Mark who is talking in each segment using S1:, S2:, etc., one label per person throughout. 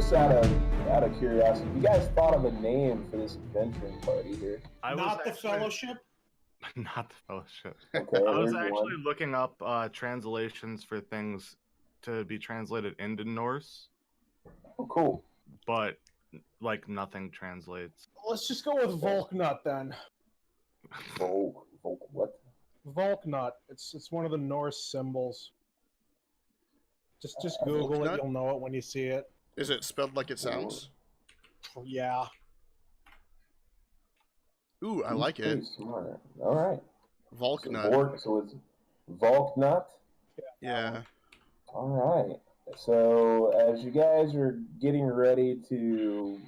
S1: just out of curiosity, you guys thought of a name for this adventuring party here?
S2: Not the Fellowship?
S3: Not the Fellowship.
S1: Okay,
S3: I was
S1: there's
S3: actually
S1: one.
S3: looking up translations for things to be translated into Norse,
S1: Oh, cool.
S3: but like nothing translates.
S2: Let's just go with Volknut then.
S1: Volk, what?
S2: Volknut. It's one of the Norse symbols. Just Google
S4: Volknut?
S2: it. You'll know it when you see it.
S4: Is it spelled like it sounds?
S2: Yeah.
S4: Ooh, I
S1: He's
S4: like
S1: pretty
S4: it.
S1: Smart. All right.
S4: Volknut.
S1: So it's Volknut.
S4: Yeah.
S1: All right. So as you guys are getting ready to,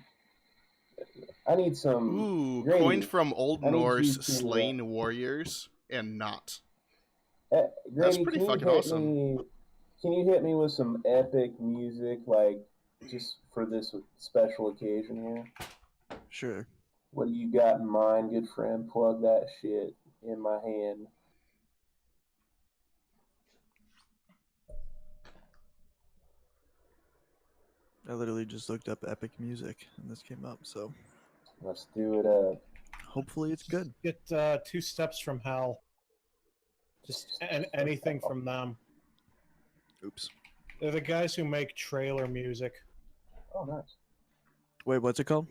S1: I need some.
S4: Ooh,
S1: Grady,
S4: coined from Old
S1: I need you
S4: Norse
S1: to,
S4: slain warriors and not.
S1: Grady,
S4: That's pretty fucking awesome.
S1: Can you hit me with some epic music, like just for this special occasion here?
S5: Sure.
S1: What do you got in mind, good friend? Plug that shit in my hand.
S5: I literally just looked up epic music and this came up, so
S1: Let's do it up.
S5: hopefully it's good.
S2: Get 2 Steps from Hell. Just anything from them.
S5: Oops.
S2: They're the guys who make trailer music.
S1: Oh, nice.
S5: Wait, what's it called?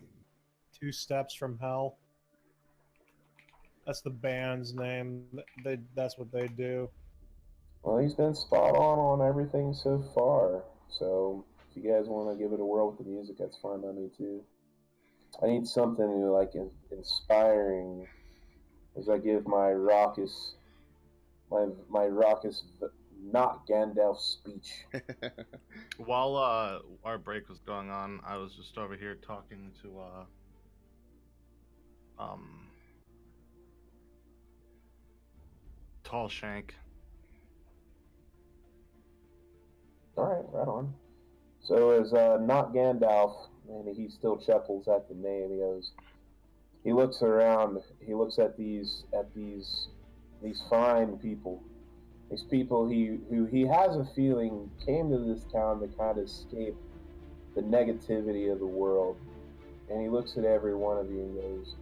S2: 2 Steps from Hell. That's the band's name. That's what they do.
S1: Well, he's been spot on everything so far. So if you guys want to give it a whirl with the music, that's fine by me too. I need something like inspiring as I give my raucous, not Gandalf speech.
S3: While our break was going on, I was just over here talking to Tall Shank.
S1: All right, right on. So as not Gandalf, and he still chuckles at the name. He looks around. He looks at these fine people. These people who he has a feeling came to this town to kind of escape the negativity of the world. And he looks at every one of you and goes,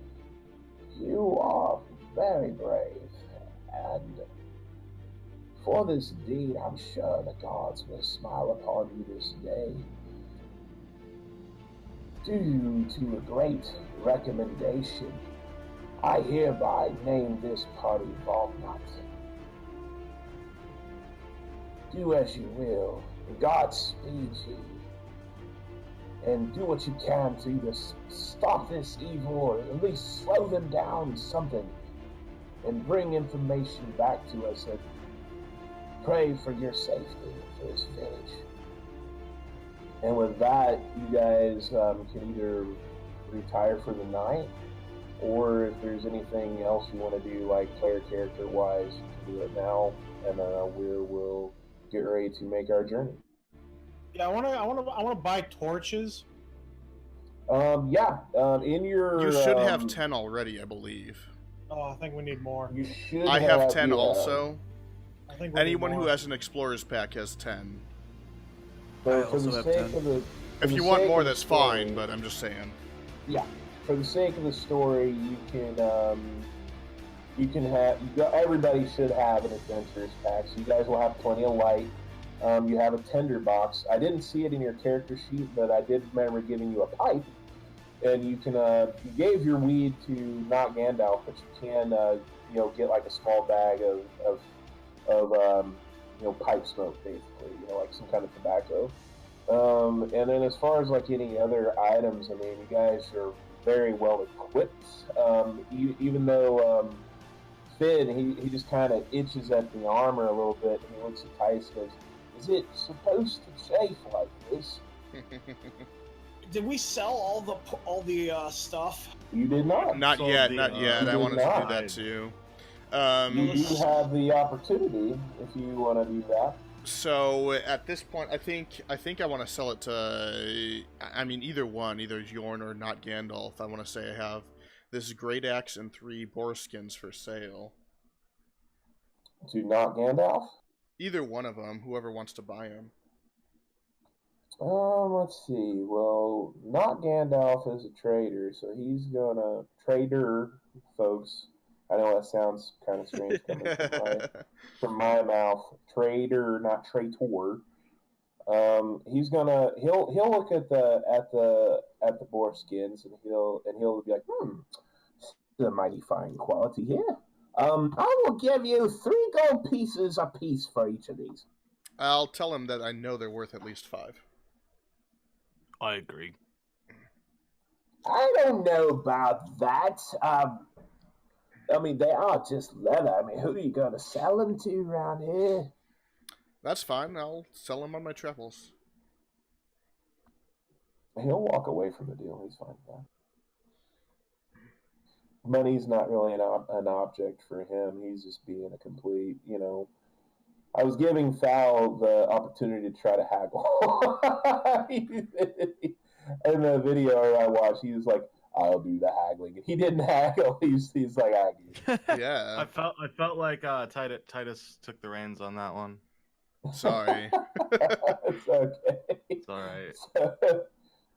S1: "You are very brave, and for this deed, I'm sure the gods will smile upon you this day. Due to a great recommendation, I hereby name this party Volknut. Do as you will, and God speeds you. And do what you can to either stop this evil or at least slow them down something, and bring information back to us and pray for your safety for this village." And with that, you guys can either retire for the night, or if there's anything else you want to do, like player character wise, you can do it now, and we'll get ready to make our journey.
S2: Yeah, I wanna buy torches.
S1: In your
S4: You should have 10 already, I believe.
S2: Oh, I think we need more.
S1: You should.
S4: I have 10 also.
S2: I think we
S4: Anyone
S2: need
S4: who
S2: more.
S4: has an explorer's pack has 10.
S1: For
S5: I also
S1: the
S5: have
S1: sake
S5: 10.
S1: of the,
S4: If you want more, that's fine, but I'm just saying.
S1: Yeah, for the sake of the story, you can have. Everybody should have an adventurer's pack. So you guys will have plenty of light. You have a tinder box. I didn't see it in your character sheet, but I did remember giving you a pipe. And you can you gave your weed to not Gandalf, but you can get like a small bag of pipe smoke, basically, like some kind of tobacco. And then as far as like any other items, I mean, you guys are very well equipped. Even though Finn, he just kind of itches at the armor a little bit, and he looks at Tice and goes, "Is it supposed to chafe like this?"
S2: Did we sell all the stuff?
S1: You did not.
S4: Not
S3: So
S4: yet,
S3: the,
S4: not yet.
S1: you
S4: I
S1: did
S4: wanted to
S1: not.
S4: do that too.
S1: You do have the opportunity if you want to do that.
S4: So at this point, I think I want to sell it to. I mean, either one, either Jorn or not Gandalf. I want to say I have this great axe and 3 boar skins for sale.
S1: To not Gandalf?
S4: Either one of them, whoever wants to buy them.
S1: Let's see. Well, not Gandalf is a traitor, so he's gonna traitor, folks. I know that sounds kind of strange coming from my mouth. Traitor, not traitor. He'll look at the boar skins and he'll be like, this is a mighty fine quality here. I will give you 3 gold pieces apiece for each of these.
S4: I'll tell him that I know they're worth at least 5.
S3: I agree.
S1: I don't know about that. I mean, they are just leather. I mean, who are you going to sell them to around here?
S4: That's fine. I'll sell them on my travels.
S1: He'll walk away from the deal. He's fine with that. Money's not really an object for him. He's just being a complete, I was giving Fowl the opportunity to try to haggle. In the video I watched, he was like, I'll do the haggling. If he didn't haggle, he's like, I do.
S4: Yeah.
S3: I felt like Titus took the reins on that one.
S4: Sorry.
S1: It's okay.
S3: It's all right.
S1: So,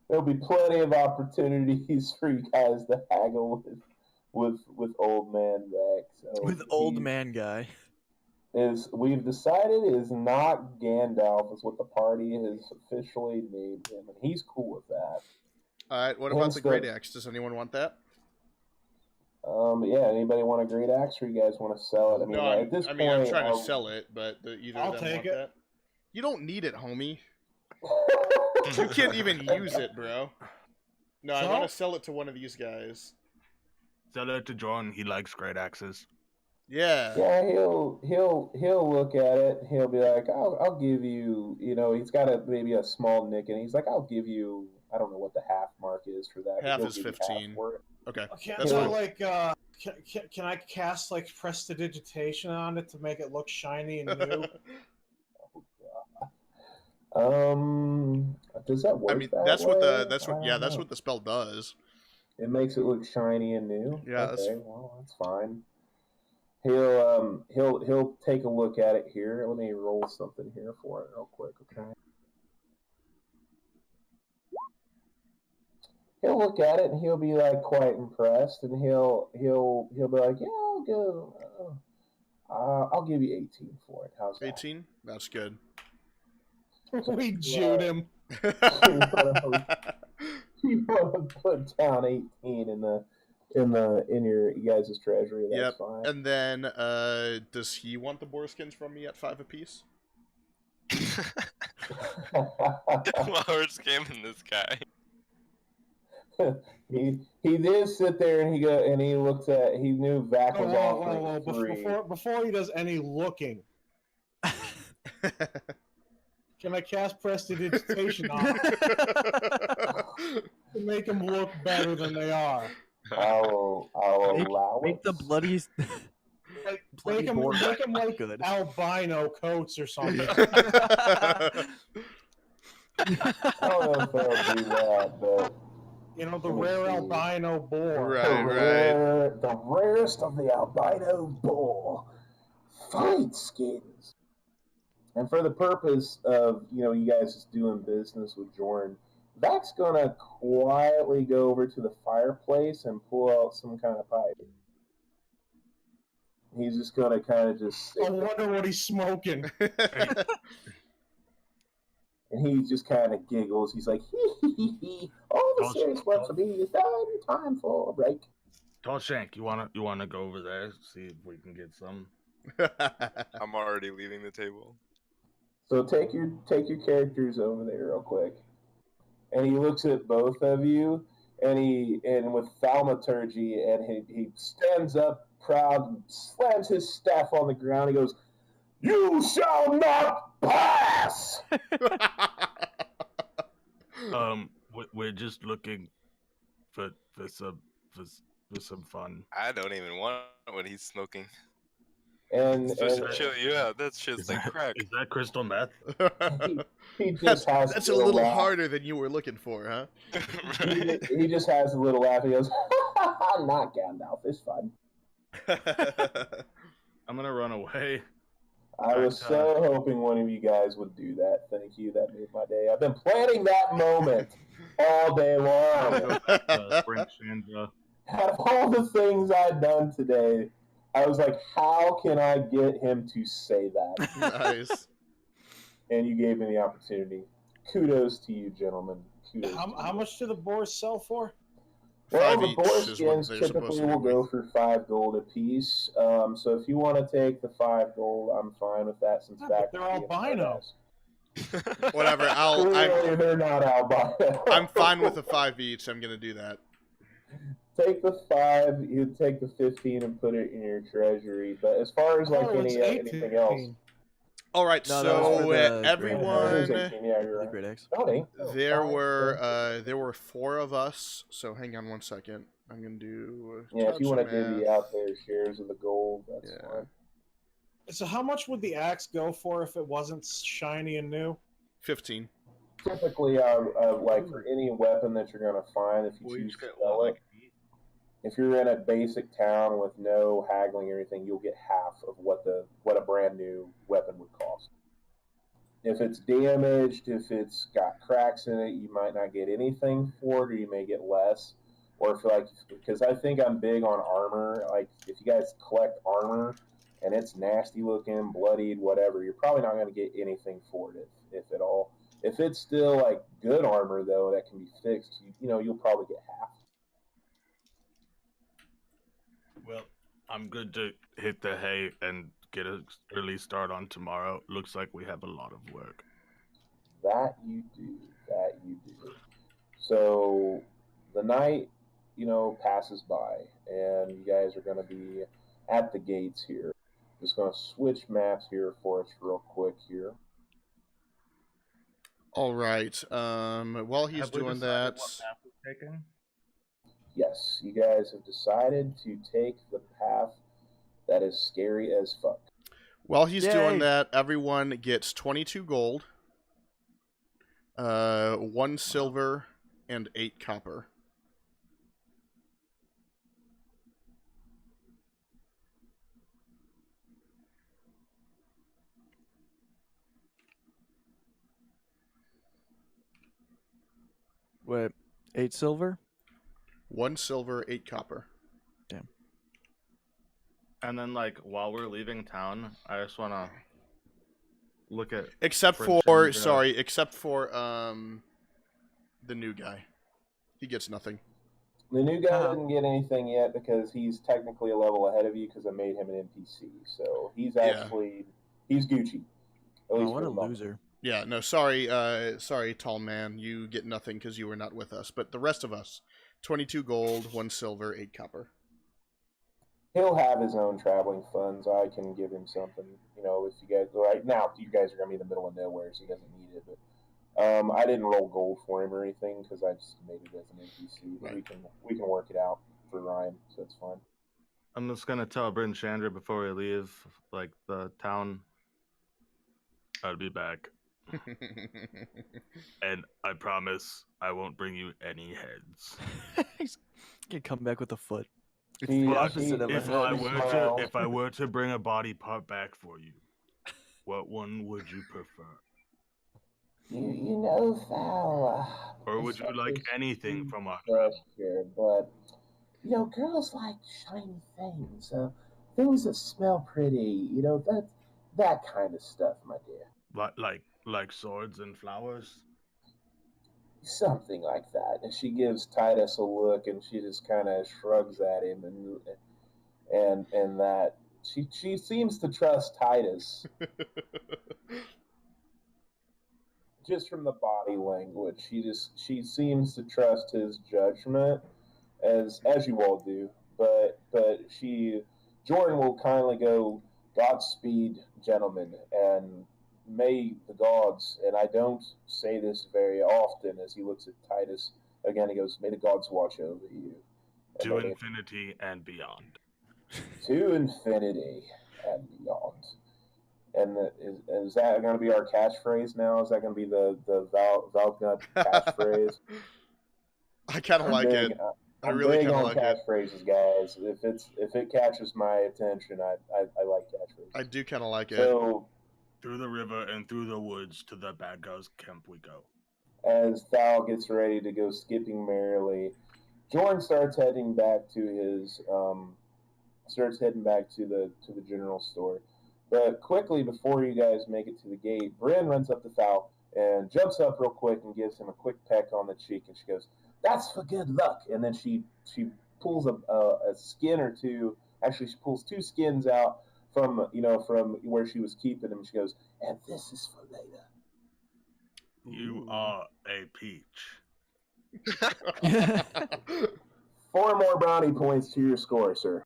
S1: there'll be plenty of opportunities for you guys to haggle with old man Vex. So
S5: With old man guy.
S1: We've decided is not Gandalf is what the party has officially named him, and he's cool with that.
S4: Alright, what about the great axe? Does anyone want that?
S1: Yeah, anybody want a great axe, or you guys want to sell it? I mean,
S4: No,
S1: at this point,
S4: I'm trying to sell it, but either
S2: I'll
S4: of them
S2: take
S4: want
S2: it.
S4: that. You don't need it, homie. You can't even use it, bro. No, I want to sell it to one of these guys.
S3: Sell it to John. He likes great axes.
S4: Yeah.
S1: Yeah, he'll look at it. He'll be like, I'll give you. He's got maybe a small nick, and he's like, I'll give you. I don't know what the half mark is for that.
S4: Half is 15. Okay.
S2: Can I like can I cast like prestidigitation on it to make it look shiny and new?
S1: Does that work?
S4: I mean,
S1: that's what
S4: the spell does.
S1: It makes it look shiny and new.
S4: Yeah.
S1: Okay, well, that's fine. He'll take a look at it here. Let me roll something here for it real quick, okay? He'll look at it and he'll be like quite impressed, and he'll be like, yeah, I'll give you 18 for it. How's that?
S4: 18? That's good.
S2: We Jewed him.
S1: You want to put down 18 in your guys' treasury. That's fine.
S4: And then, does he want the boar skins from me at 5 apiece?
S6: Well, we're scamming this guy.
S1: he did sit there and he looked at he knew Vac was offering 3.
S2: Before he does any looking, can I cast prestidigitation on it to make them look better than they are?
S1: I'll allow
S5: Make the bloody.
S2: Make them like
S5: good.
S2: albino coats or something.
S1: I don't know if they'll do that, but
S2: The rare albino boar.
S4: Right.
S1: The rarest of the albino boar. Fight skins. And for the purpose of, you guys just doing business with Jordan, Vac's gonna quietly go over to the fireplace and pull out some kind of pipe. He's just gonna kind of just
S2: I wonder what he's smoking.
S1: And he just kind of giggles. He's like, hee. All the serious work for me is done. Time for a break.
S3: Tallshank, you wanna go over there, see if we can get some?
S6: I'm already leaving the table.
S1: So take your characters over there real quick. And he looks at both of you, and with thaumaturgy, and he stands up proud and slams his staff on the ground. He goes, "You shall not pass!"
S3: We're just looking for some fun.
S6: I don't even want what he's smoking.
S1: And
S6: Chill you out. That's just like crack.
S3: Is that crystal meth?
S1: he just has
S4: That's a little harder than you were looking for, huh?
S1: He just has a little laugh. He goes, "Not Gandalf. It's fun."
S3: I'm gonna run away.
S1: I was so hoping one of you guys would do that. Thank you. That made my day. I've been planning that moment all day long.
S3: Bring Chandra.
S1: Out of all the things I've done today, I was like, how can I get him to say that?
S4: Nice.
S1: And you gave me the opportunity. Kudos to you, gentlemen. Kudos.
S2: How much do the boars sell for?
S1: Well,
S4: 5
S1: the
S4: each
S1: boar
S4: is what
S1: skins
S4: they're
S1: typically
S4: supposed to
S1: will
S4: be
S1: go
S4: worth.
S1: for 5 gold apiece. So if you want to take the 5 gold, I'm fine with that. Since
S2: Yeah,
S1: back
S2: but they're albino.
S4: Whatever.
S1: Clearly, they're not albino.
S4: I'm fine with the 5 each. I'm gonna do that.
S1: Take the 5. You take the 15 and put it in your treasury. But as far as like anything else,
S4: All right.
S5: No, that was
S4: so
S5: for the great
S1: it is
S4: everyone,
S1: 18. Yeah, you're
S5: The
S1: right.
S5: great axe.
S1: Oh, dang.
S4: there
S1: Fine.
S4: were 4 of us. So hang on one second. I'm gonna do.
S1: Yeah, if you want to
S4: math.
S1: divvy out their shares of the gold, that's
S4: Yeah.
S1: fine.
S2: So how much would the axe go for if it wasn't shiny and new?
S4: 15.
S1: Typically, like for any weapon that you're going to find, if you choose to sell it, if you're in a basic town with no haggling or anything, you'll get half of what a brand new weapon would cost. If it's damaged, if it's got cracks in it, you might not get anything for it, or you may get less. Or if like, because I think I'm big on armor. Like if you guys collect armor and it's nasty looking, bloodied, whatever, you're probably not going to get anything for it, if at all. If it's still like good armor though that can be fixed, you'll probably get half.
S3: Well, I'm good to hit the hay and get an early start on tomorrow. Looks like we have a lot of work.
S1: That you do. So the night, passes by, and you guys are going to be at the gates here. Just going to switch maps here for us real quick here.
S4: All right. While he's doing that,
S1: Yes, you guys have decided to take the path that is scary as fuck.
S4: while he's doing
S5: Yay.
S4: that, everyone gets 22 gold, 1 silver, and 8 copper.
S5: Wait, 8 silver?
S4: 1 silver, 8 copper.
S5: Damn.
S3: And then, like, while we're leaving town, I just want to look at...
S4: Except
S3: Prince
S4: for, the new guy. He gets nothing.
S1: The new guy didn't get anything yet because he's technically a level ahead of you because I made him an NPC. So he's he's Gucci. At least
S5: Oh, what
S1: for
S5: a
S1: the moment.
S5: loser.
S4: Yeah, no, sorry, tall man. You get nothing because you were not with us. But the rest of us, 22 gold, 1 silver, 8 copper.
S1: He'll have his own traveling funds. I can give him something. If you guys right now, you guys are gonna be in the middle of nowhere, so he doesn't need it. But I didn't roll gold for him or anything because I just made it as an NPC. But
S4: Right.
S1: we can work it out for Ryan, so it's fine.
S3: I'm just going to tell Bryn Chandra before we leave, like, the town, I'll be back. And I promise I won't bring you any heads.
S5: He's gonna come back with a foot.
S1: He-
S5: opposite of
S3: If
S5: it.
S3: if I were to bring a body part back for you, what one would you prefer?
S1: Fella.
S3: Or would you like anything from our
S1: Gesture, but girls like shiny things, things that smell pretty. That kind of stuff, my dear.
S3: like swords and flowers?
S1: Something like that. And she gives Titus a look, and she just kind of shrugs at him, and that she seems to trust Titus just from the body language. She seems to trust his judgment, as you all do. But Jordan will kindly go, "Godspeed, gentlemen, and may the gods," and I don't say this very often, as he looks at Titus again, he goes, "May the gods watch over you." And
S3: To
S1: then
S3: infinity and beyond.
S1: to infinity and beyond. And is that going to be our catchphrase now? Is that going to be the Valgnut catchphrase?
S4: I kind of like it. I
S1: I'm
S4: really
S1: big
S4: kind of
S1: on
S4: like it.
S1: catchphrases, guys. If it catches my attention, I like catchphrases.
S4: I do kind of like it.
S1: So
S3: Through the river and through the woods to the bad guys' camp we go.
S1: as Thal gets ready to go skipping merrily, Jorn starts heading back to the general store. But quickly before you guys make it to the gate, Bryn runs up to Thal and jumps up real quick and gives him a quick peck on the cheek, and she goes, "That's for good luck." And then she pulls a skin or two. Actually, she pulls two skins out from where she was keeping them. She goes, "And this is for later."
S3: You are a peach.
S1: 4 more brownie points to your score, sir.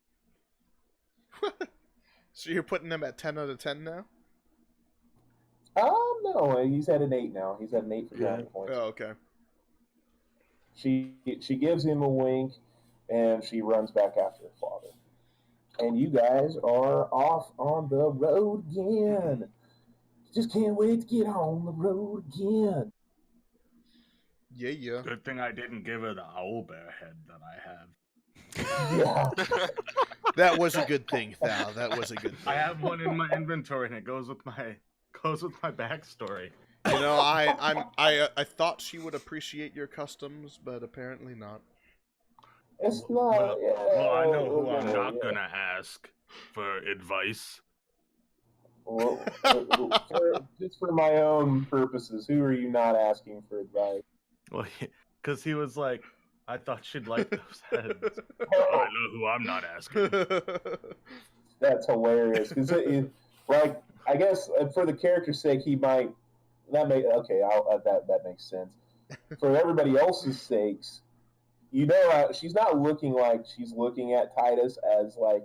S4: So you're putting them at 10 out of 10 now?
S1: No, he's at an 8 now. He's at an 8 for brownie points.
S4: Oh, okay.
S1: She gives him a wink, and she runs back after her father. And you guys are off on the road again. Just can't wait to get on the road again.
S4: Yeah.
S3: Good thing I didn't give her the owlbear head that I have.
S1: Yeah.
S4: That was a good thing, Thal. That was a good thing.
S3: I have one in my inventory, and it goes with my backstory.
S4: You know, I thought she would appreciate your customs, but apparently not.
S1: It's not.
S3: Well, I know who I'm not gonna ask for advice.
S1: Well, just for my own purposes, who are you not asking for advice?
S3: Well, because he was like, I thought she'd like those heads. I know who I'm not asking.
S1: That's hilarious. Because like, I guess for the character's sake, he might. That makes sense. For everybody else's sakes, she's not looking like she's looking at Titus as like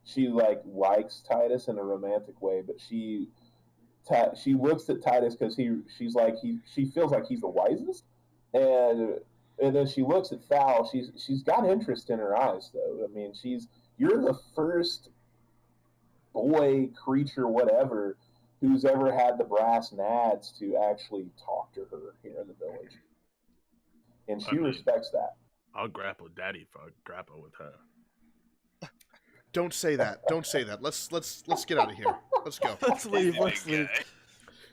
S1: she likes Titus in a romantic way, but she looks at Titus because she feels like he's the wisest, and then she looks at Thal. She's got interest in her eyes, though. I mean, you're the first boy creature, whatever, who's ever had the brass nads to actually talk to her here in the village, and she respects that.
S3: I'll grapple Daddy if I grapple with her.
S4: Don't say that. Don't say that. Let's get out of here. Let's go.
S5: Let's leave. Let's leave.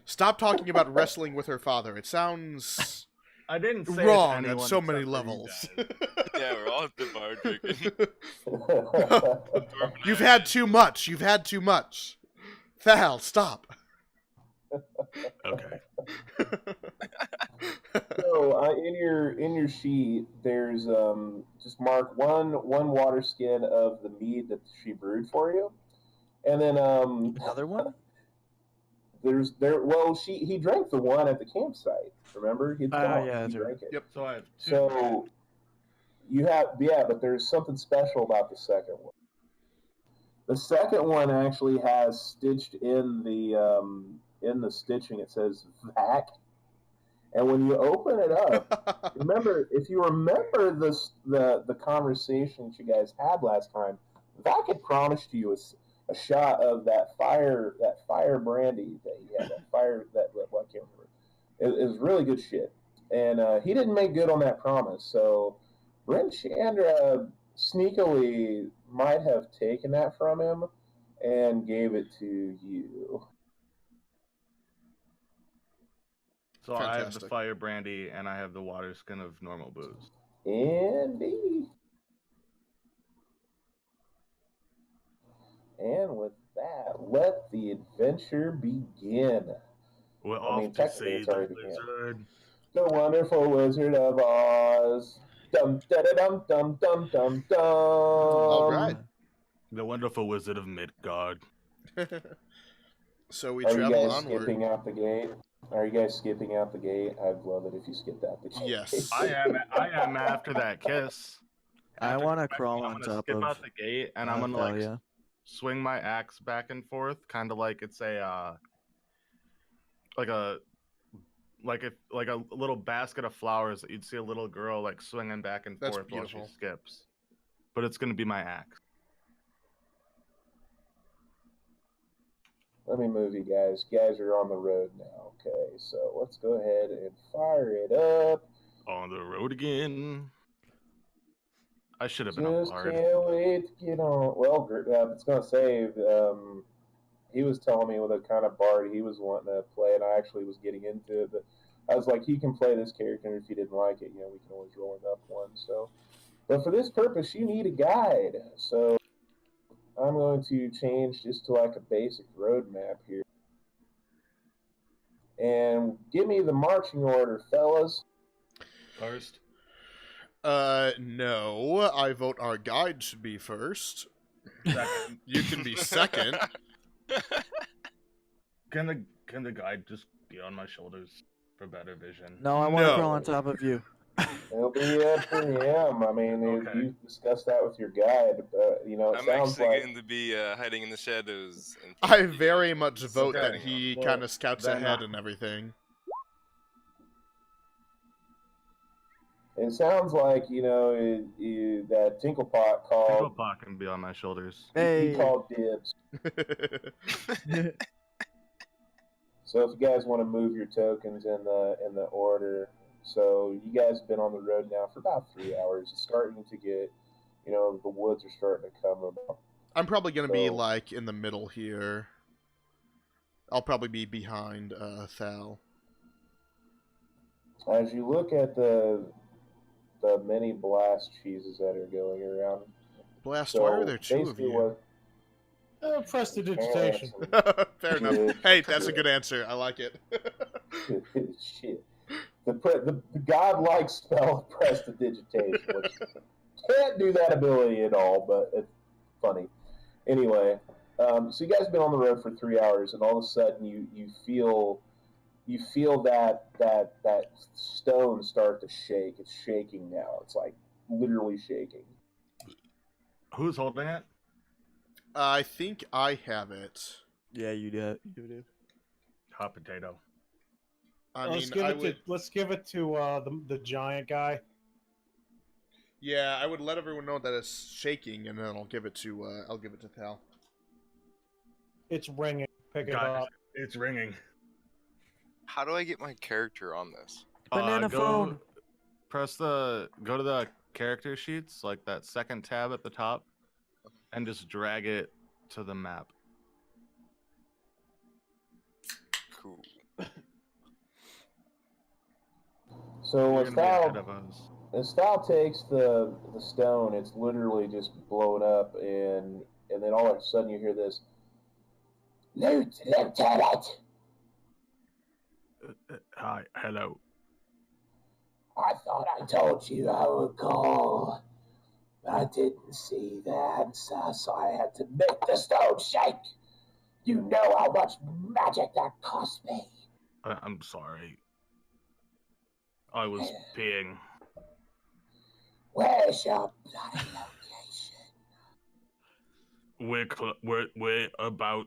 S4: Stop talking about wrestling with her father. It sounds
S3: I didn't say
S4: wrong
S3: it to
S4: on so
S3: anyone
S4: many
S3: except for you
S4: levels.
S3: guys.
S6: Yeah, we're all at the bar drinking.
S4: You've had too much. You've had too much. Thal, stop.
S3: Okay.
S1: So in your sheet, there's just mark one water skin of the mead that she brewed for you, and then
S5: Another one?
S1: he drank the one at the campsite. Remember, he
S5: yeah,
S1: he
S5: that's
S1: drank it.
S4: Yep.
S3: So I have two.
S1: So you have but there's something special about the second one. The second one actually has stitched in the stitching. It says "vac." And when you open it up, if you remember the conversation that you guys had last time, Vac had promised you a shot of that fire brandy that he had, I can't remember. It was really good shit. And he didn't make good on that promise. So Brent Chandra sneakily might have taken that from him and gave it to you.
S3: So I have the
S4: Fantastic.
S3: fire brandy and I have the water skin of normal booze.
S1: Indeed. And with that, let the adventure begin.
S3: We're
S1: I
S3: off
S1: mean,
S3: to
S1: technically
S3: see
S1: it's
S3: the
S1: already began.
S3: wizard.
S1: The Wonderful Wizard of Oz. Dum da da dum dum dum dum dum.
S4: All right.
S3: The wonderful wizard of Midgard.
S4: So we
S1: Are you
S4: travel
S1: guys
S4: onward.
S1: skipping out the gate? Are you guys skipping out the gate? I'd love it if you skipped out the gate.
S4: Yes.
S3: I am after that kiss.
S5: I
S3: After
S5: want to
S3: kissing,
S5: crawl
S3: I'm
S5: on
S3: gonna
S5: top
S3: skip
S5: of
S3: out the gate and I'm gonna like
S5: Thalia.
S3: swing my axe back and forth, kind of like it's a like a little basket of flowers that you'd see a little girl like swinging back and
S4: That's
S3: forth while
S4: beautiful.
S3: she skips. But it's gonna be my axe.
S1: Let me move you guys. You guys are on the road now. Okay, so let's go ahead and fire it up.
S3: On the road again. I should have been a
S1: Just
S3: bard.
S1: can't wait to get on. Well, it's going to save. He was telling me with a kind of bard he was wanting to play, and I actually was getting into it. But I was like, he can play this character. If he didn't like it, we can always roll him up one. So, but for this purpose, you need a guide. So I'm going to change just to like a basic roadmap here, and give me the marching order, fellas.
S3: First.
S4: No. I vote our guide should be first.
S3: Second.
S4: You can be second.
S3: Can the guide just be on my shoulders for better vision?
S5: No, I want to
S4: No.
S5: crawl on top of you.
S1: It'll be up to him. I mean,
S3: Okay.
S1: you discussed that with your guide. It
S6: I'm
S1: sounds
S6: actually
S1: like
S6: going to be hiding in the shadows. And
S4: I very much vote
S3: Okay.
S4: that he
S3: Well,
S4: kind of scouts
S3: then,
S4: ahead and everything.
S1: it sounds like that Tinklepot called.
S3: Tinklepot can be on my shoulders.
S5: Hey.
S1: He called dibs. So if you guys want to move your tokens in the order, so you guys have been on the road now for about 3 hours. It's starting to get, the woods are starting to come about.
S4: I'm probably going to be
S1: So-
S4: like in the middle here. I'll probably be behind Thal.
S1: As you look at the many blast cheeses that are going around,
S4: Blast,
S1: so
S4: why are there two of
S1: basically
S4: you?
S2: Prestidigitation.
S4: Fair enough.
S1: Good.
S4: Hey, that's a good answer. I like it.
S1: Shit. The godlike spell of prestidigitation, which can't do that ability at all, but it's funny. Anyway, so you guys have been on the road for 3 hours, and all of a sudden you feel that stone start to shake. It's shaking now. It's like literally shaking.
S3: Who's holding it?
S4: I think I have it.
S5: Yeah, you do. You do.
S3: Hot potato.
S2: Let's give it to the giant guy.
S4: Yeah, I would let everyone know that it's shaking, and then I'll give it to Thal.
S2: It's ringing. Pick it
S3: Guys,
S2: up.
S3: it's ringing.
S6: How do I get my character on this?
S5: Banana phone.
S3: Go to the character sheets, like that second tab at the top, and just drag it to the map.
S6: Cool.
S1: So
S3: You're
S1: when
S3: gonna be ahead
S1: Stal
S3: of us.
S1: takes the stone, it's literally just blown up, and then all of a sudden you hear this, Lieutenant!
S3: Hi, hello.
S1: I thought I told you I would call, but I didn't see the answer, so I had to make the stone shake. You know how much magic that cost me.
S3: I'm sorry. I was peeing.
S1: Where's your bloody location?
S3: We're about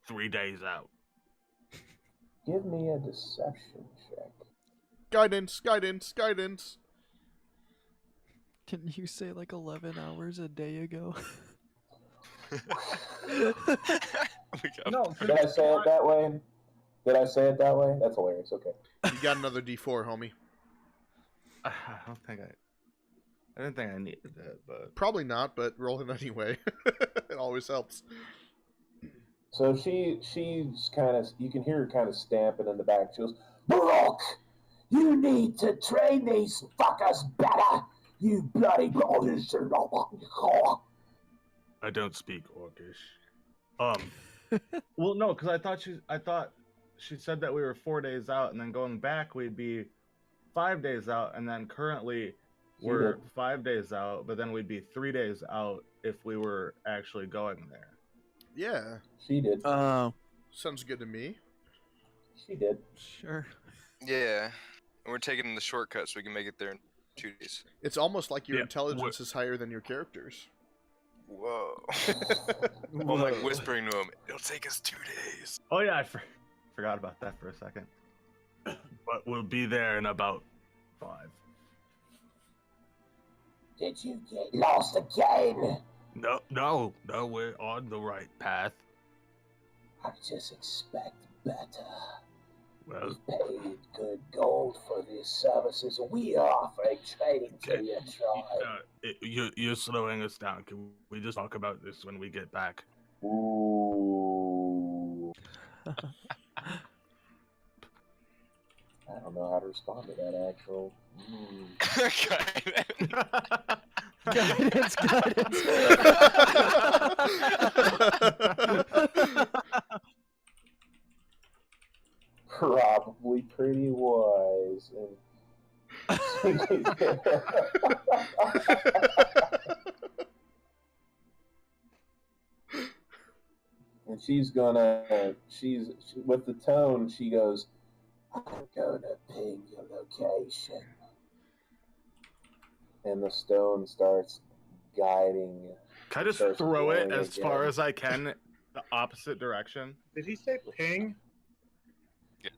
S3: 3 days out.
S1: Give me a deception check.
S4: Guidance.
S5: Didn't you say like 11 hours a day ago?
S2: No,
S1: Did I say it that way? That's hilarious. Okay.
S4: You got another D4, homie.
S3: I didn't think I needed it, but
S4: Probably not, but roll it anyway. It always helps.
S1: So she's kind of, you can hear her kind of stamping in the back. She goes, Baroque, you need to train these fuckers better. You bloody brothers.
S3: I don't speak Orcish. Well, no, because I thought she said that we were 4 days out, and then going back we'd be 5 days out, and then currently we're 5 days out, but then we'd be 3 days out if we were actually going there.
S4: Yeah,
S1: She did.
S5: Oh,
S4: sounds good to me.
S1: She did.
S5: sure.
S6: Yeah. And we're taking the shortcut so we can make it there in 2 days.
S4: It's almost like your
S3: Yeah,
S4: intelligence is higher than your characters.
S6: Whoa. I'm like whispering to him, it'll take us 2 days.
S3: Oh yeah, I forgot about that for a second. But we'll be there in about 5.
S1: Did you get lost again?
S3: No, we're on the right path.
S1: I just expect better.
S3: Well,
S1: We've paid good gold for these services. We are offering trading to your tribe.
S3: you're slowing us down. Can we just talk about this when we get back?
S1: Ooh. I don't know how to respond to that, actual.
S5: Guidance.
S1: Probably pretty wise. And she's with the tone, she goes, I'm gonna ping your location. And the stone starts guiding.
S3: Can I just throw it as far as I can, the opposite direction?
S2: Did he say ping?
S6: Yes.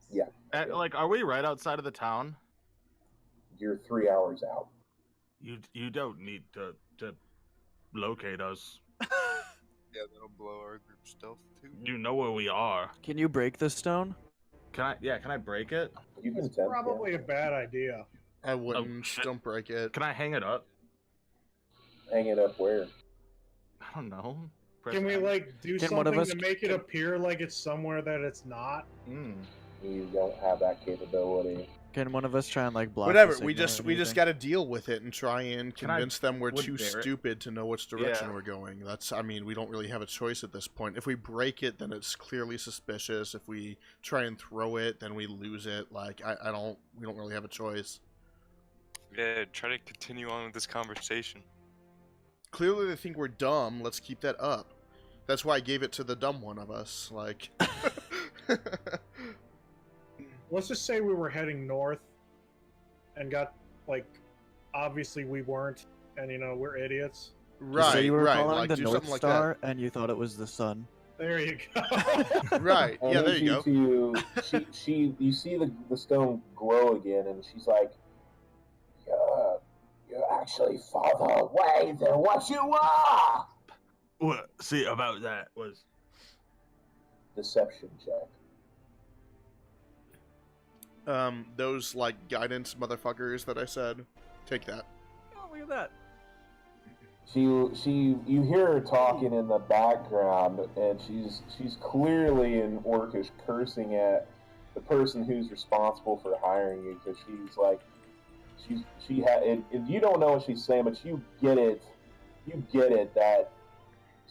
S1: Yeah.
S3: Like, are we right outside of the town?
S1: You're 3 hours out.
S3: You don't need to locate us.
S6: Yeah, that'll blow our group stealth too.
S3: You know where we are.
S5: Can you break the stone?
S3: Can I break it?
S1: You can
S2: It's
S1: attempt,
S2: probably a bad idea.
S4: I wouldn't.
S3: shit.
S4: Don't break it.
S3: Can I hang it up?
S1: hang it up where?
S3: I don't know.
S2: Can we like do
S5: Can one of
S2: something
S5: us-
S2: to make it appear like it's somewhere that it's not?
S1: You don't have that capability.
S5: Can one of us try and like block?
S4: Whatever.
S5: the
S4: We
S5: signal
S4: just
S5: or
S4: we just
S5: anything?
S4: got to deal with it and try and
S3: Can I-
S4: convince them we're
S3: would
S4: too
S3: Barrett-
S4: stupid to know which direction
S3: Yeah.
S4: we're going. That's. I mean, we don't really have a choice at this point. If we break it, then it's clearly suspicious. If we try and throw it, then we lose it. Like I don't. We don't really have a choice.
S6: Yeah, try to continue on with this conversation.
S4: Clearly, they think we're dumb. Let's keep that up. That's why I gave it to the dumb one of us. Like.
S2: Let's just say we were heading north and got like obviously we weren't, and you know we're idiots.
S4: Right.
S5: So you were
S4: right.
S5: following
S4: Like
S5: the
S4: do
S5: North
S4: something like
S5: Star, and you thought it was the sun.
S2: There you go.
S4: that. Right.
S1: I
S4: Yeah.
S1: need
S4: There you go.
S1: you see the stone glow again, and she's like, "You're actually farther away than what you are."
S3: What? See, about that was
S1: Deception check.
S4: Those like guidance motherfuckers that I said. Take that.
S5: Oh, look at that.
S1: You hear her talking in the background, and she's clearly in Orcish cursing at the person who's responsible for hiring you, because she's like, you don't know what she's saying, but you get it that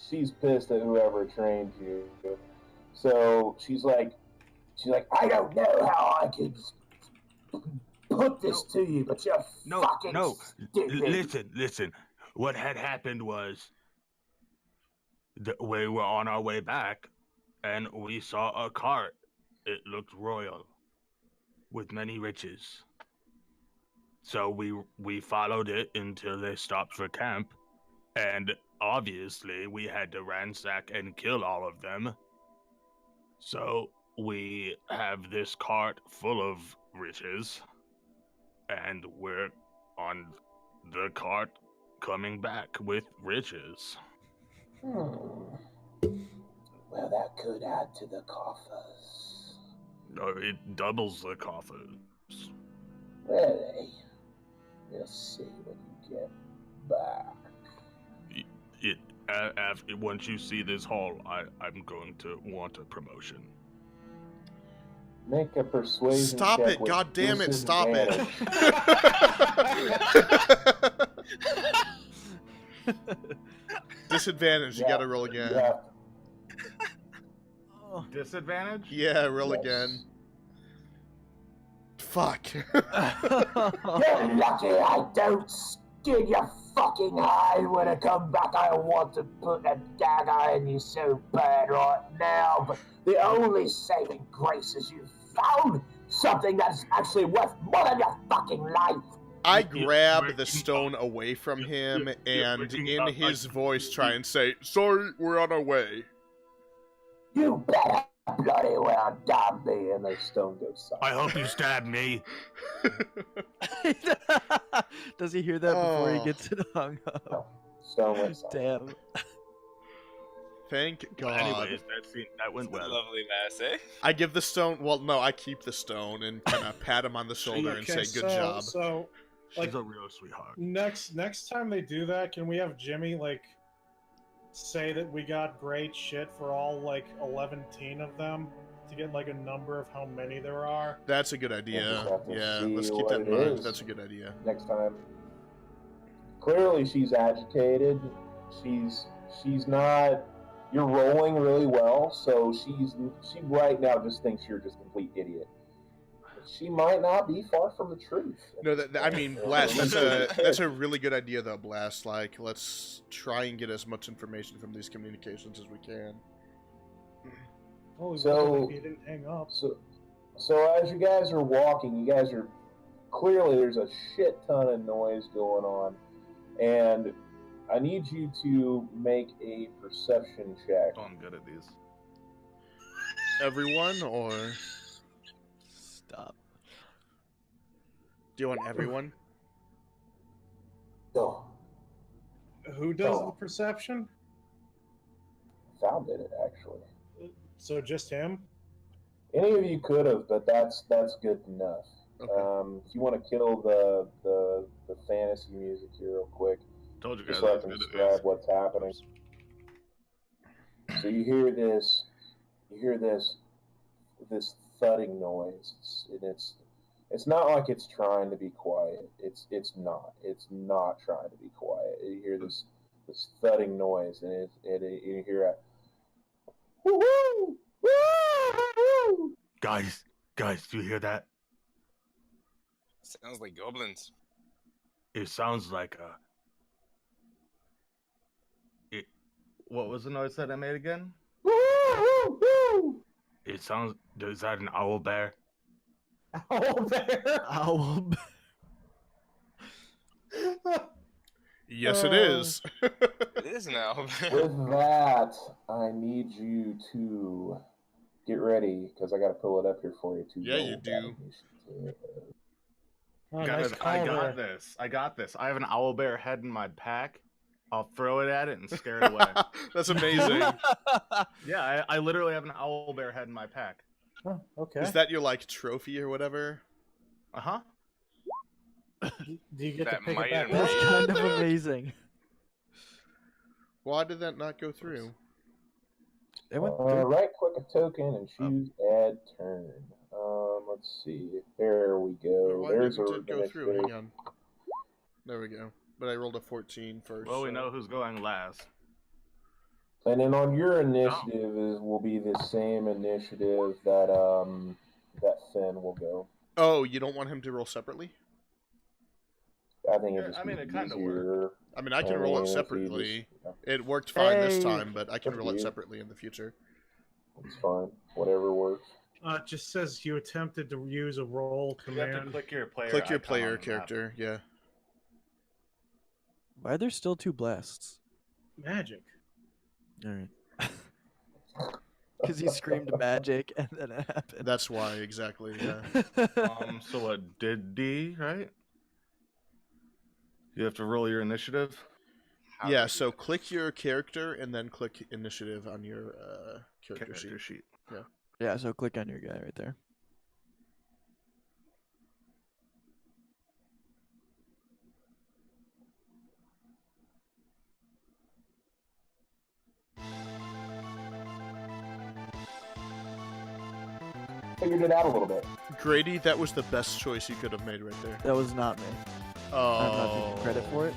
S1: she's pissed at whoever trained you. So she's like, I don't know how I could put this to you, but you're fucking stupid.
S3: Listen. What had happened was we were on our way back, and we saw a cart. It looked royal, with many riches. So we followed it until they stopped for camp, and obviously we had to ransack and kill all of them. So we have this cart full of riches, and we're on the cart coming back with riches.
S1: Well, that could add to the coffers.
S3: No, it doubles the coffers.
S1: Really? We'll see when you get back.
S3: Once you see this haul, I'm going to want a promotion.
S1: Make a persuasion
S4: Stop
S1: check
S4: it!
S1: with
S4: God damn it! Stop it! Disadvantage. You
S1: Yeah,
S4: gotta roll again.
S1: Yeah.
S3: Disadvantage?
S4: Yeah, roll
S1: Yes.
S4: again. Fuck.
S1: You're lucky I don't skin your fucking eye when I come back. I want to put a dagger in you so bad right now, but the only saving grace is you found something that's actually worth more than your fucking life.
S4: I grab the stone away from him and in his voice try and say, "Sorry, we're on our way."
S1: You better bloody well damn me, and the stone goes
S3: I
S1: silent.
S3: hope you stab me.
S5: Does he hear that before he
S4: Oh.
S5: gets it hung up?
S1: No, stone went silent.
S5: Damn.
S4: Thank God.
S3: Anyways, that went well.
S6: Lovely mass, eh?
S4: I give the stone. Well, no, I keep the stone and kind of pat him on the shoulder and say, "Good job."
S2: So, like,
S3: She's a real sweetheart.
S2: next time they do that, can we have Jimmy like say that we got great shit for all like 11 of them to get like a number of how many there are?
S4: That's a good
S1: We'll
S4: idea.
S1: just have to
S4: Yeah,
S1: see
S4: let's keep
S1: what
S4: that in
S1: it
S4: mind.
S1: is
S4: That's a good idea.
S1: next time. Clearly, she's agitated. She's not. You're rolling really well, so she right now just thinks you're just a complete idiot. She might not be far from the truth.
S4: No, I mean, Blast. That's a really good idea, though, Blast. Like, let's try and get as much information from these communications as we can.
S2: Holy
S1: So-
S2: if you didn't hang up.
S1: So as you guys are walking, you guys are clearly there's a shit ton of noise going on, and I need you to make a perception check.
S3: Oh, I'm good at these.
S4: Everyone, or
S5: Stop.
S4: do you want everyone?
S1: Oh,
S2: Who does
S1: Oh.
S2: the perception?
S1: found it actually.
S2: So just him?
S1: Any of you could have, but that's good enough.
S4: Okay.
S1: If you want to kill the fantasy music here real quick,
S3: Told you
S1: just
S3: guys
S1: so I
S3: I was
S1: can
S3: good at
S1: describe
S3: this.
S1: what's happening. So you hear this thudding noise, it's not like it's trying to be quiet. It's not trying to be quiet. You hear this thudding noise, and you hear a woo-hoo! Woo-hoo!
S3: Guys, do you hear that?
S6: Sounds like goblins.
S3: It sounds like a. What was the noise that I made again?
S1: Woo-hoo-hoo!
S3: It sounds. Is that an owl bear?
S2: Oh, there!
S5: Owl.
S4: Yes, it is.
S6: It is now.
S1: With that, I need you to get ready because I got to pull it up here for you.
S4: Yeah, you do.
S2: Oh,
S3: Guys,
S2: nice
S3: I
S2: call
S3: got
S2: there.
S3: this. I got this. I have an owl bear head in my pack. I'll throw it at it and scare it away.
S4: That's amazing.
S3: Yeah, I literally have an owl bear head in my pack.
S2: Oh, okay.
S4: Is that your like trophy or whatever?
S3: Uh huh.
S2: Do you get to
S6: That
S2: pick
S6: might
S2: it back
S6: and
S2: up?
S5: That's kind of amazing.
S4: Why did that not go through?
S5: It went through.
S1: Right click a token and choose add turn. Let's see. There we go.
S4: Why
S1: There's
S4: did
S1: a
S4: it go through? Hang on. There we go. But I rolled a 14 first.
S3: Well, we
S4: so-
S3: know who's going last.
S1: And then on your initiative will be the same initiative that Finn will go.
S4: Oh, you don't want him to roll separately?
S1: I think
S3: Yeah,
S1: it just
S3: I mean,
S1: be
S3: it kinda
S1: easier.
S4: I mean, I can roll it
S1: if you
S4: separately.
S1: just-
S4: It worked fine this
S5: Hey.
S4: time, but I can
S1: Up
S4: roll
S1: to
S4: it
S1: you.
S4: separately in the future.
S1: It's fine. Whatever works.
S2: It just says you attempted to use a roll
S3: You have to
S2: command.
S3: click your player.
S4: Click your
S3: icon
S4: player
S3: on the map.
S4: character, yeah.
S5: Why are there still 2 blasts?
S2: Magic.
S5: Alright. Because he screamed magic and then it happened.
S4: That's why, exactly, yeah.
S3: So what did D, right? You have to roll your initiative.
S6: How
S4: Yeah,
S6: do
S4: so click your character and then click initiative on your character
S3: Character
S4: sheet.
S3: sheet.
S5: Yeah, so click on your guy right there.
S1: Figured it out a little bit.
S4: Grady, that was the best choice you could have made right there.
S5: That was not me.
S4: Oh.
S5: I'm not taking credit for it.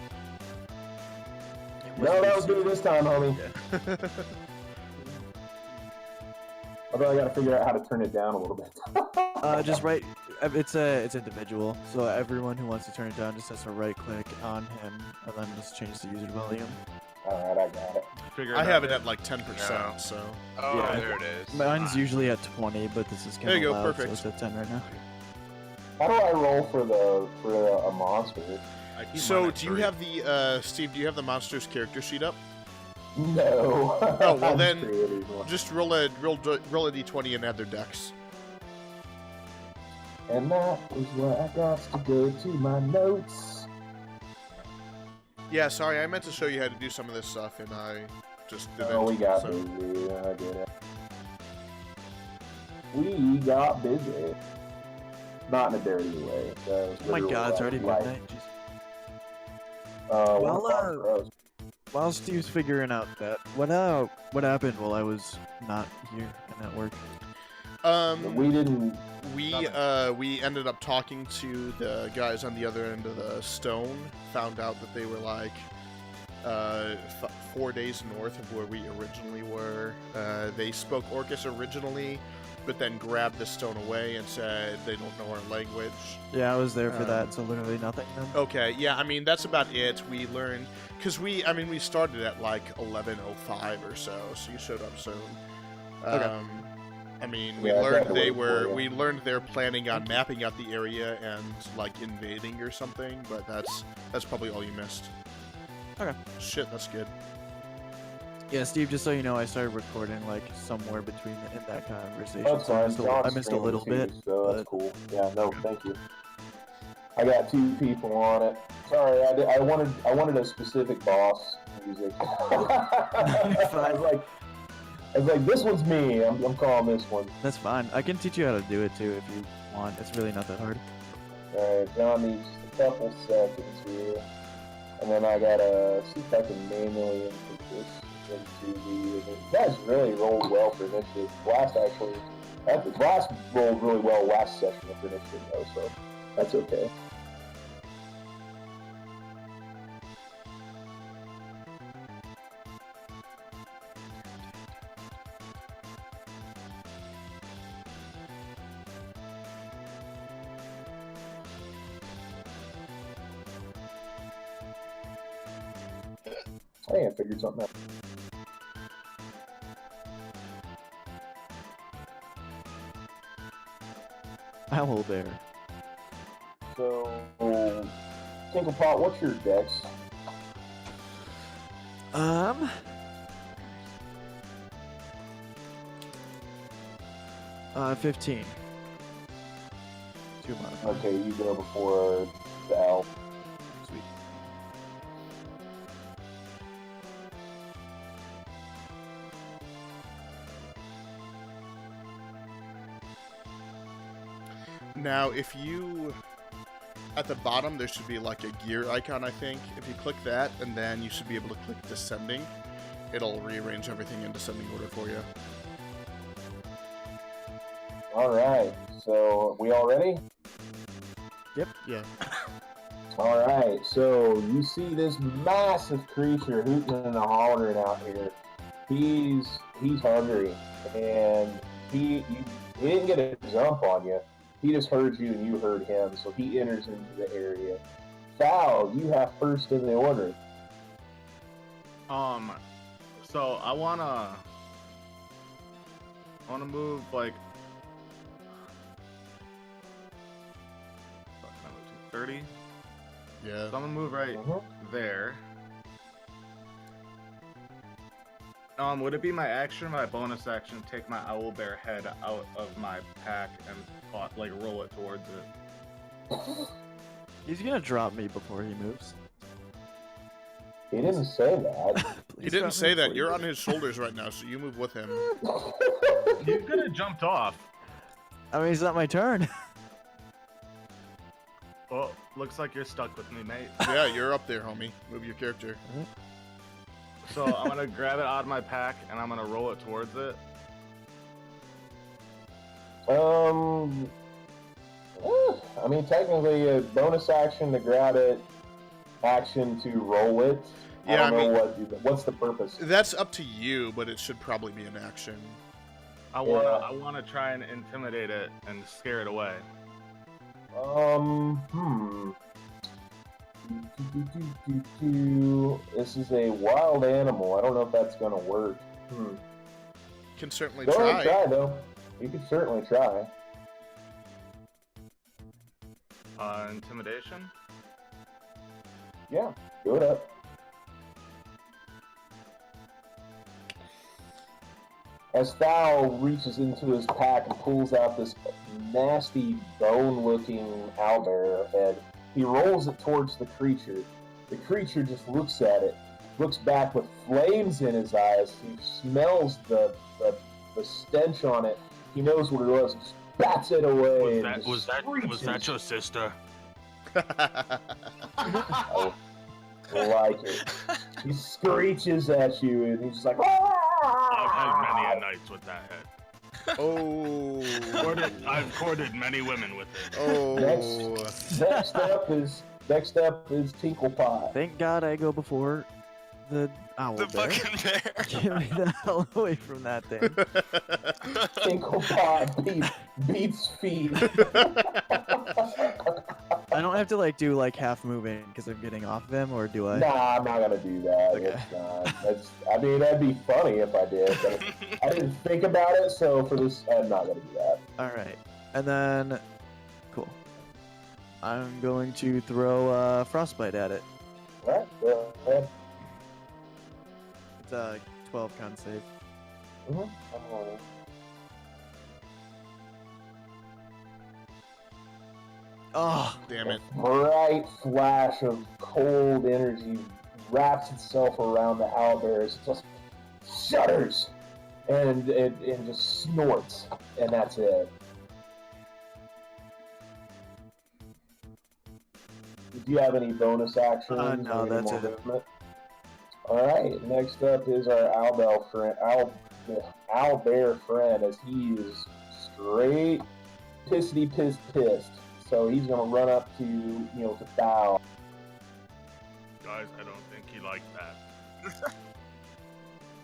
S1: No, that was me this time, homie. Although I gotta figure out how to turn it down a little bit.
S5: Just right. It's individual. So everyone who wants to turn it down just has to right click on him and then just change the user volume.
S1: Alright, I got it.
S3: Figure
S4: I
S3: out.
S4: have it at like 10%,
S6: No.
S4: so.
S6: Oh,
S5: Yeah.
S6: there it is.
S5: Mine's usually at 20, but this is kind
S4: There
S5: of
S4: you go,
S5: loud,
S4: perfect.
S5: so it's at 10 right now.
S1: How do I roll for a monster?
S3: I keep
S4: So,
S3: mine at
S4: do you
S3: 3.
S4: have the, Steve, do you have the monster's character sheet up?
S1: No.
S4: Oh, well
S1: I'm
S4: then,
S1: creating one.
S4: just roll a d20 and add their dex.
S1: And that is where I got to go to my notes.
S4: Yeah, sorry, I meant to show you how to do some of this stuff, and just
S1: Oh,
S4: didn't.
S1: we got
S4: so-
S1: busy. I get it. We got busy. Not in a dirty way.
S5: Oh my god, it's already
S1: like,
S5: midnight. Jeez.
S1: Well,
S5: Well, while Steve's figuring out that, what happened while I was not here and at work?
S1: we didn't.
S4: We ended up talking to the guys on the other end of the stone. Found out that they were like 4 days north of where we originally were. They spoke Orcish originally, but then grabbed the stone away and said they don't know our language.
S5: Yeah, I was there for that, so literally nothing then.
S4: Okay, yeah, I mean, that's about it. We learned, because we started at like 11:05 or so you showed up soon.
S5: Okay.
S4: I mean, we
S1: Yeah, I
S4: learned
S1: tried to
S4: they
S1: wait
S4: were,
S1: for you.
S4: we learned they're planning on mapping out the area and like invading or something, but that's probably all you missed.
S5: Okay.
S4: Shit, that's good.
S5: Yeah, Steve, just so you know, I started recording like somewhere between in that conversation.
S1: That's
S5: so
S1: fine.
S5: I missed a little bit.
S1: so that's
S5: but-
S1: cool. Yeah, no, thank you. I got 2 people on it. Sorry, I wanted a specific boss music. I was like, this one's me. I'm calling this one.
S5: That's fine. I can teach you how to do it too if you want. It's really not that hard.
S1: All right, John needs a couple seconds here, and then I gotta see if I can manually input this into the. You guys really rolled well for initiative. Blast rolled really well last session for initiative though, so that's okay. I think I figured something out.
S5: Owl bear.
S1: So, Tinklepot, what's your dex?
S5: 15. 2 months.
S1: Okay, you go before the elf.
S5: Sweet.
S4: Now, if you, at the bottom, there should be like a gear icon, I think. If you click that, and then you should be able to click descending, it'll rearrange everything in descending order for you.
S1: Alright, so we all ready?
S4: Yeah.
S1: Alright, so you see this massive creature hooting and hollering out here. He's hungry, and he didn't get a jump on you. He just heard you and you heard him, so he enters into the area. Thal, you have first in the order.
S3: So I wanna move like 30.
S4: Yeah.
S3: So I'm gonna move right there. Would it be my action or my bonus action to take my owlbear head out of my pack and like roll it towards it?
S5: He's gonna drop me before he moves.
S1: He didn't say that.
S4: He didn't say that. You're on his shoulders right now, so you move with him.
S3: You could have jumped off.
S5: I mean, it's not my turn.
S3: Well, looks like you're stuck with me, mate.
S4: Yeah, you're up there, homie. Move your character.
S3: So I'm gonna grab it out of my pack and I'm gonna roll it towards it.
S1: I mean, technically, a bonus action to grab it, action to roll it.
S4: Yeah,
S1: I don't know what's the purpose.
S4: That's up to you, but it should probably be an action.
S3: I wanna try and intimidate it and scare it away.
S1: This is a wild animal. I don't know if that's gonna work.
S4: Can certainly
S1: Go ahead and
S4: try.
S1: try, though. You can certainly try.
S3: Intimidation?
S1: Yeah, do it up. As Thal reaches into his pack and pulls out this nasty bone-looking owlbear head, he rolls it towards the creature. The creature just looks at it, looks back with flames in his eyes. He smells the stench on it. He knows what it was. He just bats it away.
S3: Was that your sister?
S1: I like it. He screeches at you, and he's just like,
S3: I've had many a nights with that head.
S4: Oh.
S3: I've courted many women with it.
S4: Oh.
S1: Next up is Tinklepie.
S5: Thank God I go before the owl
S6: The
S5: bear.
S6: fucking bear.
S5: Get me the hell away from that thing.
S1: Tinklepie beats feet.
S5: I don't have to like do like half moving because I'm getting off of him, or do I?
S1: Nah, I'm not gonna do that.
S5: Okay.
S1: It's not. I mean, that'd be funny if I did, but I didn't think about it. So for this, I'm not gonna do that.
S5: All right, and then cool. I'm going to throw frostbite at it.
S1: All right. Go ahead.
S5: It's a 12 con save.
S1: I'm rolling.
S5: Oh,
S4: Damn it.
S1: A bright flash of cold energy wraps itself around the owlbear. It just shudders and just snorts, and that's it. Do you have any bonus actions?
S5: No,
S1: or any
S5: that's
S1: more
S5: it.
S1: movement? All right. Next up is our owlbear friend, as he is straight pissed. So he's gonna run up to to Thal.
S3: Guys, I don't think he liked that.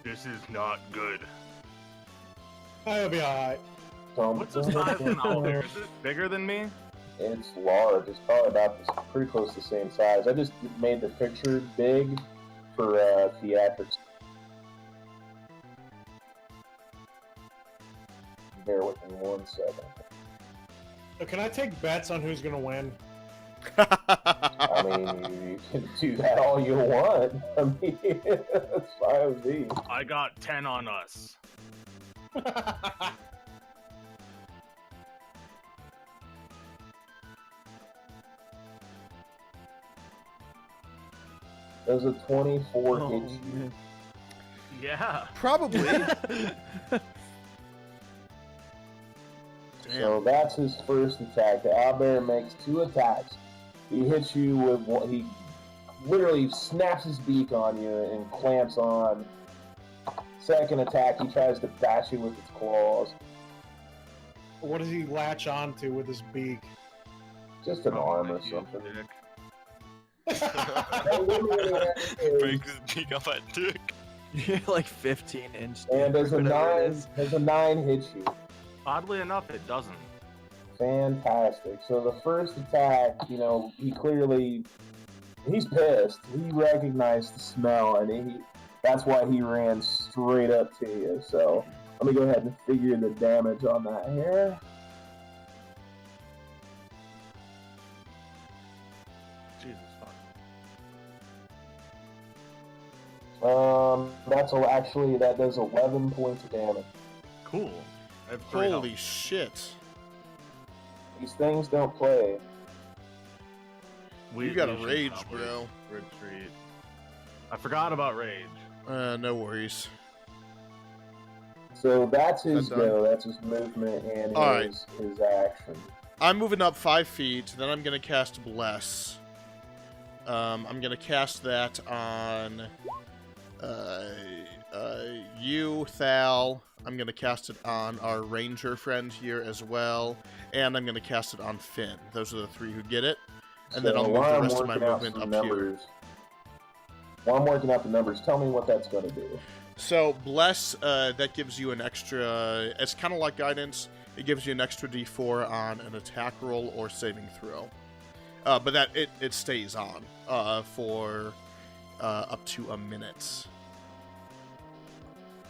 S3: This is not good.
S2: I'll be alright.
S3: What's the size of an owlbear? Is it bigger than me?
S1: It's large. It's probably about pretty close to the same size. I just made the picture big for theatrics. Bear with me 1 second.
S2: So can I take bets on who's gonna win?
S1: I mean, you can do that all you want. I mean, that's fine with me.
S3: I got 10 on us.
S1: Does a 24
S5: oh
S1: hit you?
S5: man.
S3: Yeah.
S4: Probably.
S1: So that's his first attack. The owlbear makes 2 attacks. He hits you with one. He literally snaps his beak on you and clamps on. Second attack, he tries to bash you with its claws.
S2: What does he latch onto with his beak?
S1: Just an arm or
S3: Huge
S1: something.
S3: dick.
S6: Break his beak off my dick.
S5: You're like 15-inch.
S1: And does a
S5: whatever it
S1: 9
S5: is.
S1: does a 9 hit you?
S3: Oddly enough, it doesn't.
S1: Fantastic. So the first attack, he clearly he's pissed. He recognized the smell, and that's why he ran straight up to you. So let me go ahead and figure the damage on that here.
S3: Jesus fuck.
S1: That does 11 points of damage.
S3: Cool. I have 3 health.
S4: Holy shit.
S1: These things don't play.
S4: You got a
S3: should
S4: rage,
S3: probably
S4: bro.
S3: Retreat. I forgot about rage.
S4: No worries.
S1: So that's his
S4: That's done.
S1: go. That's his movement and
S4: All right.
S1: his action.
S4: I'm moving up 5 feet, then I'm gonna cast Bless. I'm gonna cast that on you, Thal. I'm gonna cast it on our ranger friend here as well, and I'm gonna cast it on Finn. Those are the 3 who get it, and then I'll move the rest of my movement up here.
S1: While I'm working out the numbers, tell me what that's going to do.
S4: So Bless, that gives you an extra. It's kind of like Guidance. It gives you an extra D4 on an attack roll or saving throw, but that it stays on for up to a minute.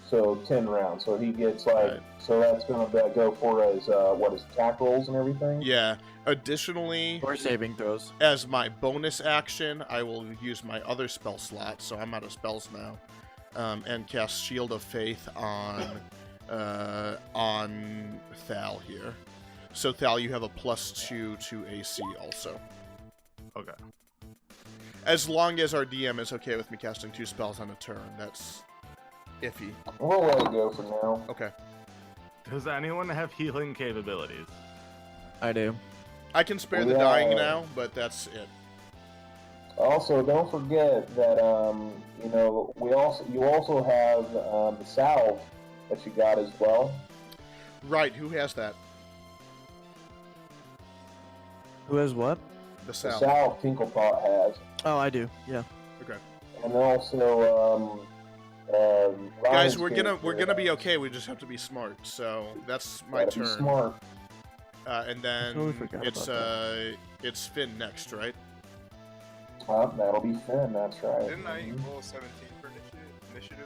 S1: So 10 rounds. So he gets
S4: Right.
S1: So that's going to go for his his attack rolls and everything.
S4: Yeah. Additionally,
S5: Or saving throws.
S4: as my bonus action, I will use my other spell slot, so I'm out of spells now, and cast Shield of Faith on Thal here. So Thal, you have a +2 to AC also.
S3: Okay.
S4: As long as our DM is okay with me casting 2 spells on a turn, that's iffy.
S1: We'll let it go for now.
S4: Okay.
S3: Does anyone have healing capabilities?
S5: I do.
S4: I can spare the dying now, but that's it.
S1: Also, don't forget that you also have the salve that you got as well.
S4: Right, who has that?
S5: Who has what?
S4: The
S1: The
S4: salve.
S1: salve Tinklepot has,
S5: Oh, I do. Yeah.
S4: Okay.
S1: and also
S4: Guys,
S1: Ryan's
S4: we're
S1: character
S4: gonna be
S1: has.
S4: okay. We just have to be smart. So that's my
S1: Gotta be
S4: turn.
S1: smart.
S4: And then
S5: Totally forgot about
S4: it's Finn next, right?
S1: That'll be Finn. That's right.
S6: Didn't I
S1: Mhm.
S6: roll 17 for initiative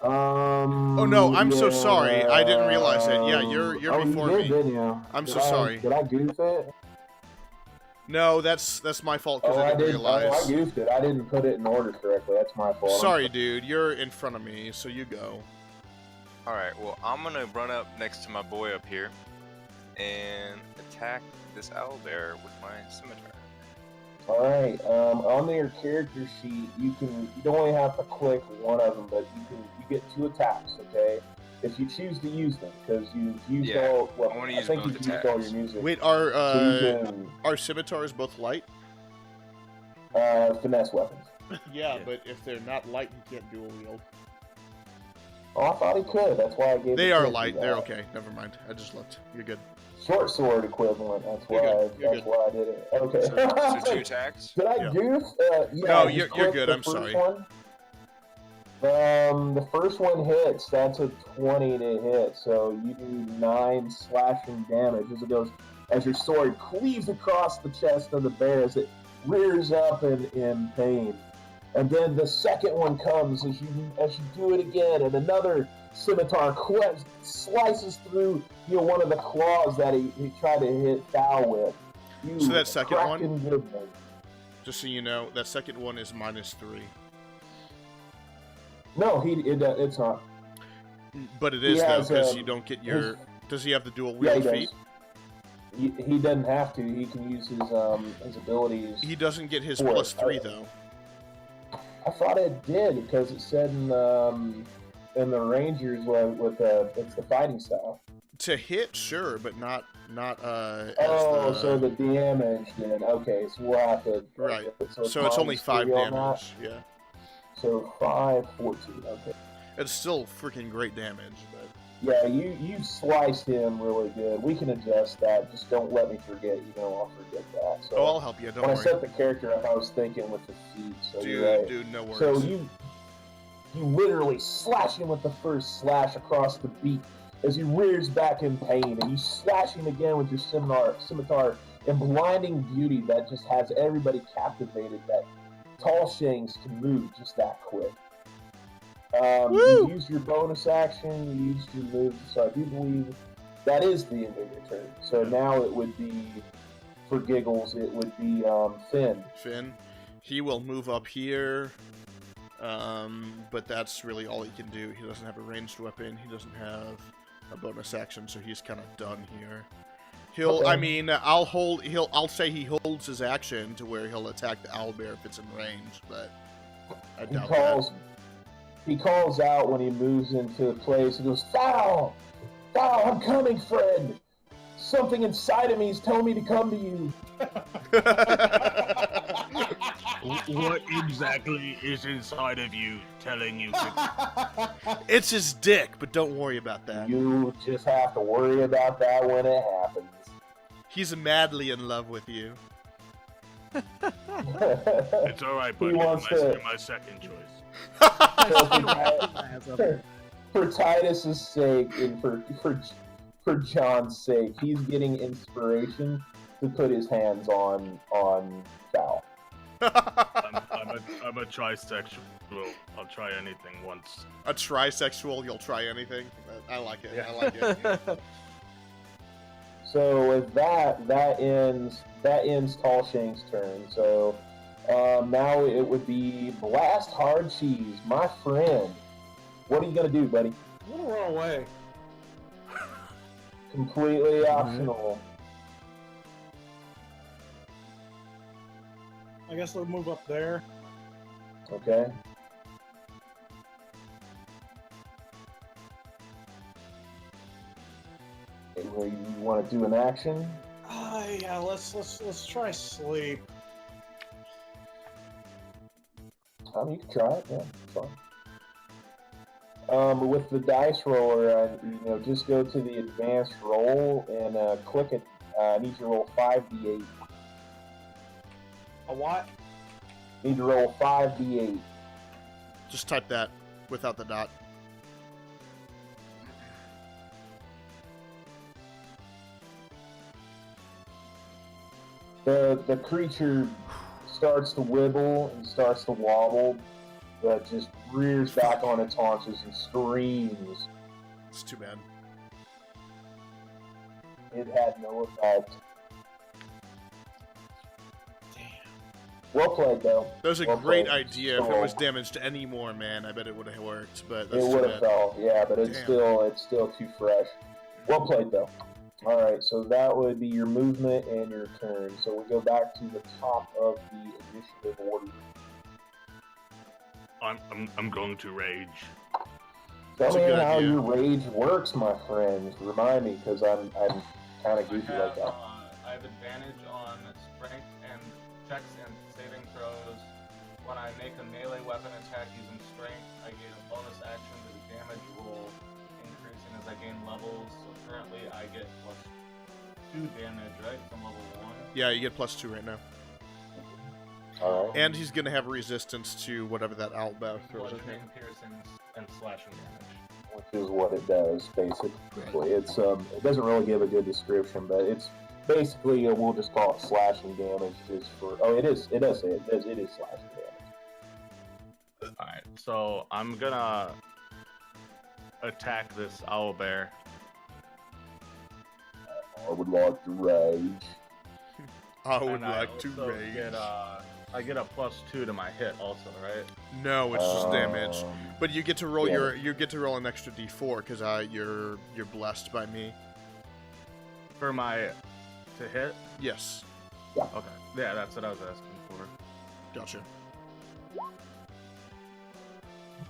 S6: though?
S4: Oh no, I'm so sorry. I didn't realize it. Yeah, you're before
S1: you
S4: me.
S1: did, didn't you?
S4: I'm
S1: Did
S4: so sorry.
S1: Did I goof it?
S4: No, that's my fault because I didn't realize.
S1: I goofed it. I didn't put it in order correctly. That's my fault.
S4: Sorry, dude. You're in front of me, so you go.
S6: Alright, well, I'm gonna run up next to my boy up here and attack this owlbear with my scimitar.
S1: All right. On your character sheet, you only have to click one of them, but you get 2 attacks. Okay, if you choose to use them, because you've used
S6: Yeah,
S1: all. Well,
S6: I wanna
S1: I
S6: use
S1: think
S6: both
S1: you've used all
S6: attacks.
S1: your music.
S4: Wait,
S1: so you
S4: our scimitars both light?
S1: can finesse weapons.
S4: Yeah,
S5: Yeah.
S4: but if they're not light, he can't dual wield.
S1: Oh, I thought he could. That's why I gave.
S4: They
S1: it
S4: are
S1: to
S4: light.
S1: you.
S4: They're okay. Never mind. I just looked. You're good.
S1: Short sword equivalent. That's why.
S4: You're good. You're
S1: That's why I did it. Okay.
S6: So 2 attacks?
S1: Did I
S4: Yeah.
S1: goof? Yeah.
S4: No,
S1: just
S4: you're
S1: click
S4: good,
S1: the
S4: I'm
S1: first
S4: sorry.
S1: One. The first one hits. That's a 20 to hit. So you do 9 slashing damage as your sword cleaves across the chest of the bear as it rears up in pain. And then the second one comes as you do it again, and another scimitar slices through one of the claws that he tried to hit Thal with. You
S4: So that second one?
S1: cracking good one.
S4: Just so you know, that second one is -3.
S1: No, it's not.
S4: But it is
S1: He
S4: though,
S1: has,
S4: because you don't get your.
S1: his-
S4: Does he have the dual
S1: Yeah, he
S4: wield
S1: does.
S4: feat?
S1: He doesn't have to. He can use his abilities.
S4: He doesn't get his
S1: Four.
S4: +3 though.
S1: I thought it did because it said in the Rangers with it's the fighting style.
S4: To hit, sure, but not as
S1: Oh,
S4: the.
S1: so the damage then. Okay, so we'll have to.
S4: Right.
S1: So
S4: So it's only 5
S1: -3 on that.
S4: damage. Yeah.
S1: So 5, 14. Okay.
S4: It's still freaking great damage, but.
S1: Yeah, you sliced him really good. We can adjust that. Just don't let me forget. I'll forget that. So
S4: Oh, I'll help you. Don't
S1: when I
S4: worry.
S1: set the character up, I was thinking with the feet. So you're right.
S4: Dude, no worries.
S1: So you literally slash him with the first slash across the beak as he rears back in pain, and you slash him again with your scimitar in blinding beauty that just has everybody captivated. That Tall Shanks can move just that quick. You used your bonus action, you used your move, so I do believe that is the end of your turn. So now it would be, for giggles, it would be Finn.
S4: Finn, he will move up here, but that's really all he can do. He doesn't have a ranged weapon. He doesn't have a bonus action, so he's kind of done here. He'll,
S1: Okay.
S4: I mean, I'll say he holds his action to where he'll attack the owlbear if it's in range, but I doubt that.
S1: He calls out when he moves into place. He goes, "Thal! Thal, I'm coming, friend! Something inside of me is telling me to come to you."
S7: What exactly is inside of you telling you to...
S4: It's his dick, but don't worry about that.
S1: You just have to worry about that when it happens.
S4: He's madly in love with you.
S7: It's alright,
S1: He
S7: buddy.
S1: wants to-
S7: You're my second choice.
S1: For Titus's sake and for John's sake, he's getting inspiration to put his hands on Cal.
S7: I'm a trisexual. I'll try anything once.
S4: A trisexual, you'll try anything. I like it. I like it.
S1: So with that ends Tall Shank's turn. So now it would be Blast Hard Cheese, my friend. What are you gonna do, buddy?
S2: I'm gonna run away.
S1: Completely optional.
S2: I guess they'll move up there.
S1: Okay. You want to do an action?
S2: Yeah, let's try sleep.
S1: You can try it. Yeah, it's fine. With the dice roller, just go to the advanced roll and click it. I need you to roll 5d8.
S2: A what?
S1: Need to roll 5d8.
S4: Just type that without the dot.
S1: The creature starts to wibble and starts to wobble, but just rears back on its haunches and screams.
S4: It's too bad.
S1: It had no effect.
S2: Damn.
S1: Well played, though.
S4: That was a
S1: Well
S4: great
S1: played.
S4: idea. If it was damaged anymore, man, I bet it would have worked. But that's
S1: It
S4: too
S1: would have
S4: bad.
S1: fell, yeah, but it's
S4: Damn.
S1: still too fresh. Well played, though. All right, so that would be your movement and your turn. So we go back to the top of the initiative order.
S7: I'm going to rage.
S1: Tell
S4: That's a
S1: me
S4: good
S1: how
S4: idea.
S1: your rage works, my friends. Remind me, because I'm kind of goofy like that.
S3: I have advantage on strength and checks and saving throws. When I make a melee weapon attack using strength, I gain a bonus action to the damage roll, increasing as I gain levels. So currently I get +2 damage, right, from level 1.
S4: Yeah, you get +2 right now.
S1: All right.
S4: And he's gonna have resistance to whatever that owlbear throws at him.
S3: Bludgeoning, piercing, and slashing damage.
S1: Which is what it does, basically. It's it doesn't really give a good description, but it's basically we'll just call it slashing damage. Is for it does say it is slashing damage.
S3: Alright, so I'm gonna attack this owlbear.
S1: I would like to rage.
S4: I would
S3: And
S4: like to
S3: also
S4: rage.
S3: I get a +2 to my hit also, right?
S4: No, it's just damage.
S1: Um,
S4: But you get to roll
S1: yeah.
S4: you get to roll an extra d4 because you're blessed by me.
S3: For my to hit?
S4: Yes.
S3: Okay. Yeah, that's what I was asking for.
S4: Gotcha.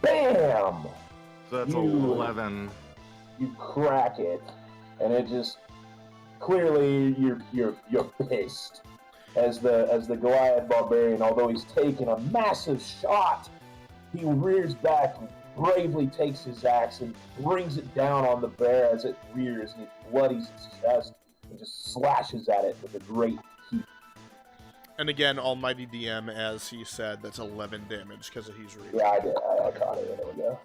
S1: Bam!
S3: So that's
S1: You-
S3: 11.
S1: You crack it, and it just clearly you're pissed as the Goliath barbarian. Although he's taken a massive shot, he rears back, bravely takes his axe and brings it down on the bear as it rears, and he bloodies its chest and just slashes at it with a great heat.
S4: And again, Almighty DM, as he said, that's 11 damage because he's reading.
S1: Yeah, I did. I caught it. There we go.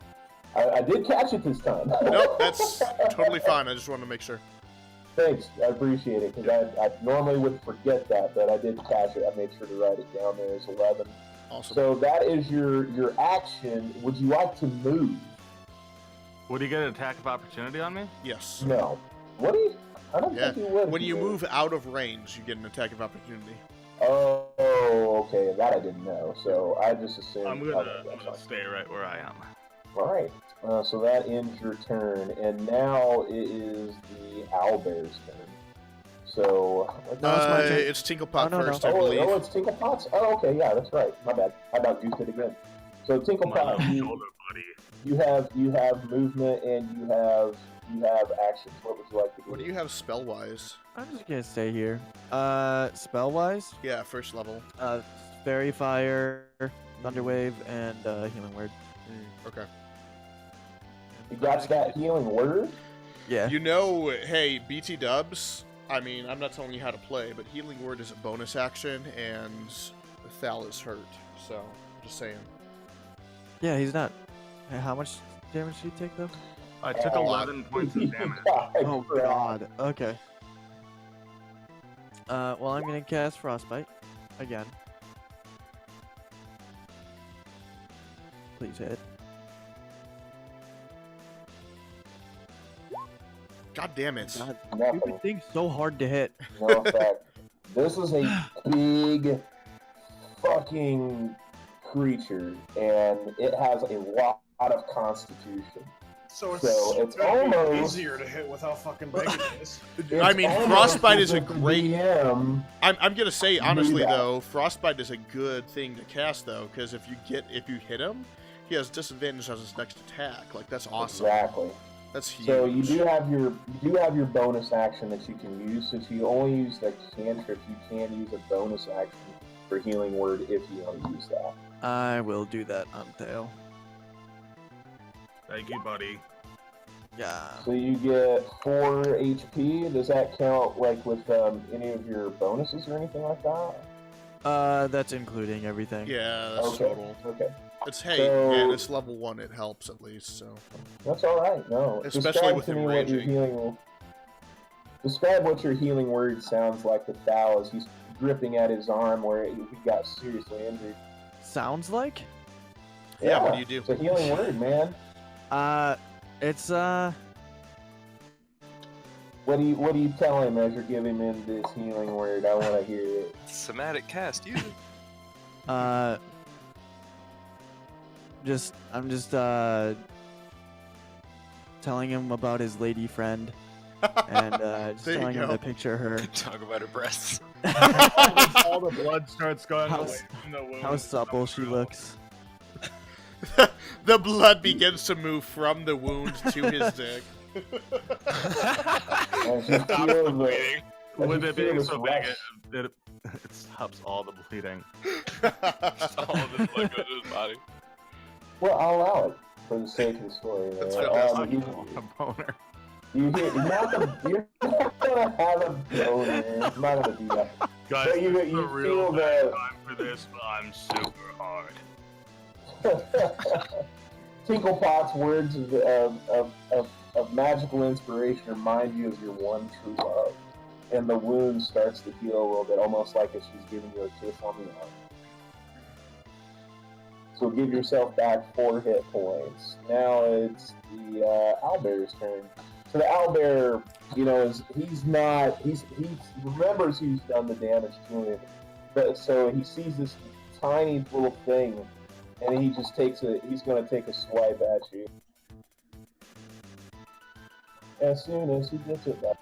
S1: I did catch it this time.
S4: Nope, that's totally fine. I just wanted to make sure.
S1: Thanks, I appreciate it, because I normally would forget that, but I did catch it. I made sure to write it down there as 11.
S4: Awesome.
S1: So that is your action. Would you like to move?
S3: Would he get an attack of opportunity on me?
S4: Yes.
S1: No. What do you? I don't
S4: Yeah.
S1: think you would.
S4: When
S1: if
S4: you
S1: did.
S4: move out of range, you get an attack of opportunity.
S1: Oh, okay. That I didn't know. So I just assumed.
S3: I'm
S1: okay,
S3: gonna
S1: that's fine.
S3: stay right where I am.
S1: All right. So that ends your turn, and now it is the owlbear's turn. So.
S5: No, it's my turn.
S4: It's Tinklepot
S5: Oh, no,
S4: first,
S5: no.
S4: I believe.
S1: Oh, it's Tinklepot's? Oh, okay, yeah, that's right. My bad. I about goofed it again. So
S7: My
S1: Tinklepot,
S7: left
S1: you,
S7: shoulder, buddy.
S1: you have movement and you have actions. What would you like to do?
S4: What do you have spell-wise?
S5: I'm just gonna stay here. Spell wise,
S4: Yeah, first level.
S5: Fairy Fire, Thunderwave, and Healing Word.
S4: Okay.
S1: You got that healing word?
S5: Yeah.
S4: You know, hey, BT Dubs, I mean, I'm not telling you how to play, but Healing Word is a bonus action, and Thal is hurt, so, just saying.
S5: Yeah, he's not. How much damage did he take though?
S3: I took 11 points of damage.
S5: Oh god. Okay. Well, I'm gonna cast Frostbite again. Please hit.
S4: God damn it.
S5: God,
S1: Nothing.
S5: stupid thing's so hard to hit.
S1: No effect. This is a big fucking creature, and it has a lot of constitution.
S2: So
S1: it's
S2: gonna be
S1: almost
S2: easier to hit with how fucking big it is.
S4: I mean,
S1: almost
S4: frostbite
S1: as
S4: is a
S1: if the
S4: great.
S1: DM
S4: I'm gonna say
S1: do
S4: honestly
S1: that.
S4: though, frostbite is a good thing to cast though, because if you hit him, he has disadvantage on his next attack. Like that's awesome.
S1: Exactly.
S4: That's huge.
S1: So you do have your bonus action that you can use. If you only use the cantrip, you can use a bonus action for healing word if you want to use that.
S5: I will do that on Theo.
S7: Thank you, buddy.
S5: Yeah.
S1: So you get 4 HP. Does that count like with any of your bonuses or anything like that?
S5: That's including everything.
S4: Yeah, that's
S1: Okay.
S4: total.
S1: Okay.
S4: It's hey,
S1: So-
S4: and it's level 1. It helps at least. So
S1: That's all right. No,
S4: Especially
S1: describe
S4: with
S1: to
S4: him
S1: me what your
S4: raging.
S1: healing. Describe what your healing word sounds like to Thal as he's gripping at his arm where he got seriously injured.
S5: Sounds like?
S4: Yeah, what do you do?
S1: It's a healing word, man.
S5: It's
S1: What do you tell him as you're giving him this healing word? I want to hear it.
S6: Somatic cast, use it.
S5: I'm just telling him about his lady friend and just
S4: There you
S5: telling him
S4: go.
S5: to picture her.
S6: Talk about her breasts.
S3: All the blood starts going
S5: How-
S3: away from the wound.
S5: How supple she looks.
S4: The blood begins to move from the wound to his dick.
S1: As you feel the, as
S3: With
S1: you
S3: it
S1: feel
S3: being
S1: this
S3: so
S1: rush-
S3: big, it stops all the bleeding.
S6: All of his blood goes to his body.
S1: Well, I'll allow it for the sake of the story. Man.
S4: That's fantastic.
S1: You,
S3: A boner.
S1: you hear, you're not gonna have a boner. I'm not gonna do that.
S3: Guys,
S1: But you
S3: this is
S1: feel
S3: a real bad
S1: the-
S3: time for this, but I'm super hard.
S1: Tinklepot's words of magical inspiration remind you of your one true love, and the wound starts to heal a little bit, almost like if she's giving you a kiss on the arm. So give yourself back 4 hit points. Now it's the owlbear's turn. So the owlbear, he remembers who's done the damage to him, but so he sees this tiny little thing. And he just he's gonna take a swipe at you. As soon as he gets it back.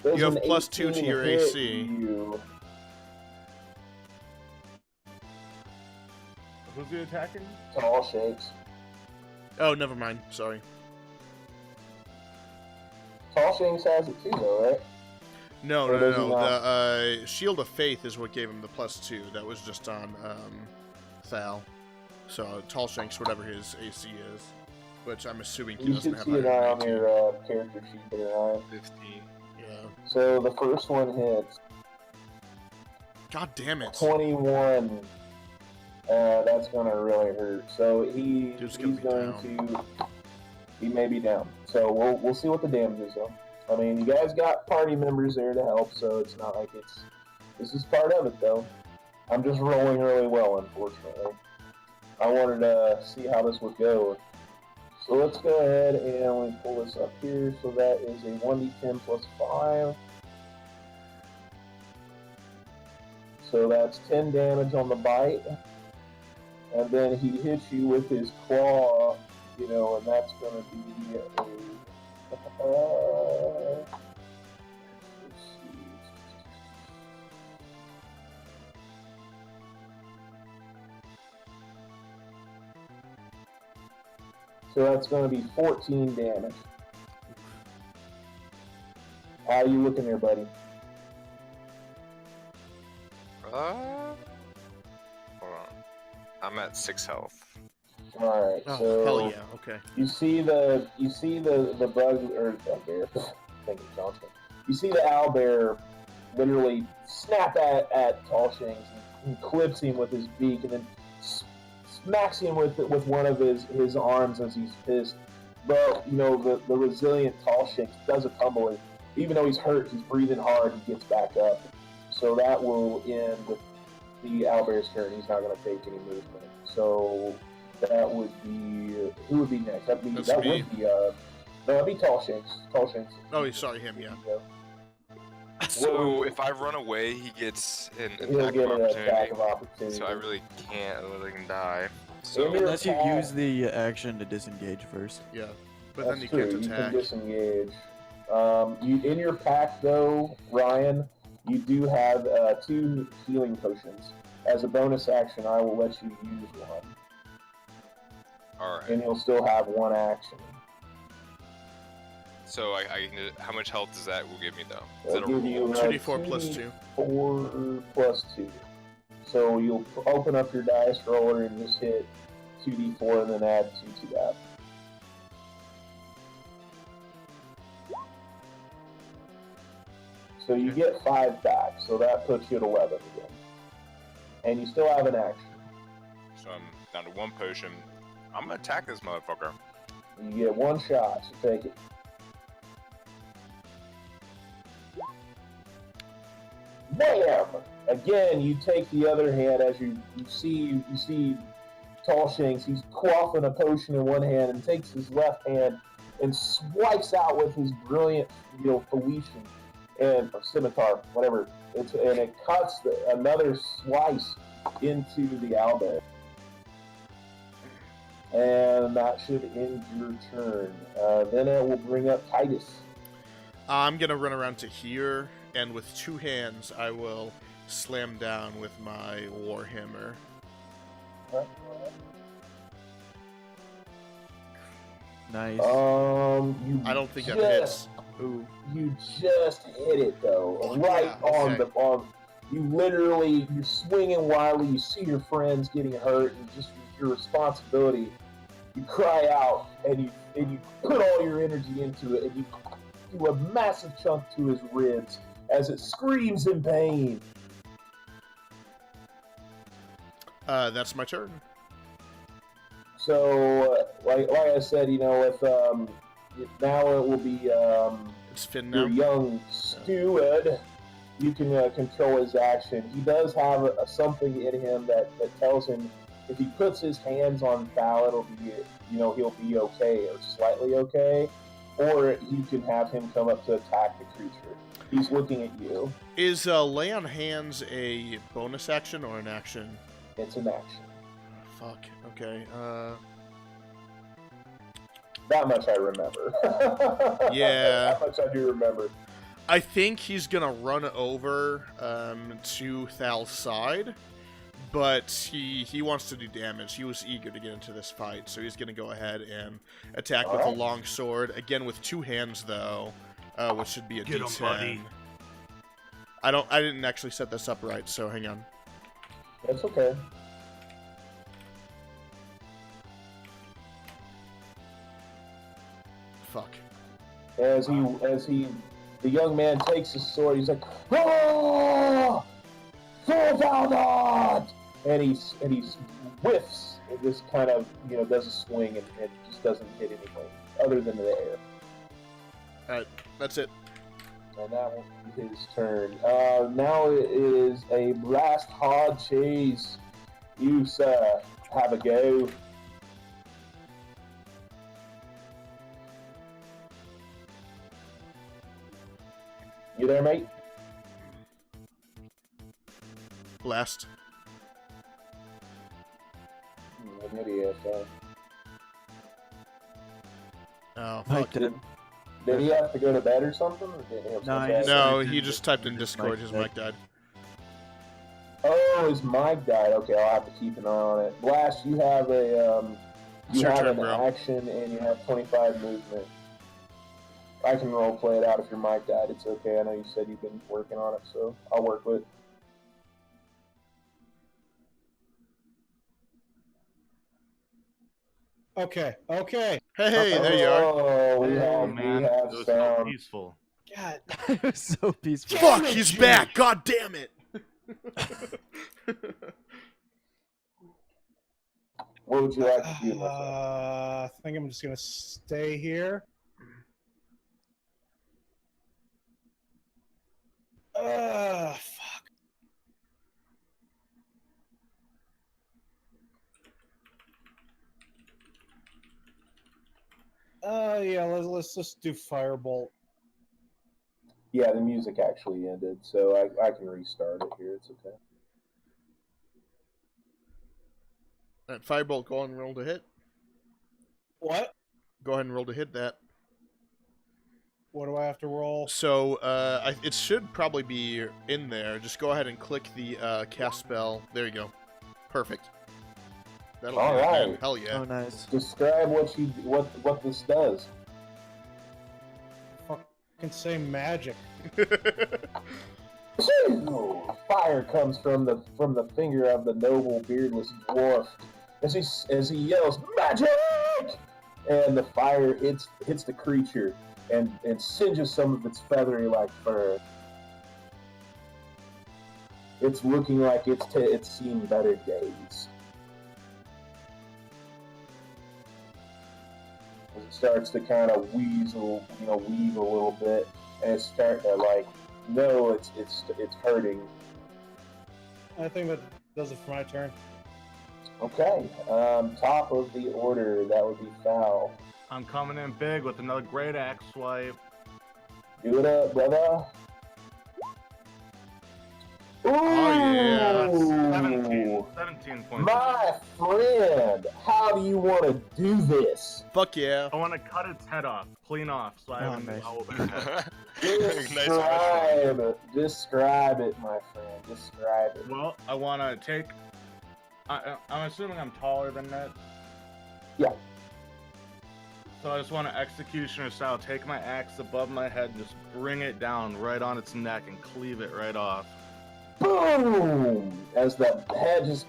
S1: There's
S4: You have
S1: an
S4: +2 to
S1: 18
S4: your
S1: hit
S4: AC.
S1: you.
S3: Who's he attacking?
S1: Tall shakes.
S4: Oh, never mind. Sorry.
S1: Tall shakes has it too, though, right?
S4: No,
S1: Or
S4: no,
S1: does he
S4: no.
S1: not?
S4: The Shield of Faith is what gave him the +2. That was just on Thal. So Tall Shanks, whatever his AC is, which I'm assuming he
S1: You
S4: doesn't
S1: should
S4: have.
S1: see it
S4: higher
S1: on
S4: than
S1: your character sheet there, Ryan.
S6: 15.
S4: Yeah.
S1: So the first one hits.
S4: God damn it.
S1: 21. That's gonna really hurt. So
S4: Dude's
S1: he's
S4: gonna
S1: going
S4: be
S1: to. He may be down. So we'll see what the damage is though. I mean, you guys got party members there to help, so it's not like this is part of it though. I'm just rolling really well, unfortunately. I wanted to see how this would go. So let's go ahead and let me pull this up here. So that is a 1d10 plus 5. So that's 10 damage on the bite. And then he hits you with his claw, and that's going to be let's see. So that's going to be 14 damage. How are you looking there, buddy?
S6: Hold on. I'm at 6 health.
S1: All right.
S4: Oh,
S1: so
S4: hell yeah. Okay.
S1: You see the bug or bear. Thank you, Johnson. You see the owlbear literally snap at Tallshanks and clips him with his beak, and then smacks him with one of his arms as he's pissed. But the resilient Tallshanks doesn't tumble. Even though he's hurt, he's breathing hard. He gets back up. So that will end with the owlbear's turn. He's not going to take any movement. So that would be who would be next? That'd be
S4: That's
S1: that
S4: me.
S1: would be no, that'd be Tallshanks. Tallshanks.
S4: Oh, sorry, him. Yeah.
S6: So if I run away, he gets an
S1: He'll
S6: attack
S1: get
S6: of
S1: an attack
S6: opportunity.
S1: of opportunity.
S6: So I really can't let him die. So
S5: Unless you use the action to disengage first.
S4: Yeah, but
S1: That's
S4: then you
S1: true.
S4: can't
S1: You
S4: attack.
S1: can disengage. You in your pack though, Ryan, you do have 2 healing potions. As a bonus action, I will let you use one,
S6: all right.
S1: and you'll still have 1 action.
S6: So I can. How much health does that will give me though? Is
S1: It'll
S6: that a
S1: give you
S6: roll?
S4: 2d4 plus 2.
S1: 4 plus 2. So you'll open up your dice roller and just hit 2d4 and then add 2 to that. So you get 5 back, so that puts you at 11 again. And you still have an action.
S6: So I'm down to 1 potion. I'm gonna attack this motherfucker.
S1: You get 1 shot, so take it. Bam! Again, you take the other hand as you see Tall Shanks. He's quaffing a potion in one hand and takes his left hand and swipes out with his brilliant, Felician and or scimitar, whatever. And it cuts another slice into the owlbear. And that should end your turn. Then it will bring up Titus.
S4: I'm gonna run around to here, and with 2 hands, I will slam down with my warhammer.
S5: Nice.
S1: I
S4: don't think that hits.
S5: Ooh.
S1: You just hit it though,
S4: Oh,
S1: right
S4: yeah,
S1: on
S4: okay.
S1: you're swinging wildly. You see your friends getting hurt, and just your responsibility. You cry out, and you put all your energy into it, and you do a massive chunk to his ribs as it screams in pain.
S4: That's my turn.
S1: So, like I said, if now it will be
S4: It's Finn
S1: your
S4: now.
S1: young steward. You can control his action. He does have something in him that tells him if he puts his hands on Val, it'll be he'll be okay or slightly okay, or you can have him come up to attack the creature. He's looking at you.
S4: Is lay on hands a bonus action or an action?
S1: It's an action.
S4: Fuck. Okay.
S1: That much I remember.
S4: Yeah.
S1: That much I do remember.
S4: I think he's gonna run over to Thal's side, but he wants to do damage. He was eager to get into this fight, so he's gonna go ahead and attack with a long sword. Again with 2 hands though, which should be a
S7: Get 'em,
S4: D10.
S7: buddy.
S4: I didn't actually set this up right, so hang on.
S1: That's okay.
S4: Fuck.
S1: As the young man takes his sword, he's like, "Oh, for Valdot!" And he whiffs and just kind of does a swing and just doesn't hit anything other than the air.
S4: Alright, that's it.
S1: And that will be his turn. Now it is a blast hard chase. You, sir, have a go. You there, mate?
S4: Blast.
S1: An idiot.
S4: Oh,
S5: Mike
S4: fuck.
S1: Did he have to go to bed or something? Or did he have
S5: No,
S1: something
S5: he
S1: else?
S4: No,
S5: His
S4: he just typed in
S5: mic
S4: Discord his
S5: died.
S4: mic died.
S1: Oh, his mic died. Okay, I'll have to keep an eye on it. Blast, you have
S4: It's your turn,
S1: an
S4: bro.
S1: action and you have 25 movement. I can role play it out if your mic died. It's okay. I know you said you've been working on it, so I'll work with it.
S2: Okay.
S4: Hey, there you are.
S1: Oh, we
S3: Oh,
S1: have
S3: man, it
S1: sound.
S3: was so peaceful.
S2: God.
S5: It was so peaceful.
S4: Fuck, he's back! God damn it!
S1: What would you like to do, my friend?
S2: I think I'm just gonna stay here. Fuck. Yeah, let's just do Firebolt.
S1: Yeah, the music actually ended, so I can restart it here. It's okay.
S4: Alright, Firebolt, go on and roll to hit.
S2: What?
S4: Go ahead and roll to hit that.
S2: What do I have to roll?
S4: So, it should probably be in there. Just go ahead and click the cast spell. There you go. Perfect. That'll
S1: All
S4: do it, man.
S1: right.
S4: Hell yeah.
S5: Oh, nice.
S1: Describe what this does.
S2: Fucking say magic.
S1: Fire comes from the finger of the noble beardless dwarf as he yells magic, and the fire hits the creature and singes some of its feathery like fur. It's looking like it's seen better days. As it starts to kind of weave a little bit, and it's starting to like, no, it's hurting.
S2: I think that does it for my turn.
S1: Okay, top of the order, that would be Foul.
S3: I'm coming in big with another great axe swipe.
S1: Do it up, brother. Ooh,
S3: yeah. 17 points.
S1: My friend, how do you want to do this?
S4: Fuck yeah.
S3: I want to cut its head off, clean off, so I have a
S5: nice.
S3: owlbear head.
S1: Describe it, my friend. Describe it.
S3: Well, I want to take... I'm assuming I'm taller than that.
S1: Yeah.
S3: So I just want to executioner style take my axe above my head and just bring it down right on its neck and cleave it right off.
S1: Boom! As the head just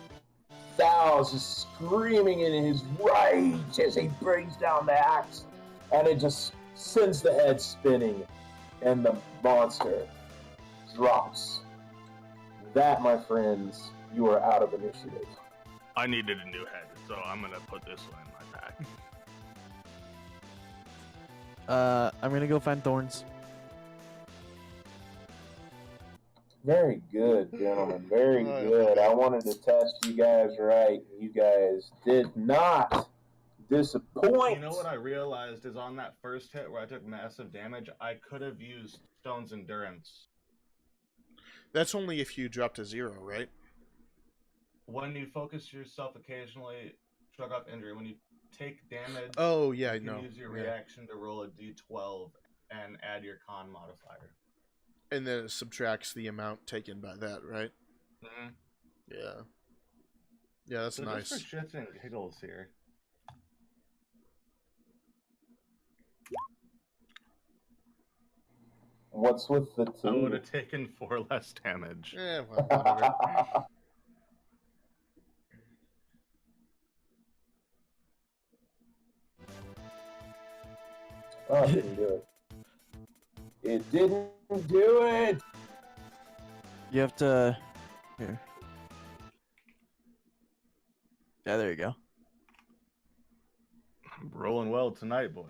S1: Thal's just screaming in his rage as he brings down the axe, and it just sends the head spinning, and the monster drops. That, my friends, you are out of initiative.
S7: I needed a new head, so I'm gonna put this one in my pack.
S5: I'm gonna go find thorns.
S1: Very good, gentlemen. Very
S4: Oh,
S1: good.
S4: yeah.
S1: I wanted to test you guys right. You guys did not disappoint.
S3: You know what I realized is on that first hit where I took massive damage, I could have used Stone's Endurance.
S4: That's only if you drop to 0, right?
S3: When you focus yourself occasionally, shrug off injury. When you take damage,
S4: Oh, yeah, I
S3: you can
S4: know.
S3: use your
S4: Yeah.
S3: reaction to roll a d12 and add your con modifier.
S4: And then it subtracts the amount taken by that, right?
S3: Mm-hmm.
S4: Yeah. Yeah, that's
S3: So
S4: nice.
S3: just for shits and giggles here.
S1: What's with the
S3: I would
S1: two?
S3: have taken 4 less damage.
S4: Yeah, well, whatever.
S1: Oh, it didn't do it. It didn't do it!
S5: You have to. Here. Yeah, there you go.
S3: I'm rolling well tonight, boys.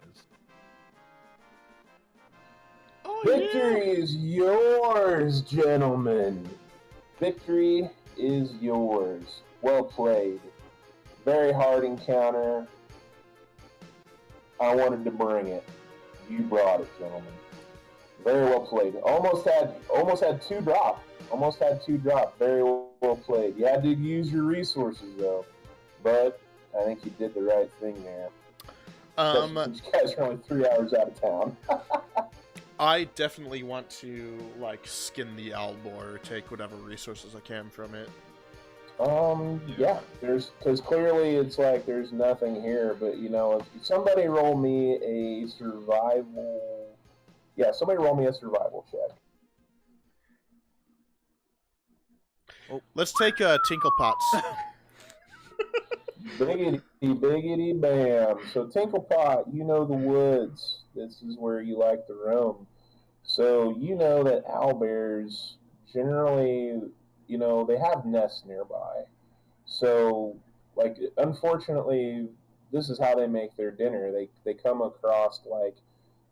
S4: Oh,
S1: Victory is yours, gentlemen. Victory is yours. Well played. Very hard encounter. I wanted to bring it. You brought it, gentlemen. Very well played. Almost had 2 drop. Almost had 2 drop. Very well played. You had to use your resources though, but I think you did the right thing there. Since you guys are only 3 hours out of town.
S4: I definitely want to, like, skin the owl boar or take whatever resources I can from it.
S1: Yeah, because clearly it's like there's nothing here, but you know, if somebody roll me a survival, somebody roll me a survival check.
S4: Let's take Tinkle Pots.
S1: Biggity bam. So Tinklepot, you know the woods. This is where you like to roam. So you know that owlbears generally, you know, they have nests nearby. So, like, unfortunately, this is how they make their dinner. They come across, like,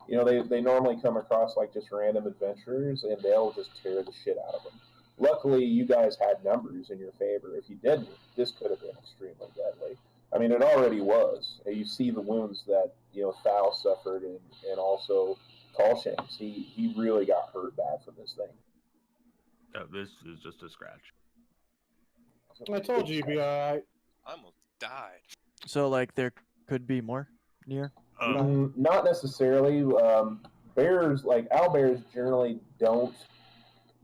S1: you know, they normally come across, like, just random adventurers, and they'll just tear the shit out of them. Luckily, you guys had numbers in your favor. If you didn't, this could have been extremely deadly. I mean, it already was. You see the wounds that, you know, Thal suffered, and also Tallshanks. He really got hurt bad from this thing.
S7: This is just a scratch.
S2: I told you you'd be alright.
S6: I almost died.
S5: So like there could be more near.
S1: Not necessarily. Bears, like owlbears, generally don't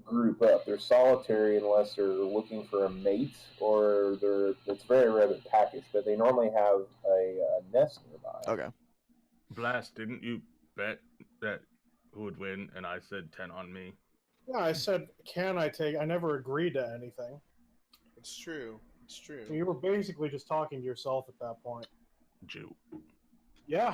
S1: group up. They're solitary unless they're looking for a mate, or it's very rare they're packish. But they normally have a nest nearby.
S5: Okay.
S7: Blast, didn't you bet that who would win? And I said 10 on me.
S2: Yeah, I said, can I take? I never agreed to anything.
S4: It's true. It's true.
S2: You were basically just talking to yourself at that point.
S7: Jew.
S2: Yeah.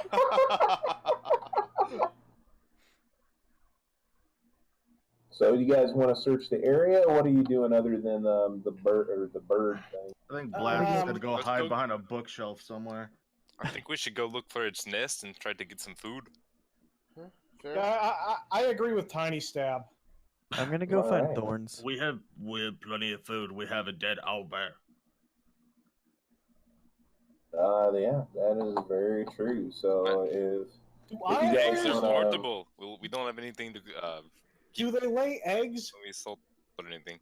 S1: So, do you guys want to search the area? Or what are you doing other than the bird thing?
S3: I think Blast said to go
S6: let's
S3: hide
S6: go-
S3: behind a bookshelf somewhere.
S6: I think we should go look for its nest and try to get some food.
S4: Fair.
S2: Yeah, I agree with Tiny Stab.
S5: I'm gonna go find
S1: Alright.
S5: thorns.
S7: We have plenty of food. We have a dead owlbear.
S1: Yeah, that is very true. So, if
S2: Do
S1: you guys
S6: Eggs are
S1: wanna-
S6: portable. We don't have anything to
S2: Do they lay eggs?
S6: we salt or anything.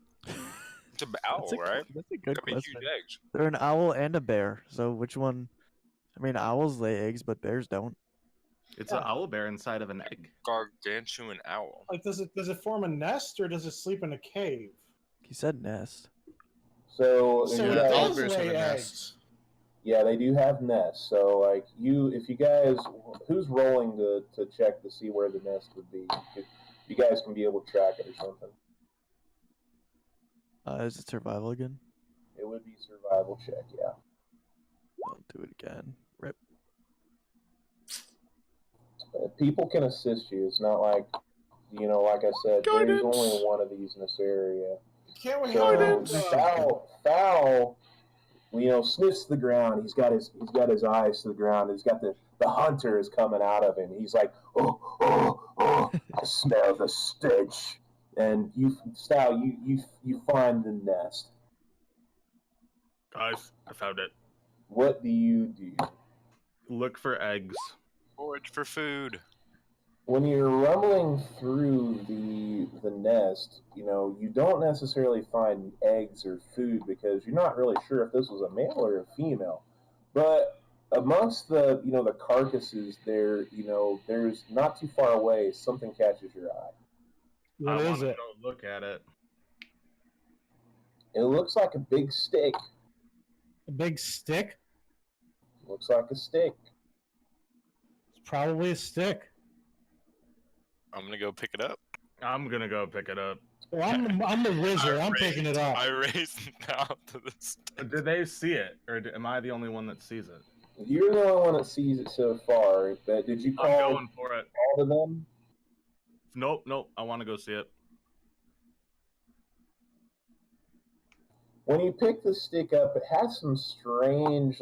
S6: It's an owl, right?
S5: That's a good
S6: Gotta be
S5: question.
S6: huge eggs.
S5: They're an owl and a bear. So which one? I mean, owls lay eggs, but bears don't.
S3: It's an owlbear inside of an egg.
S6: Gargantuan owl.
S2: Like, does it form a nest or does it sleep in a cave?
S5: He said nest.
S1: so,
S2: So
S1: you
S2: it
S1: guys-
S2: does
S4: owlbears have
S2: lay
S4: a nest.
S2: eggs.
S1: yeah, they do have nests. So, like if you guys, who's rolling to check to see where the nest would be? If you guys can be able to track it or something.
S5: Is it survival again?
S1: It would be survival check, yeah.
S5: I'll do it again. Rip.
S1: People can assist you. It's not like, like I said, there's
S4: Guidance.
S1: only one of these in this area.
S2: Can't we
S1: So
S2: have
S1: Fowl, sniffs the ground. He's got his eyes to the ground. He's got the hunter is coming out of him. He's like, oh, I smell the stench. And you find the nest.
S7: Guys, I found it.
S1: What do you do?
S3: Look for eggs.
S6: Forage for food.
S1: When you're rumbling through the nest, you don't necessarily find eggs or food because you're not really sure if this was a male or a female. But amongst the the carcasses there, there's not too far away something catches your eye.
S2: What
S3: I
S2: is
S3: wanna
S2: it?
S3: go look at it.
S1: It looks like a big stick.
S2: A big stick?
S1: Looks like a stick.
S2: It's probably a stick.
S6: I'm gonna go pick it up.
S3: I'm gonna go pick it up.
S2: Well, I'm the wizard. I'm picking it up.
S6: I raised it down to the stick.
S3: Do they see it, or am I the only one that sees it?
S1: You're the only one that sees it so far. But did you
S3: I'm
S1: call
S3: going for it.
S1: all of them?
S3: Nope. I want to go see it.
S1: When you pick the stick up, it has some strange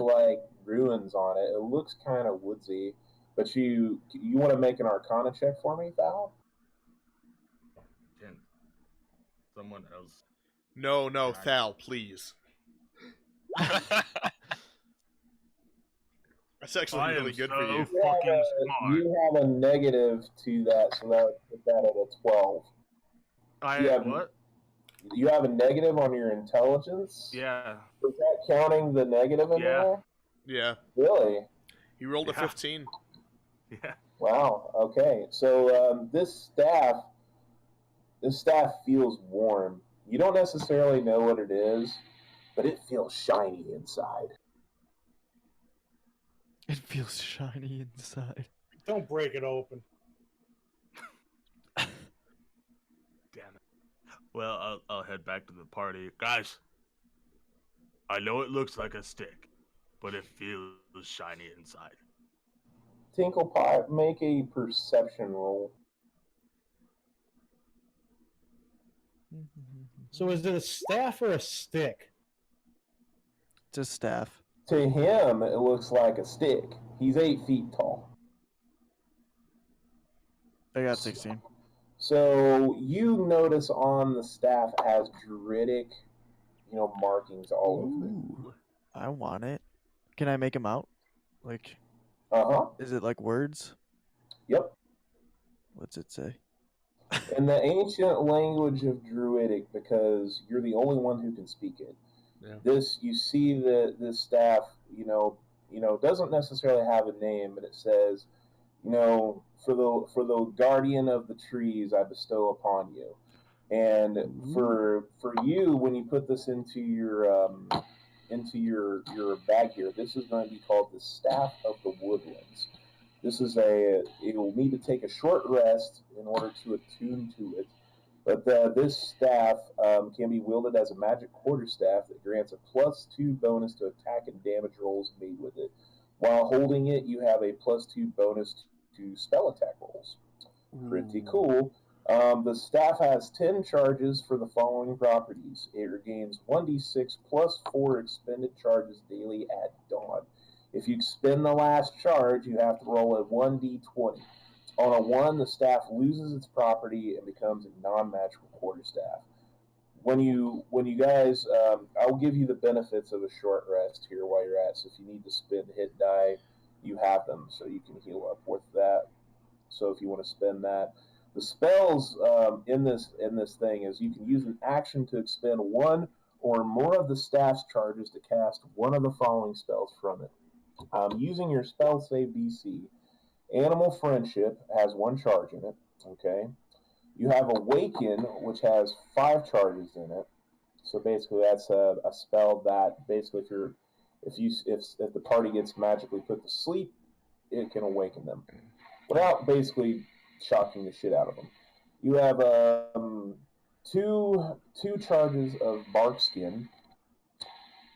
S1: ruins on it. It looks kind of woodsy. But you want to make an Arcana check for me, Val?
S3: Can someone else?
S4: No, Thal, please. That's actually
S7: I
S4: really
S7: am
S4: good
S7: so
S4: for you.
S7: fucking smart.
S1: You have a negative to that, so that would put that at a 12.
S3: I
S1: Yeah.
S3: what?
S1: You have a negative on your intelligence?
S3: Yeah.
S1: Is that counting the negative in
S3: Yeah.
S1: there?
S4: Yeah.
S1: Really?
S4: He rolled a
S3: Yeah.
S4: 15.
S3: Yeah.
S1: Wow. Okay. So this staff feels warm. You don't necessarily know what it is, but it feels shiny inside.
S5: It feels shiny inside.
S2: Don't break it open.
S7: Damn it. Well, I'll head back to the party. Guys, I know it looks like a stick, but it feels shiny inside.
S1: Tinklepot, make a perception roll.
S2: So is it a staff or a stick?
S5: It's a staff.
S1: To him, it looks like a stick. He's 8 feet tall.
S5: I got 16.
S1: So you notice on the staff it has druidic, markings all over it.
S5: Ooh, I want it. Can I make them out? Like,
S1: Uh-huh.
S5: is it like words?
S1: Yep.
S5: What's it say?
S1: In the ancient language of druidic, because you're the only one who can speak it,
S3: Yeah.
S1: This you see the this staff, doesn't necessarily have a name, but it says, for the guardian of the trees I bestow upon you. And for you, when you put this into your bag here, this is going to be called the Staff of the Woodlands. It will need to take a short rest in order to attune to it. But this staff can be wielded as a magic quarterstaff that grants a +2 bonus to attack and damage rolls made with it. While holding it, you have a +2 bonus to spell attack rolls. Pretty cool. The staff has 10 charges for the following properties. It regains 1d6 plus 4 expended charges daily at dawn. If you expend the last charge, you have to roll a 1d20. On a 1, the staff loses its property and becomes a non-magical quarterstaff. When you guys, I'll give you the benefits of a short rest here while you're at. So if you need to spend hit die, you have them, so you can heal up with that. So if you want to spend that, the spells in this thing is you can use an action to expend one or more of the staff's charges to cast one of the following spells from it. Using your spell save DC. Animal Friendship has 1 charge in it. Okay, you have Awaken, which has 5 charges in it. So basically, that's a spell that basically, if the party gets magically put to sleep, it can awaken them without basically shocking the shit out of them. You have two charges of Bark Skin,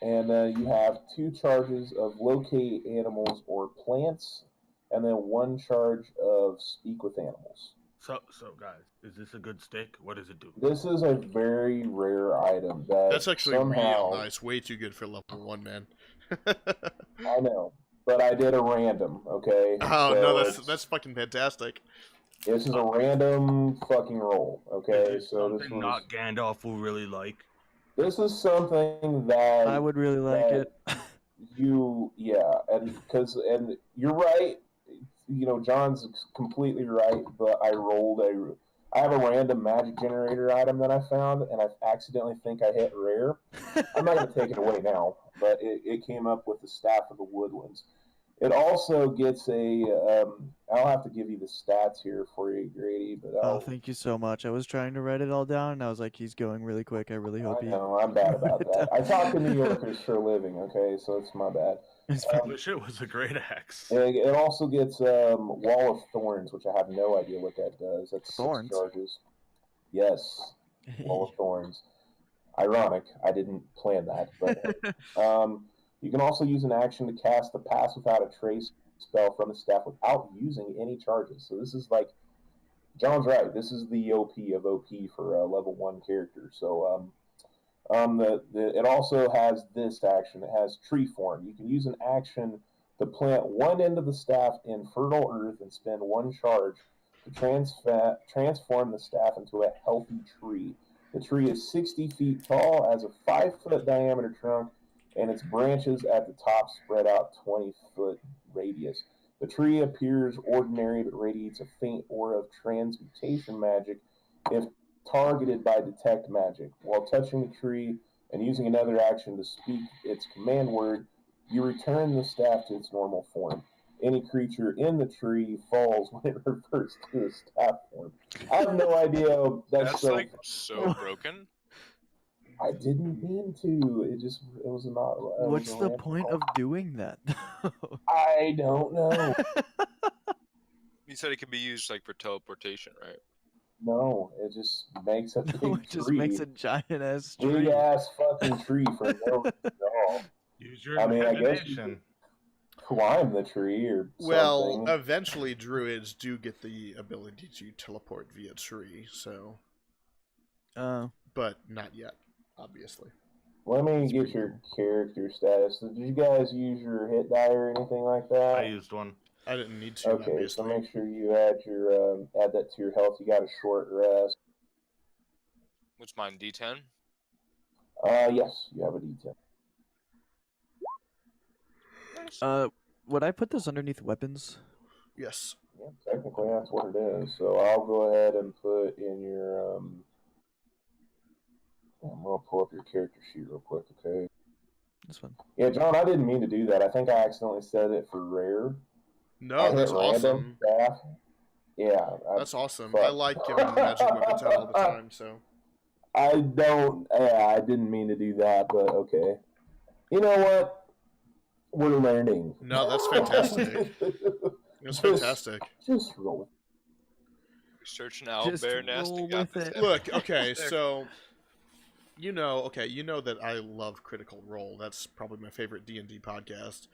S1: and you have 2 charges of Locate Animals or Plants, and then 1 charge of Speak with Animals.
S7: So guys, is this a good stick? What does it do?
S1: This is a very rare item
S4: That's actually
S1: somehow,
S4: real nice. Way too good for level 1, man.
S1: I know, but I did a random, okay?
S4: Oh,
S1: so
S4: no, that's fucking fantastic.
S1: This is a random fucking roll, okay?
S7: Is this
S1: So
S7: something not Gandalf will really like?
S1: This is something that
S5: I would really like it.
S1: and you're right. John's completely right, but I have a random magic generator item that I found, and I accidentally think I hit rare. I'm not going to take it away now, but it came up with the Staff of the Woodlands. It also gets I'll have to give you the stats here for you, Grady. But
S5: thank you so much. I was trying to write it all down, and I was like, he's going really quick. I really hope he...
S1: No, I'm bad about that. I talk to New Yorkers for a living, okay? So it's my bad.
S7: I wish it was a great axe.
S1: It also gets Wall of Thorns, which I have no idea what that does. That's
S5: Thorns?
S1: 6 charges. Yes, Wall of Thorns. Ironic. I didn't plan that, but you can also use an action to cast the Pass Without a Trace spell from the staff without using any charges. So this is like, John's right. This is the OP of OP for a level 1 character. So it also has this action. It has Tree Form. You can use an action to plant one end of the staff in fertile earth and spend 1 charge to transform the staff into a healthy tree. The tree is 60 feet tall, has a 5-foot diameter trunk, and its branches at the top spread out 20-foot radius. The tree appears ordinary but radiates a faint aura of transmutation magic if targeted by detect magic. While touching the tree and using another action to speak its command word, you return the staff to its normal form. Any creature in the tree falls when it reverts to its staff form. I have no idea.
S6: That's like so broken.
S1: I didn't mean to. It was not.
S5: What's the point of doing that?
S1: I don't know.
S6: You said it could be used like for teleportation, right?
S1: No, it just makes a big
S5: No, it just
S1: tree.
S5: makes a giant ass tree.
S1: Big ass fucking tree for no reason at all.
S3: Use your
S1: I mean, I guess
S3: imagination.
S1: Climb the tree or
S4: Well,
S1: something.
S4: eventually druids do get the ability to teleport via tree, so... but not yet, obviously.
S1: Let me get your character status. Did you guys use your hit die or anything like that?
S7: I used one.
S4: I didn't need to,
S1: Okay,
S4: obviously.
S1: so make sure you add that to your health. You got a short rest.
S6: What's mine, D10?
S1: Yes, you have a D10.
S5: Would I put this underneath weapons?
S4: Yes.
S1: Yeah, technically that's what it is. So I'll go ahead and put in your I'm gonna pull up your character sheet real quick, okay?
S5: This one.
S1: Yeah, John, I didn't mean to do that. I think I accidentally said it for rare.
S4: No, that's awesome.
S1: Staff. Yeah.
S4: That's awesome. I like giving magic weapons out all the time, so.
S1: I didn't mean to do that, but okay. You know what? We're learning.
S4: No, that's fantastic. That's fantastic.
S1: Just roll with it.
S6: Search an owlbear nest and got this.
S4: Look, okay, so you know that I love Critical Role. That's probably my favorite D&D podcast.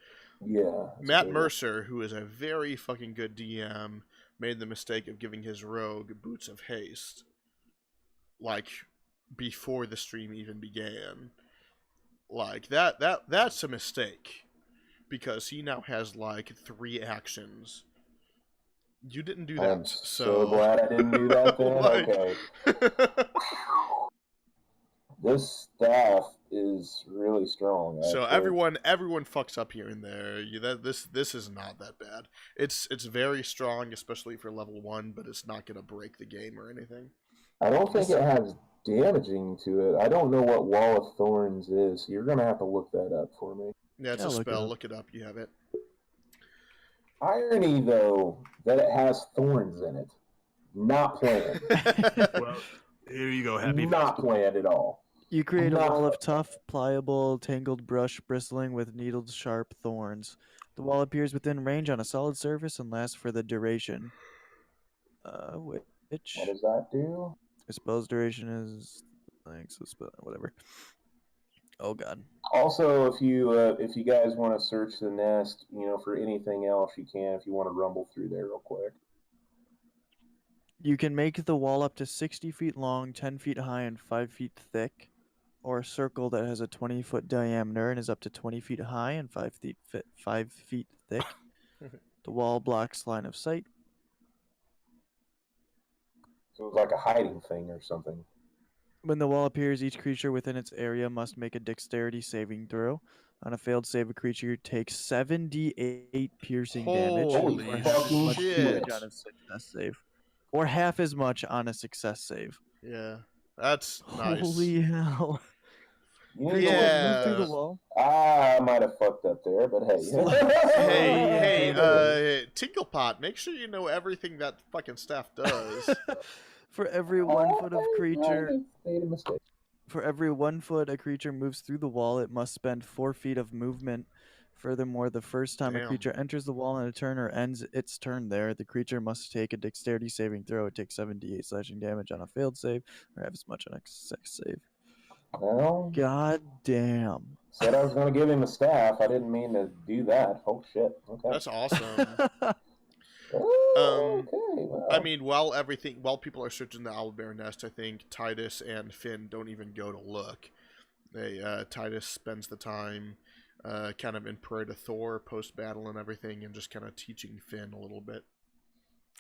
S1: Yeah.
S4: Matt Mercer, who is a very fucking good DM, made the mistake of giving his rogue Boots of Haste, like before the stream even began. Like that's a mistake, because he now has like 3 actions. You didn't do that.
S1: I'm so glad I didn't do that then.
S4: Like...
S1: Okay. This staff is really strong. Actually.
S4: So everyone fucks up here and there. This is not that bad. It's very strong, especially for level 1, but it's not gonna break the game or anything.
S1: I don't think it has damaging to it. I don't know what Wall of Thorns is. You're gonna have to look that up for me.
S4: Yeah, it's a spell. Look it up. You have it.
S1: Irony, though, that it has thorns in it. Not planned.
S7: Well, here you go. Happy
S1: Not planned at all.
S5: You create a wall of tough, pliable, tangled brush bristling with needled sharp thorns. The wall appears within range on a solid surface and lasts for the duration. Which...
S1: What does that do?
S5: I suppose duration is... whatever. Oh god.
S1: Also, if you guys want to search the nest, for anything else, you can. If you want to rumble through there real quick.
S5: You can make the wall up to 60 feet long, 10 feet high, and 5 feet thick, or a circle that has a 20-foot diameter and is up to 20 feet high and 5 feet thick. The wall blocks line of sight.
S1: So it's like a hiding thing or something.
S5: When the wall appears, each creature within its area must make a dexterity saving throw. On a failed save, a creature takes 7d8 piercing damage.
S4: Holy
S5: or half as much
S4: shit.
S5: damage on a success save. Or half as much on a success save.
S4: Yeah, that's nice.
S5: Holy hell.
S4: Yeah.
S5: Move through the wall.
S1: I might have fucked up there, but hey.
S4: hey, Tinklepot, make sure you know everything that fucking staff does.
S5: For every 1 foot of creature...
S1: I made a mistake.
S5: For every 1 foot a creature moves through the wall, it must spend 4 feet of movement. Furthermore, the first time a creature enters the wall in a turn or ends its turn there, the creature must take a dexterity saving throw. It takes 7d8 slashing damage on a failed save, or half as much on a success save.
S1: Well,
S5: god damn.
S1: Said I was going to give him a staff. I didn't mean to do that. Oh, shit. Okay.
S4: That's awesome.
S1: Okay, well.
S4: I mean, while people are searching the owlbear nest, I think Titus and Finn don't even go to look. Titus spends the time kind of in prayer to Thor post-battle and everything, and just kind of teaching Finn a little bit.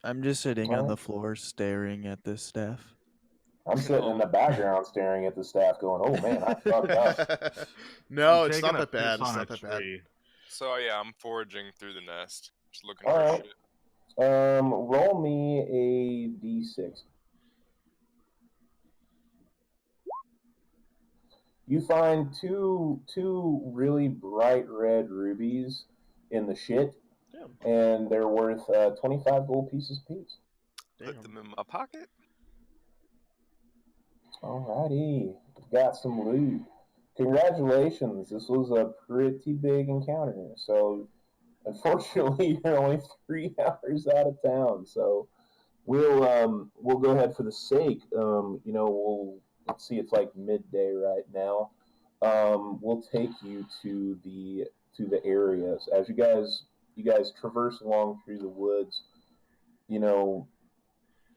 S5: I'm just sitting on the floor staring at this staff.
S1: I'm sitting in the background staring at the staff going, oh man, I fucked up.
S4: No, it's not that bad. It's not that bad.
S6: So yeah, I'm foraging through the nest. Just looking
S1: All
S6: for
S1: right.
S6: shit.
S1: Roll me a d6. You find two really bright red rubies in the shit, and they're worth 25 gold pieces apiece.
S6: Put them in my pocket.
S1: Alrighty, got some loot. Congratulations, this was a pretty big encounter. So, unfortunately, you're only 3 hours out of town. So, we'll go ahead for the sake. Let's see, it's like midday right now. We'll take you to the areas as you guys traverse along through the woods.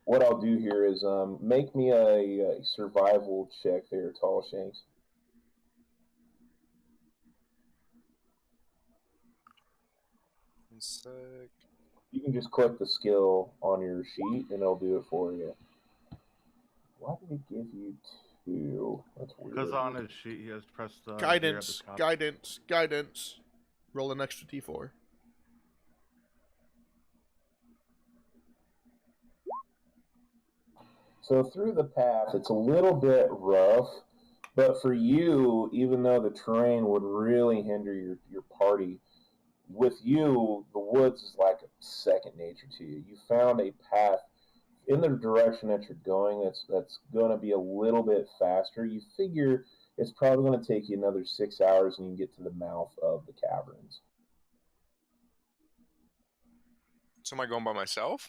S1: What I'll do here is make me a survival check there, Tall Shanks.
S6: One sec.
S1: You can just click the skill on your sheet and it'll do it for you. Why did it give you 2? That's weird.
S3: Because on his sheet he has pressed the
S4: guidance. Roll an extra d4.
S1: So through the path, it's a little bit rough, But for you, even though the terrain would really hinder your party, with you, the woods is like a second nature to you. You found a path in the direction that you're going that's going to be a little bit faster. You figure it's probably going to take you another 6 hours and you can get to the mouth of the caverns.
S6: So am I going by myself?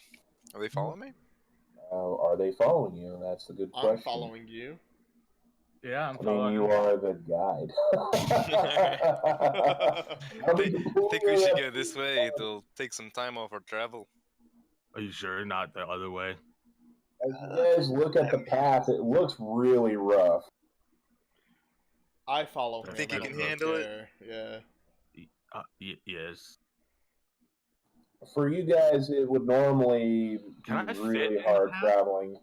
S6: Are they following me?
S1: Are they following you? That's the good question.
S4: I'm following you.
S3: Yeah, I'm
S1: I mean,
S3: following.
S1: you are the guide.
S6: I think we should go this way. It'll take some time off our travel.
S7: Are you sure not the other way?
S1: As you guys look at the path, it looks really rough.
S4: I follow him.
S6: Think you
S4: I
S6: can
S4: don't
S6: handle it?
S4: care. Yeah.
S7: Yes.
S1: For you guys, it would normally
S7: Can
S1: be
S7: I fit
S1: really
S7: in
S1: hard
S7: that?
S1: traveling.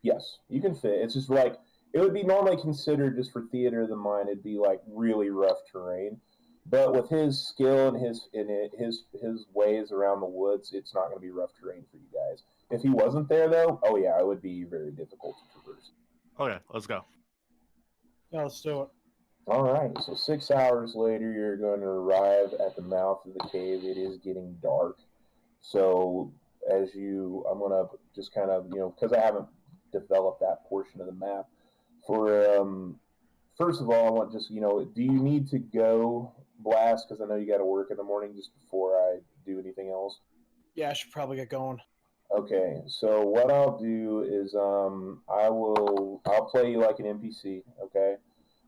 S1: Yes, you can fit. It's just like it would be normally considered just for theater of the mind. It'd be like really rough terrain, but with his skill and his ways around the woods, it's not going to be rough terrain for you guys. If he wasn't there, though, oh yeah, it would be very difficult to traverse.
S7: Okay, let's go.
S2: Yeah, let's do it.
S1: All right, so 6 hours later, you're going to arrive at the mouth of the cave. It is getting dark. So I'm going to just kind of, because I haven't developed that portion of the map. First of all, I want just, do you need to go, Blast? Because I know you got to work in the morning just before I do anything else.
S2: Yeah, I should probably get going.
S1: Okay, so what I'll do is I'll play you like an NPC, okay?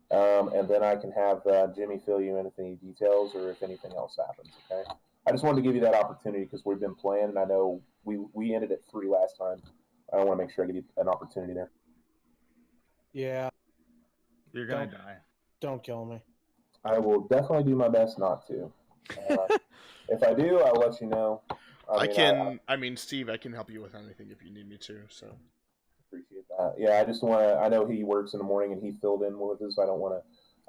S1: And then I can have Jimmy fill you in if any details or if anything else happens, okay? I just wanted to give you that opportunity because we've been playing, and I know we ended at 3 last time. I want to make sure I give you an opportunity there.
S2: Yeah.
S3: You're gonna die.
S2: Don't kill me.
S1: I will definitely do my best not to. If I do, I'll let you know.
S4: I mean, Steve, I can help you with anything if you need me to, so.
S1: Appreciate that. Yeah, I just want to. I know he works in the morning and he filled in with us.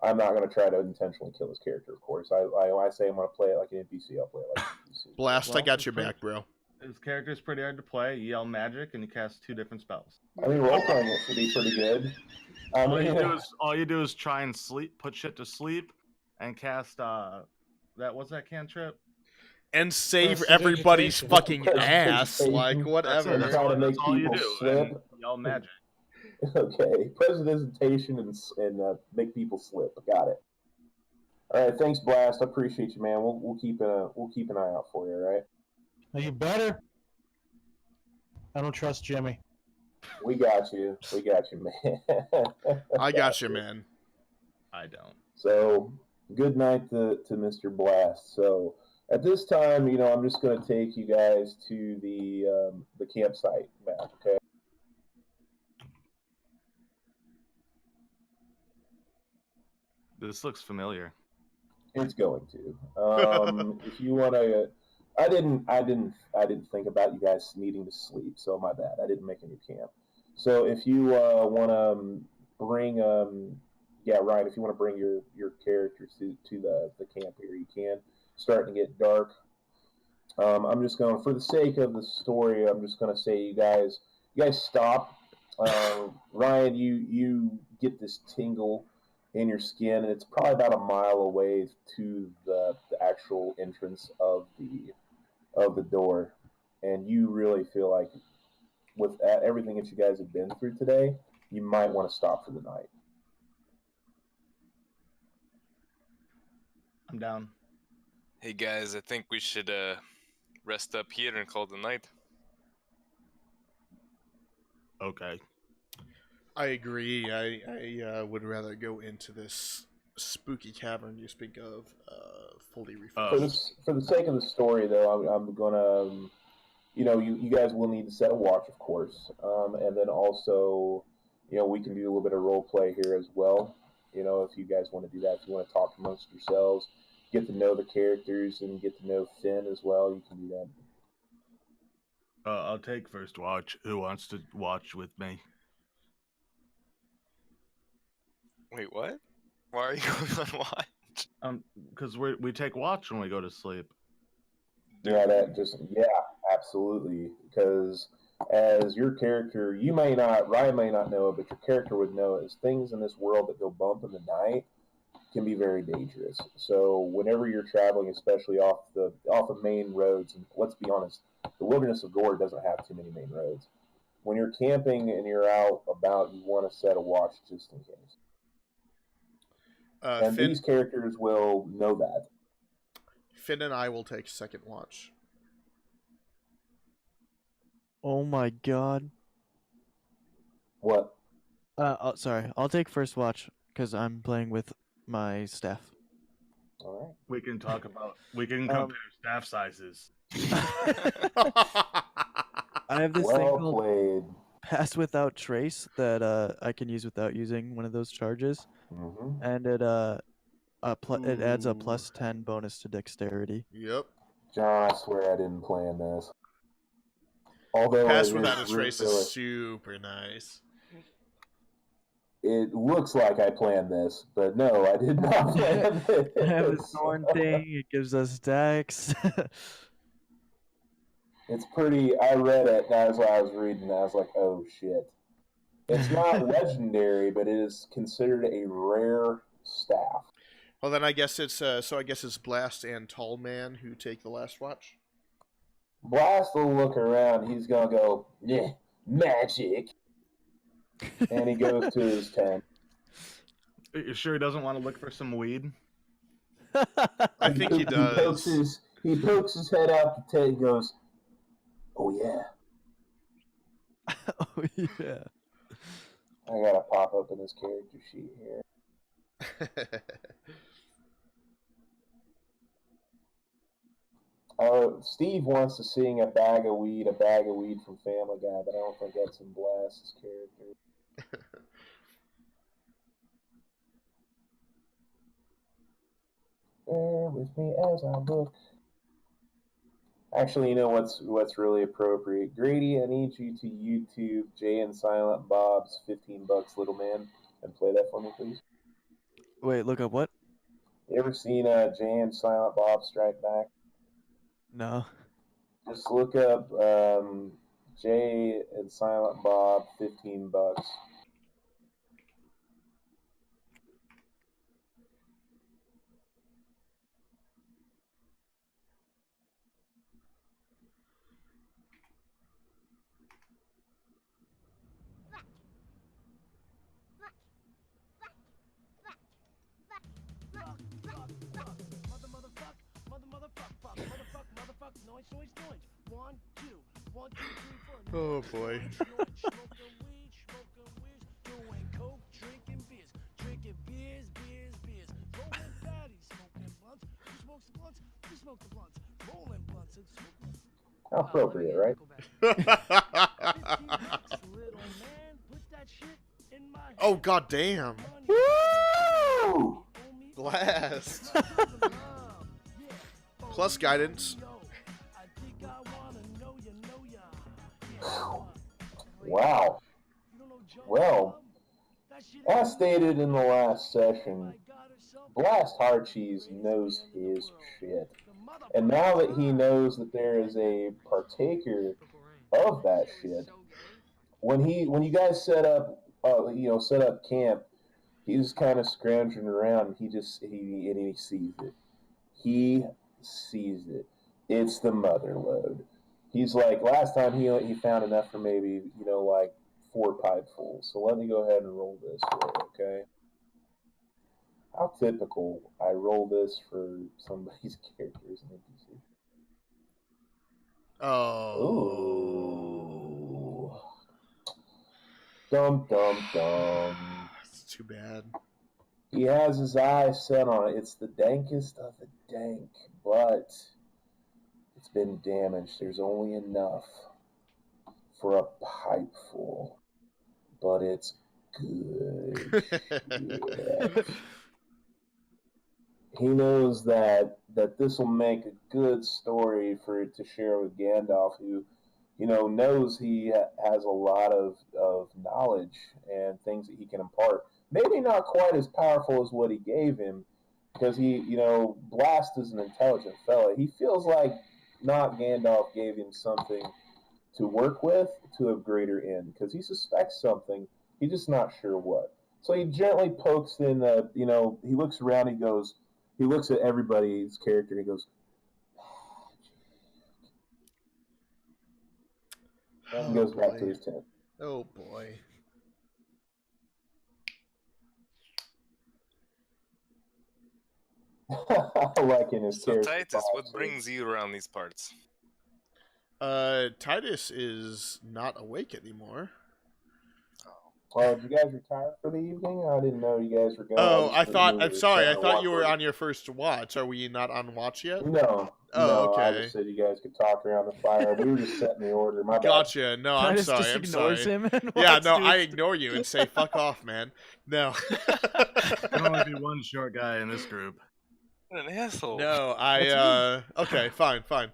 S1: I'm not going to try to intentionally kill his character, of course. I say I'm going to play it like an NPC. I'll play it like an NPC.
S4: Blast, I got your back, bro.
S3: His character's pretty hard to play. You yell magic and you cast 2 different spells.
S1: I mean, role playing it should be pretty good.
S3: All you do is try and put shit to sleep, and cast what's that cantrip?
S4: And save everybody's fucking ass, like whatever.
S1: That's try to make
S3: all you
S1: people
S3: do.
S1: slip.
S3: And yell magic.
S1: Okay, presentation and make people slip. Got it. All right, thanks, Blast. I appreciate you, man. We'll keep an eye out for you. All right.
S2: Are you better? I don't trust Jimmy.
S1: We got you, man.
S4: I got you, man.
S3: I don't.
S1: So, good night to Mr. Blast. So, at this time, I'm just going to take you guys to the campsite map, okay?
S3: This looks familiar.
S1: It's going to. If you want to, I didn't think about you guys needing to sleep, so my bad. I didn't make any camp. So if you want to bring, Ryan, if you want to bring your characters to the camp here, you can. Starting to get dark. I'm just going, for the sake of the story, I'm just going to say you guys stop. Ryan, you get this tingle in your skin, and it's probably about a mile away to the actual entrance of the door, and you really feel like with everything that you guys have been through today, you might want to stop for the night.
S3: I'm down.
S6: Hey guys, I think we should rest up here and call the night.
S7: Okay.
S4: I agree. I would rather go into this spooky cavern you speak of fully refreshed.
S1: For the sake of the story, though, I'm gonna, you guys will need to set a watch, of course, and then also, we can do a little bit of role play here as well. If you guys want to do that, if you want to talk amongst yourselves, get to know the characters and get to know Finn as well, you can do that.
S7: I'll take first watch. Who wants to watch with me?
S6: Wait, what? Why are you going on watch?
S3: Because we take watch when we go to sleep.
S1: Yeah, absolutely. Because as your character, Ryan may not know it, but your character would know it, is things in this world that go bump in the night can be very dangerous. So whenever you're traveling, especially off the main roads, and let's be honest, the Wilderness of Gore doesn't have too many main roads. When you're camping and you're out about, you want to set a watch just in case. And
S4: Finn,
S1: these characters will know that.
S4: Finn and I will take second watch.
S5: Oh my god.
S1: What?
S5: Sorry. I'll take first watch because I'm playing with my staff.
S1: All right.
S3: We can compare staff sizes.
S5: I have this thing
S1: Well
S5: called
S1: played.
S5: Pass Without Trace that I can use without using one of those charges,
S1: Mm-hmm.
S5: and it adds a plus 10 bonus to dexterity.
S4: Yep.
S1: John, I swear I didn't plan this. Although
S4: Pass
S1: it
S4: Without a
S1: is
S4: Trace
S1: really,
S4: is super nice.
S1: it looks like I planned this, but no, I did not plan this.
S5: I have a thorn thing. It gives us dex.
S1: It's pretty. I read it, and as I was reading, I was like, "Oh shit!" It's not legendary, but it is considered a rare staff.
S4: Well, then I guess it's Blast and Tall Man who take the last watch.
S1: Blast will look around. He's gonna go, "Yeah, magic," and he goes to his tent.
S3: You sure he doesn't want to look for some weed?
S4: I think he does.
S1: He pokes his head out the tent and goes, "Oh yeah."
S5: Oh yeah.
S1: I gotta pop up in his character sheet here. Steve wants to sing a bag of weed from Family Guy, but I don't think that's in Blast's character. Bear with me as I look. Actually, you know what's really appropriate? Grady, I need you to YouTube Jay and Silent Bob's $15 Little Man and play that for me, please.
S5: Wait, look up what?
S1: You ever seen Jay and Silent Bob Strike Back?
S5: No.
S1: Just look up Jay and Silent Bob $15.
S4: Oh boy.
S1: How appropriate, right?
S4: Oh god damn.
S1: Woo!
S4: Blast. Plus guidance.
S1: Wow. Well, as stated in the last session, Blast Hardcheese knows his shit. And now that he knows that there is a partaker of that shit, when you guys set up camp, he's kind of scrounging around. He sees it. He sees it. It's the mother load. He's like, last time he found enough for maybe, like 4 pipefuls. So let me go ahead and roll this for you, okay? How typical I roll this for somebody's characters in NPC.
S4: Oh.
S1: Ooh. Dum dum dum.
S4: That's too bad.
S1: He has his eyes set on it. It's the dankest of the dank, but it's been damaged. There's only enough for a pipeful, but it's good. Yeah. He knows that this will make a good story for it to share with Gandalf, who, knows he has a lot of knowledge and things that he can impart. Maybe not quite as powerful as what he gave him, because Blast is an intelligent fella. He feels like not Gandalf gave him something to work with to a greater end because he suspects something. He's just not sure what. So he gently pokes in. He looks around. He looks at everybody's character. And he goes, and goes back to his tent.
S4: Oh boy.
S1: Like in his
S6: So
S1: character
S6: Titus, what
S1: box.
S6: brings you around these parts?
S4: Titus is not awake anymore.
S1: Well, did you guys retire for the evening? I didn't know you guys were going.
S4: Oh, I'm sorry. I
S1: trying to
S4: thought you
S1: walk
S4: were
S1: over.
S4: on your first watch. Are we not on watch yet?
S1: No.
S4: Oh,
S1: no,
S4: okay.
S1: I just said you guys could talk around the fire. We were just setting the order. My bad.
S4: Gotcha. No, I'm
S5: Titus
S4: sorry.
S5: just
S4: I'm
S5: ignores
S4: sorry.
S5: him and
S4: Yeah,
S5: walks
S4: no,
S5: to
S4: I
S5: his-
S4: ignore you and say fuck off, man. No.
S7: There can only be one short guy in this group.
S6: What an asshole.
S4: No, okay, fine. I've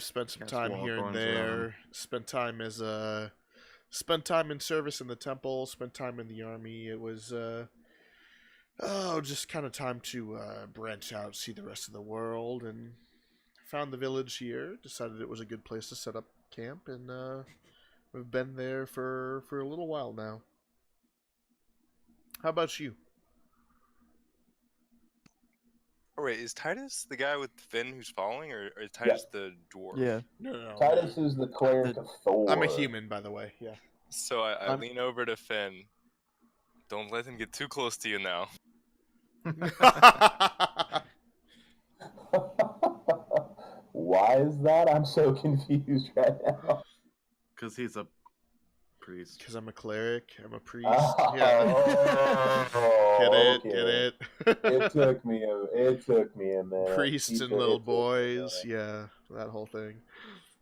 S4: spent some
S7: Cast
S4: time
S7: wall
S4: here and
S7: thorns around him.
S4: there. Spent time in service in the temple, spent time in the army. It was just kind of time to branch out, see the rest of the world, and found the village here. Decided it was a good place to set up camp, and we've been there for a little while now. How about you?
S6: Oh, wait, is Titus the guy with Finn who's falling, or is Titus the dwarf?
S5: Yeah.
S4: No.
S1: Titus is the cleric of Thor.
S4: I'm a human, by the way. Yeah.
S6: So I lean over to Finn. Don't let him get too close to you now.
S1: Why is that? I'm so confused right now.
S7: Because he's a priest.
S4: Because I'm a cleric. I'm a priest.
S1: Oh,
S4: Yeah.
S1: okay.
S4: Get it.
S1: It took me a minute.
S4: Priests and little boys. Yeah, that whole thing.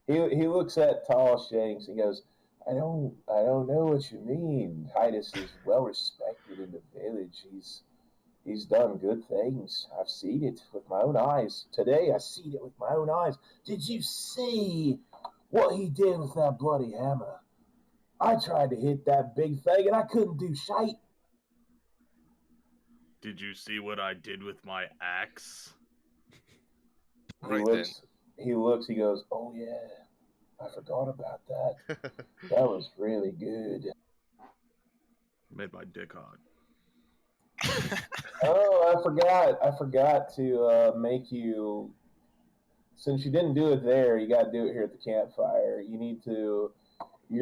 S1: He looks at Tall Shanks and goes, I don't know what you mean. Titus is well respected in the village. He's done good things. I've seen it with my own eyes. Today I seen it with my own eyes. Did you see what he did with that bloody hammer? I tried to hit that big thing and I couldn't do shite.
S7: Did you see what I did with my axe?
S6: Right
S1: He looks, he goes, oh yeah, I forgot about that. That was really good.
S7: Made my dick hard.
S1: Oh, I forgot to make you, since you didn't do it there, you got to do it here at the campfire. You're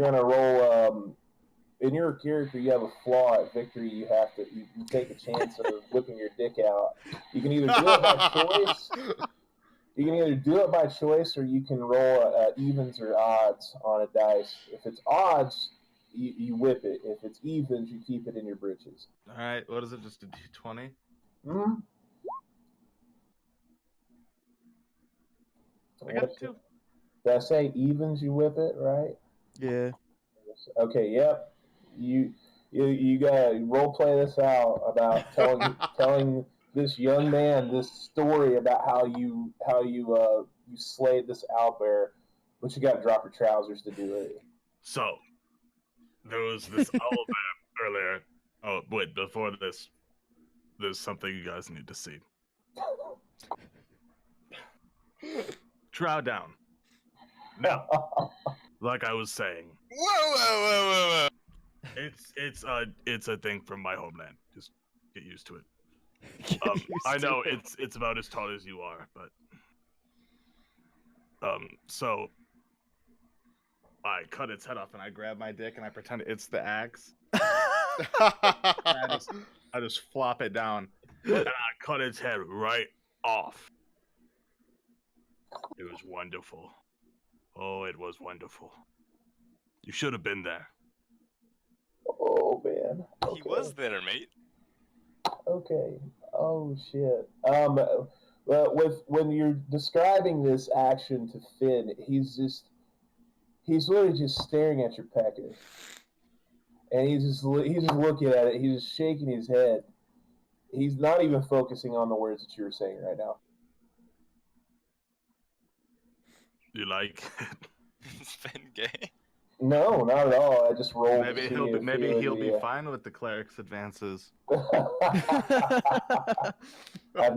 S1: going to roll, in your character, you have a flaw at victory. You take a chance of whipping your dick out. You can either do it by choice. You can either do it by choice, or you can roll evens or odds on a dice. If it's odds, you whip it. If it's evens, you keep it in your britches.
S7: All right, what is it? Just a D20?
S1: Mm-hmm.
S7: I got two.
S1: Did I say evens? You whip it, right?
S5: Yeah.
S1: Okay. Yep. You gotta role play this out about telling this young man this story about how you slayed this owlbear, but you gotta drop your trousers to do it.
S7: So, there was this owl bear earlier. Oh, wait, before this, there's something you guys need to see. Trow down. Now, like I was saying,
S6: Whoa.
S7: it's a thing from my homeland. Just get used to it. I know it's about as tall as you are, but so I cut its head off and I grab my dick and I pretend it's the axe. I just flop it down and I cut its head right off. It was wonderful. Oh, it was wonderful. You should have been there.
S1: Oh man. Okay.
S6: He was there, mate.
S1: Okay. Oh shit. When you're describing this action to Finn, he's literally just staring at your pecker, and he's just looking at it. He's just shaking his head. He's not even focusing on the words that you were saying right now.
S7: You like it?
S6: Is Finn gay?
S1: No, not at all. I just rolled.
S3: Maybe
S1: to see
S3: he'll be,
S1: if
S3: maybe
S1: he
S3: he'll
S1: would
S3: be fine with the cleric's advances.
S1: I've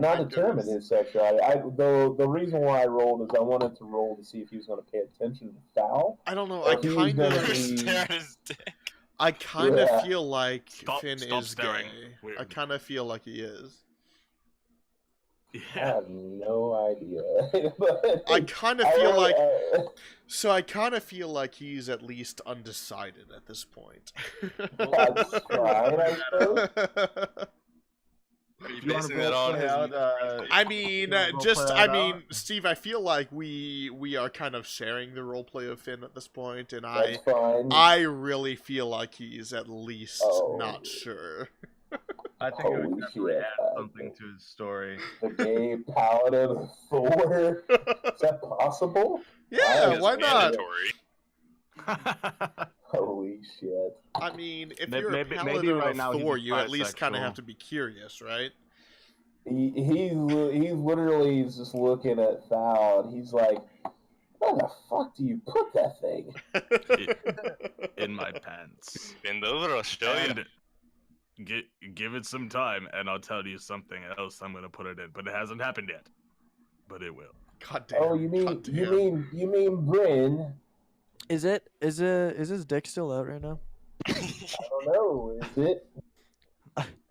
S1: not
S4: My
S1: determined
S4: goodness.
S1: his sexuality. The reason why I rolled is I wanted to roll to see if he was going to pay attention to Thal.
S4: I don't know.
S1: Or
S4: I
S1: if he was
S4: kind
S1: gonna
S4: of,
S1: be-
S6: Stare at his dick.
S4: I kind of
S1: Yeah.
S4: feel like
S7: Stop-
S4: Finn
S7: stop
S4: is
S7: staring.
S4: gay.
S7: Weird.
S4: I kind of feel like he is.
S1: I
S7: Yeah.
S1: have no idea. But
S4: I kind of
S1: I
S4: feel
S1: really-
S4: like. So I kind of feel like he's at least undecided at this point.
S1: That's fine, I suppose.
S6: Are you
S3: Do you wanna
S6: basing that on
S3: roleplay
S6: his?
S3: out,
S4: I mean,
S3: You wanna roleplay
S4: just
S3: that
S4: I
S3: out?
S4: mean, Steve, I feel like we are kind of sharing the roleplay of Finn at this point, and
S1: That's fine.
S4: I really feel like he's at least
S1: Oh.
S4: not sure.
S3: I think it
S1: Holy
S3: would definitely
S1: shit,
S3: add something to his story.
S1: The gay paladin of Thor. Is that possible?
S4: Yeah,
S1: It's
S4: why not?
S6: Mandatory.
S1: Holy shit.
S4: I mean, if
S3: Maybe-
S4: you're a
S3: maybe
S4: paladin
S3: right
S4: of
S3: now he's
S4: Thor, you at least kind of
S3: bisexual.
S4: have to be curious, right?
S1: He literally is just looking at Thal and he's like, where the fuck do you put that thing?
S7: In my pants.
S6: Bend over, I'll show you.
S7: And give it some time, and I'll tell you something else I'm gonna put it in. But it hasn't happened yet. But it will.
S4: God damn.
S1: Oh, you mean Bryn?
S5: Is his dick still out right now?
S1: I don't know. Is it?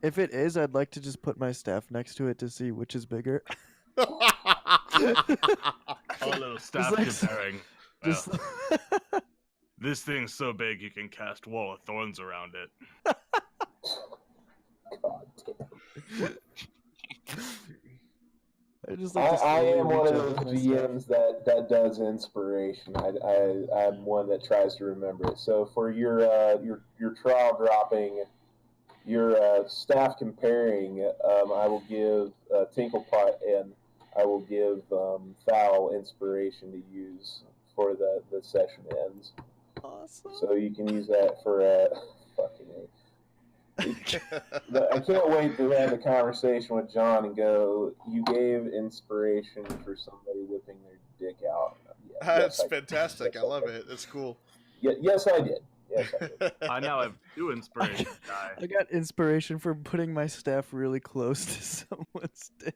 S5: If it is, I'd like to just put my staff next to it to see which is bigger.
S7: Oh, a little staff
S5: like-
S7: comparing.
S5: Just
S7: This thing's so big you can cast Wall of Thorns around it.
S1: God damn.
S5: I just like to
S1: I
S5: slowly
S1: am one
S5: reach
S1: of
S5: out
S1: those
S5: with my staff.
S1: GMs that does inspiration. I'm one that tries to remember it. So for your trial dropping, your staff comparing, I will give Tinklepot and I will give Foul inspiration to use for the session ends.
S5: Awesome.
S1: So you can use that for fucking A. I can't wait to have the conversation with John and go, you gave inspiration for somebody whipping their dick out. Yeah,
S4: That's
S1: yes, I did.
S4: fantastic.
S1: Yes,
S4: I love
S1: did.
S4: it. That's cool.
S1: Yes, I did. Yes, I did.
S7: I now have 2 inspiration
S5: I got inspiration for putting my staff really close to someone's dick.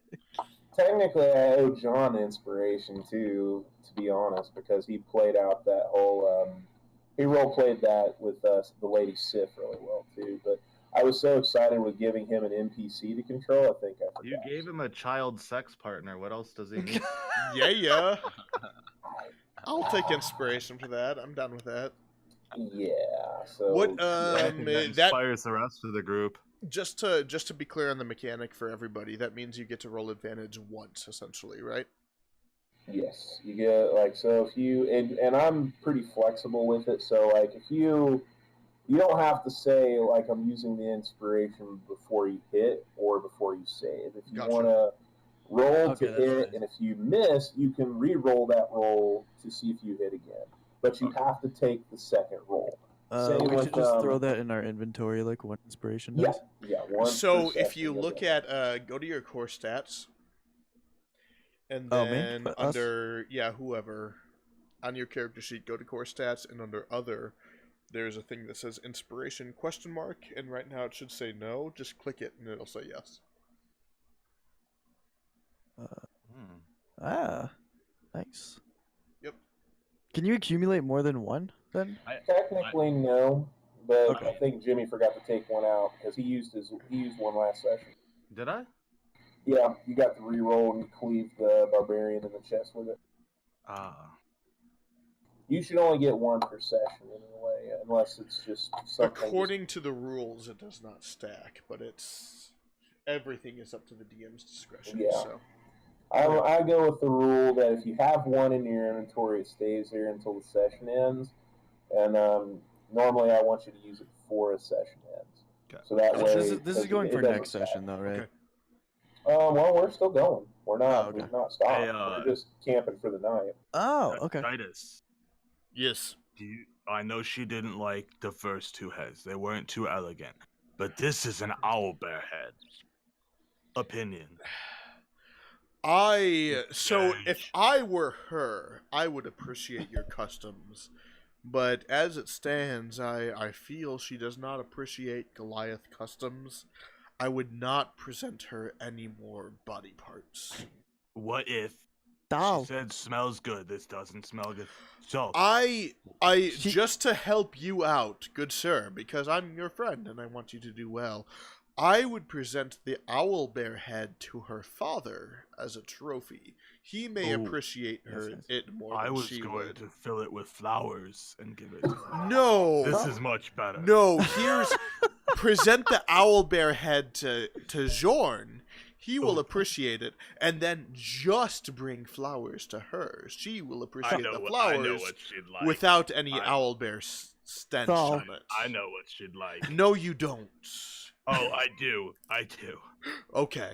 S1: Technically, I owe John inspiration too, to be honest, because he played out that whole. He role played that with the Lady Sif really well too. But I was so excited with giving him an NPC to control. I think I forgot.
S3: You gave him a child sex partner. What else does he need?
S4: Yeah. I'll take inspiration for that. I'm done with that.
S1: Yeah. So
S4: What
S3: I think that
S4: that
S3: inspires the rest of the group.
S4: just to be clear on the mechanic for everybody, that means you get to roll advantage once, essentially, right?
S1: Yes, you get so if you and I'm pretty flexible with it. So if you don't have to say I'm using the inspiration before you hit or before you save. If you
S4: Gotcha.
S1: want to roll
S5: Okay,
S1: to
S5: that's
S1: hit,
S5: nice.
S1: and if you miss, you can re-roll that roll to see if you hit again. But you have to take the second roll. Same
S5: We
S1: with,
S5: should just throw that in our inventory like one inspiration does.
S1: Yeah. One
S4: So
S1: per
S4: if
S1: session,
S4: you
S1: you'll
S4: look
S1: get
S4: at go to your core stats, and
S5: Oh, me?
S4: then
S5: Us?
S4: under whoever on your character sheet, go to core stats, and under other, there's a thing that says inspiration ? And right now it should say no. Just click it and it'll say yes.
S5: Nice.
S4: Yep.
S5: Can you accumulate more than one then?
S1: Technically, no, but
S5: Okay.
S1: I think Jimmy forgot to take one out because he used one last session.
S3: Did I?
S1: Yeah, you got the re-roll and you cleave the barbarian in the chest with it.
S3: Ah.
S1: You should only get one per session anyway, unless it's just something.
S4: According to the rules, it does not stack, but everything is up to the DM's discretion.
S1: Yeah.
S4: So
S1: I go with the rule that if you have one in your inventory, it stays there until the session ends. And normally, I want you to use it before a session ends.
S3: Okay.
S1: So that way,
S5: This is going
S1: it
S5: for
S1: doesn't
S5: next
S1: stack.
S5: session though, right?
S4: Okay.
S1: Well, we're still going. We're not.
S5: Oh, okay.
S1: We've not stopped.
S7: Hey,
S1: We're just camping for the night.
S5: Oh, okay.
S7: Titus,
S4: yes,
S7: I know she didn't like the first 2 heads. They weren't too elegant. But this is an owlbear head. Opinion.
S4: if I were her, I would appreciate your customs But as it stands, I feel she does not appreciate Goliath customs. I would not present her any more body parts.
S7: What if
S5: Doll.
S7: she said smells good? This doesn't smell good. So
S4: Just to help you out, good sir, because I'm your friend and I want you to do well, I would present the owl bear head to her father as a trophy. He may appreciate it more
S7: I
S4: than
S7: was
S4: she
S7: going
S4: would.
S7: to fill it with flowers and give it to her.
S4: No!
S7: This is much better.
S4: No, present the owl bear head to Jorn. He will appreciate it, and then just bring flowers to her. She will appreciate the flowers without any owl bear stench on it.
S7: I know what she'd like.
S4: No, you don't.
S7: Oh, I do.
S4: Okay.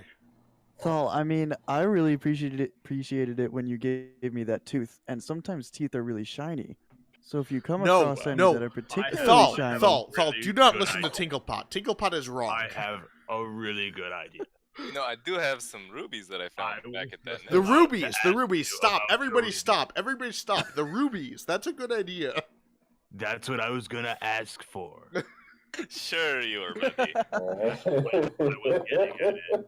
S5: Thal, I mean, I really appreciated it when you gave me that tooth, and sometimes teeth are really shiny. So if you come across any that are particularly shiny...
S4: Thal, do not listen to Tinklepot. Tinklepot is wrong.
S7: I have a really good idea.
S6: You know, I do have some rubies that I found back at that.
S4: The rubies, stop. Everybody stop. The rubies, that's a good idea.
S7: That's what I was gonna ask for.
S6: Sure you are, baby.
S7: I was getting at it.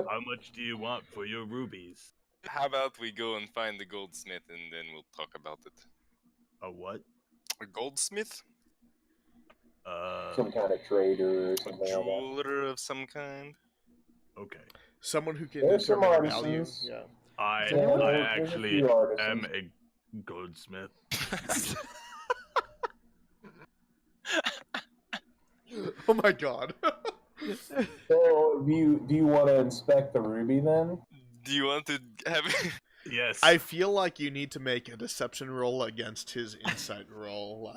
S7: How much do you want for your rubies?
S6: How about we go and find the goldsmith and then we'll talk about it.
S7: A what?
S6: A goldsmith?
S1: Some kind of trader or
S6: A
S1: something like that.
S6: jeweler of some kind?
S7: Okay.
S4: Someone who can
S1: There's some
S4: determine value.
S1: artisans.
S4: Yeah.
S7: I
S1: there's a
S7: actually
S1: few artisans.
S7: am a goldsmith.
S4: Oh my god.
S1: So, do you want to inspect the ruby then?
S6: Do you want to have
S7: Yes.
S4: I feel like you need to make a deception roll against his insight roll.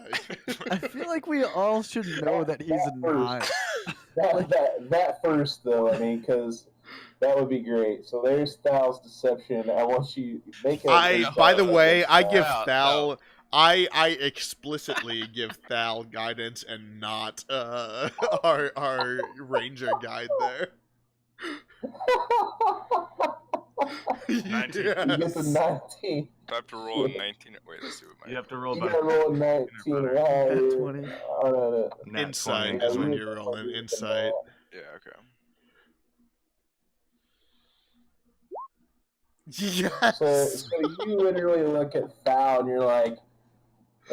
S5: I feel like we all should know that he's not.
S1: That first, though, I mean, because that would be great. So there's Thal's deception. I want you to make it.
S4: By the way, I give
S6: No,
S4: Thal.
S6: no.
S4: I explicitly give Thal guidance and not our ranger guide there.
S7: 19.
S1: You get the 19.
S6: I have to roll a 19? Wait, let's see what my...
S7: You have to roll
S1: You
S7: by
S1: gotta roll a 19 or higher.
S5: Nat 20.
S7: nat
S4: Insight
S7: 20.
S4: is when you're rolling insight.
S6: Yeah, okay.
S4: Yes.
S1: So you literally look at Thal and you're like,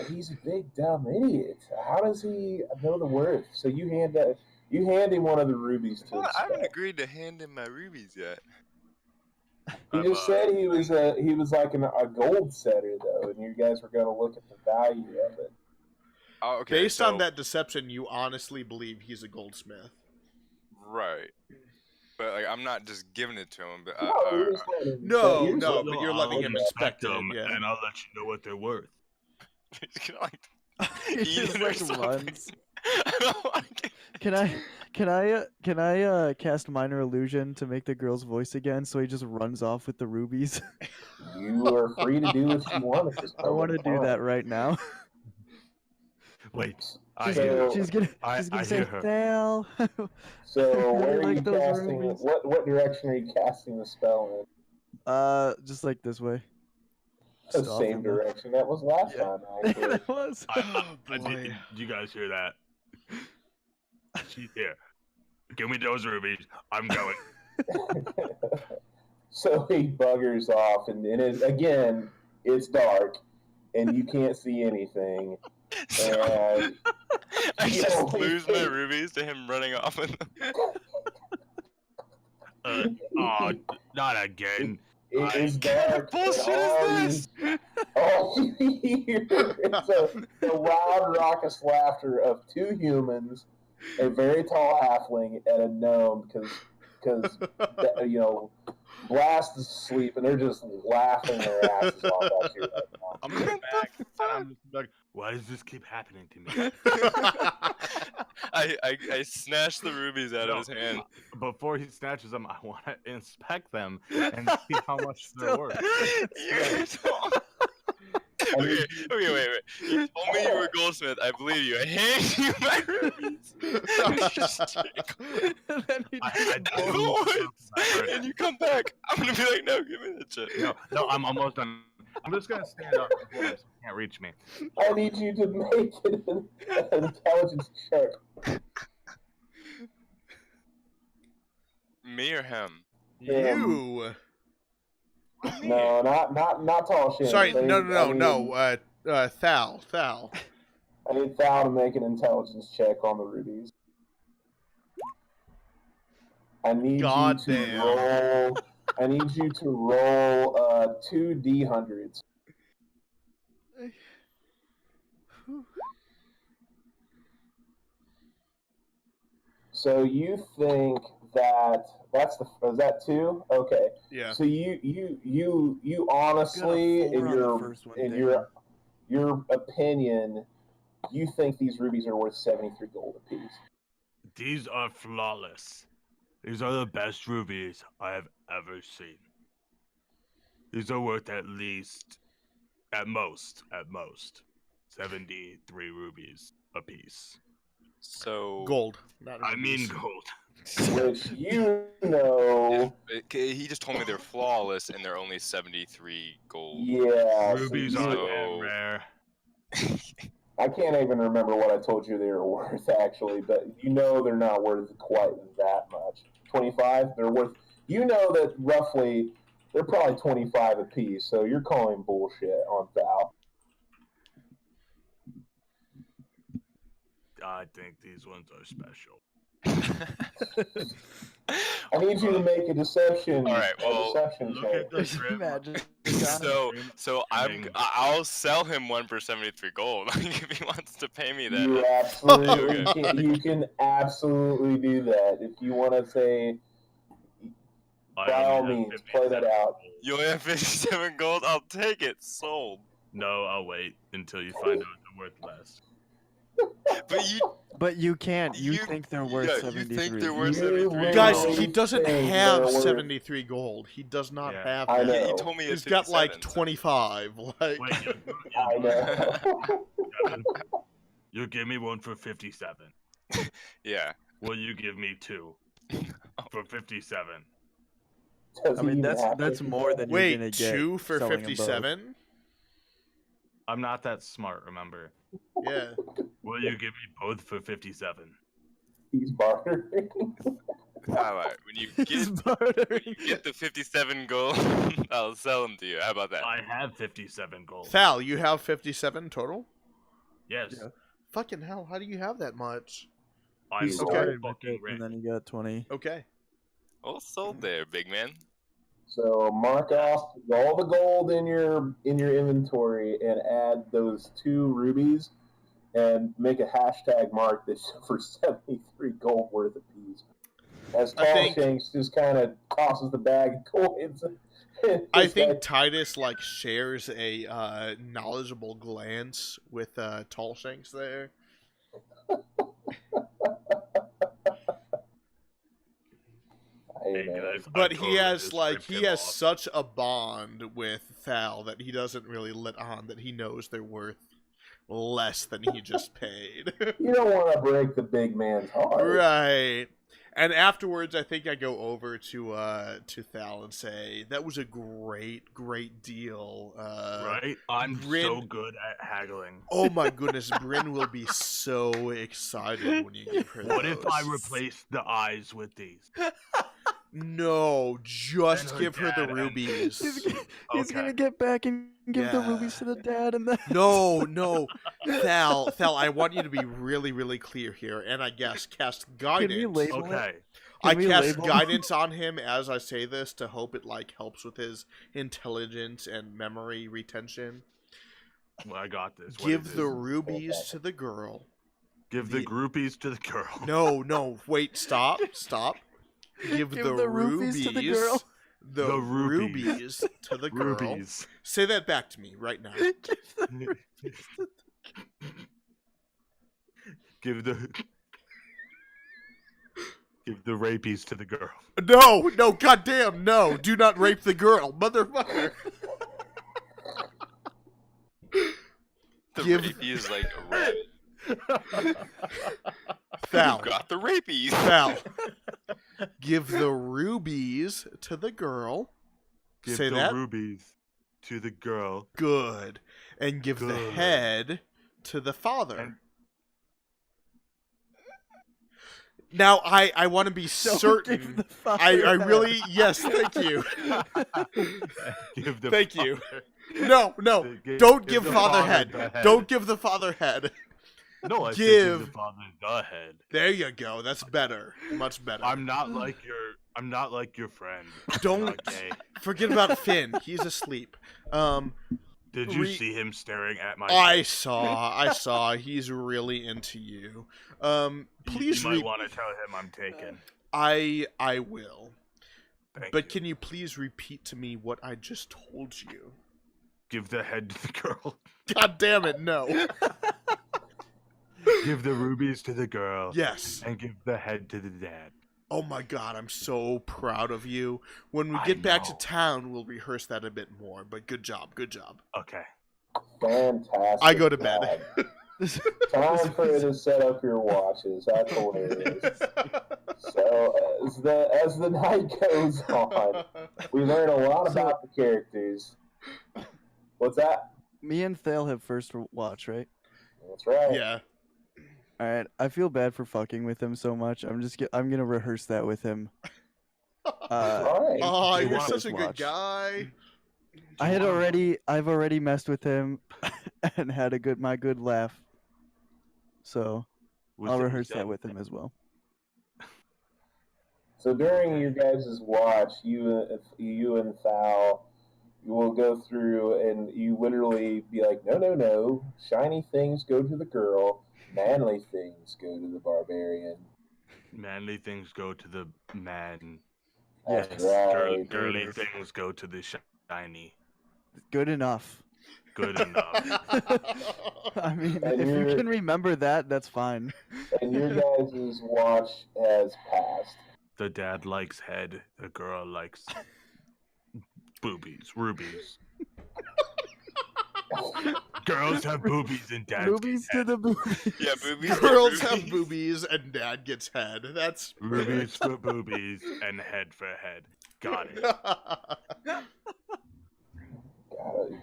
S1: he's a big dumb idiot. How does he know the worth? So you hand him one of the rubies to
S6: Well, I haven't
S1: inspect.
S6: agreed to hand him my rubies yet.
S1: He just said he was like a gold setter though, and you guys were gonna look at the value of it.
S6: Oh, okay,
S4: Based on
S6: so-
S4: that deception, you honestly believe he's a goldsmith.
S6: Right. But like, I'm not just giving it to him, but
S1: you're just letting him
S4: No,
S1: inspect-
S4: no, but you're letting him inspect
S7: them,
S4: it, yeah.
S7: and I'll let you know what they're worth.
S6: he's gonna like
S5: He
S6: eat
S5: just
S6: it or
S5: like
S6: something.
S5: runs.
S6: I don't like it.
S5: Can I cast minor illusion to make the girl's voice again so he just runs off with the rubies?
S1: You are free to do what you want at this
S5: I want to do that right now.
S7: Wait,
S5: She's gonna
S7: I
S5: say
S7: hear her.
S5: Thal.
S1: So where are
S5: Like
S1: you
S5: those
S1: casting?
S5: rubies.
S1: What direction are you casting the spell in?
S5: Just like this way.
S1: The
S5: Just off
S1: same
S5: in the-
S1: direction that was last
S5: Yeah.
S1: time. Actually.
S5: It was.
S4: Boy.
S7: Do you guys hear that? She's here. Give me those rubies. I'm going.
S1: So he buggers off, and again, it's dark, and you can't see anything. And
S6: I
S1: you
S6: just
S1: know,
S6: lose my rubies to him running off with them.
S7: Oh, not again.
S1: it is dark.
S6: bullshit
S1: and
S6: is
S1: all you hear is the loud, raucous laughter of two humans, a very tall halfling, and a gnome, because Blast is asleep, and they're just laughing their asses off at you right now.
S7: I'm going back, and I'm just like, why does this keep happening to me?
S6: I snatched the rubies out of his hand.
S7: Before he snatches them, I want to inspect them and see how much they're worth.
S6: Okay, wait. You told me you were a goldsmith. I believe you. I hand you my rubies.
S5: And then he
S7: I
S6: And you come back. I'm gonna be like, no, give me that shit.
S7: No, I'm almost done. I'm just gonna stand up so you can't reach me.
S1: I need you to make an intelligence check.
S6: Me or him?
S4: You.
S1: No, not tall Shanks.
S4: Sorry,
S1: I need- I need-
S4: no. Thal.
S1: I need Thal to make an intelligence check on the rubies. I need
S4: God
S1: you to
S4: damn.
S1: roll. I need you to roll 2 D100s. So you think that's is that 2? Okay.
S4: Yeah.
S1: So you honestly
S5: Got a 4
S1: in
S5: on the
S1: your
S5: first one,
S1: in
S5: damn.
S1: your opinion, you think these rubies are worth 73 gold apiece.
S7: These are flawless. These are the best rubies I have ever seen. These are worth at most, 73 rubies apiece.
S6: So
S4: Gold. Not
S7: I mean
S4: rubies.
S7: gold.
S1: Which you know,
S6: he just told me they're flawless and they're only 73 gold.
S1: yeah.
S7: Rubies
S1: so
S7: aren't
S1: you,
S6: So-
S7: that rare.
S1: I can't even remember what I told you they were worth actually, but you know they're not worth quite that much. 25. They're worth. You know that roughly they're probably 25 apiece. So you're calling bullshit on Thal.
S7: I think these ones are special.
S1: I need you to make a deception.
S6: All right, well,
S1: a deception
S7: Look
S1: check.
S7: at the trim.
S5: Imagine.
S6: so
S7: Trimming.
S6: I'll sell him one for 73 gold if he wants to pay me that.
S1: You absolutely
S6: Okay.
S1: can. You can absolutely do that if you want to say.
S7: I
S1: By all
S7: only have
S1: means, play that
S7: 57
S1: out.
S7: gold.
S6: You only have 57 gold. I'll take it. Sold.
S7: No, I'll wait until you find out they're worth less.
S6: But you
S5: But you can't. You
S6: You-
S5: think they're worth
S6: yeah, you
S5: 73.
S6: think they're worth
S1: You
S6: 73
S4: Guys,
S6: gold.
S4: he doesn't
S1: think
S4: have
S1: they're worth-
S4: 73 gold. He does not
S7: Yeah.
S4: have
S1: I
S4: that.
S1: know.
S6: Yeah, you told me
S4: He's
S6: it's
S4: got like
S6: 57, so-
S4: 25. Like,
S7: Wait,
S1: I know.
S7: Kevin, you give me one for 57.
S6: Yeah.
S7: Will you give me 2 for 57?
S1: Does
S5: I
S1: he
S5: mean,
S1: even have
S5: that's more than you're gonna
S4: wait,
S5: get.
S4: 2 for
S5: selling them both.
S4: 57?
S7: I'm not that smart, remember.
S4: Yeah.
S7: Will you give me both for 57?
S1: He's bartering.
S6: Alright, when you
S5: He's
S6: get
S5: bartering.
S6: the 57 gold, I'll sell them to you. How about that?
S7: I have 57 gold.
S4: Thal, you have 57 total?
S7: Yes.
S5: Yeah.
S4: Fucking hell, how do you have that much?
S7: I'm
S1: He's
S7: so
S1: okay.
S7: fucking rich.
S5: And then you got 20.
S4: Okay.
S6: Well, sold there, big man.
S1: So mark off all the gold in your inventory and add those 2 rubies and make a hashtag mark this for 73 gold worth of piece. As
S4: I
S1: Tall
S4: think-
S1: Shanks just kind of tosses the bag of coins.
S4: I
S1: Just
S4: think
S1: like,
S4: Titus like shares a knowledgeable glance with Tall Shanks there.
S1: hey,
S7: Hey,
S1: man.
S7: guys, I
S4: But
S7: totally
S4: he has
S7: just
S4: like
S7: ripped
S4: he
S7: him
S4: has
S7: off.
S4: such a bond with Thal that he doesn't really let on that he knows they're worth less than he just paid.
S1: You don't want to break the big man's heart.
S4: Right. And afterwards, I think I go over to Thal and say that was a great deal.
S7: Right? I'm so
S4: Bryn-
S7: good at haggling.
S4: Oh my goodness, Bryn will be so excited when you give her
S7: What if I
S4: those.
S7: replace the eyes with these?
S4: No, just
S7: And her
S4: give her the
S7: dad and-
S4: rubies.
S5: He's gonna
S7: Okay.
S5: get back and give the
S4: Yeah.
S5: rubies to the dad, and then
S4: No, Thal, I want you to be really clear here, and I guess cast guidance.
S5: Can we label it?
S7: Okay.
S4: I
S5: Can we
S4: cast
S5: label-
S4: guidance on him as I say this to hope it like helps with his intelligence and memory retention.
S7: Well, I got this. What
S4: Give
S7: is
S4: the
S7: this?
S4: rubies to the girl.
S7: Give the
S4: the-
S7: groupies to the girl.
S4: No, wait, stop. Give
S5: Give
S4: the
S5: the
S4: rubies
S5: rupees to the girl.
S4: The
S7: The rupees.
S4: rubies to the girl.
S7: Rubies.
S4: Say that back to me right now.
S7: Give the Give the rapies to the girl.
S4: No, goddamn, no! Do not rape the girl, motherfucker.
S6: The
S4: Give-
S6: rapey is like a rabbit.
S4: Thal,
S6: You got the rapies.
S4: Thal. Give the rubies to the girl.
S7: Give
S4: Say
S7: the
S4: that.
S7: rubies to the girl.
S4: Good. And give the
S7: Good.
S4: head to the father.
S7: And-
S4: Now, I want to be
S5: Give
S4: certain.
S5: the father
S4: I
S5: a head.
S4: really, yes, thank you.
S7: Give the
S4: Thank you.
S7: father-
S4: No,
S7: Give-
S4: don't
S7: give
S4: give
S7: the
S4: father
S7: father
S4: head.
S7: the head.
S4: Don't give the father head.
S7: No, I said
S4: give-
S7: give the father the head.
S4: There you go. That's better. Much better.
S7: I'm not like your friend. I'm
S4: Don't-
S7: not gay.
S4: Forget about Finn. He's asleep.
S7: Did you see him staring at my
S4: I
S7: dick?
S4: saw. He's really into you. Please
S7: You might want to tell him I'm taken.
S4: I will.
S7: Thank
S4: But
S7: you.
S4: can you please repeat to me what I just told you?
S7: Give the head to the girl.
S4: God damn it, no.
S7: Give the rubies to the girl.
S4: Yes.
S7: And give the head to the dad.
S4: Oh my god, I'm so proud of you. When we
S7: I
S4: get back to
S7: know.
S4: town, we'll rehearse that a bit more. But good job, good job.
S7: Okay.
S1: Fantastic.
S4: I go to bed.
S1: Time for you to set up your watches. That's hilarious. So as the night goes on, we learn a lot about the characters. What's that?
S5: Me and Thale have first watch, right?
S1: That's right.
S4: Yeah.
S5: All right. I feel bad for fucking with him so much. I'm gonna rehearse that with him.
S1: All right.
S4: Oh,
S5: do
S4: you're
S5: this
S4: such a good
S5: watch.
S4: guy.
S5: I've already messed with him and had my good laugh. So I'll rehearse that with him as well.
S1: So during your guys' watch, you and Thal, you will go through and you literally be like, no. Shiny things go to the girl. Manly things go to the barbarian.
S7: Manly things go to the man.
S1: That's
S5: Yes.
S1: right.
S7: Girly things go to the shiny.
S5: Good enough.
S7: Good enough.
S5: I mean,
S1: And
S5: if you
S1: you're-
S5: can remember that, that's fine.
S1: And your guys' watch has passed.
S7: The dad likes head. The girl likes boobies, rubies. Girls have boobies and dads
S5: Movies
S7: get
S5: to
S7: head.
S5: the boobies.
S6: Yeah, boobies.
S4: Girls have boobies and dad gets head. That's
S7: Rubies for boobies and head for head. Got it.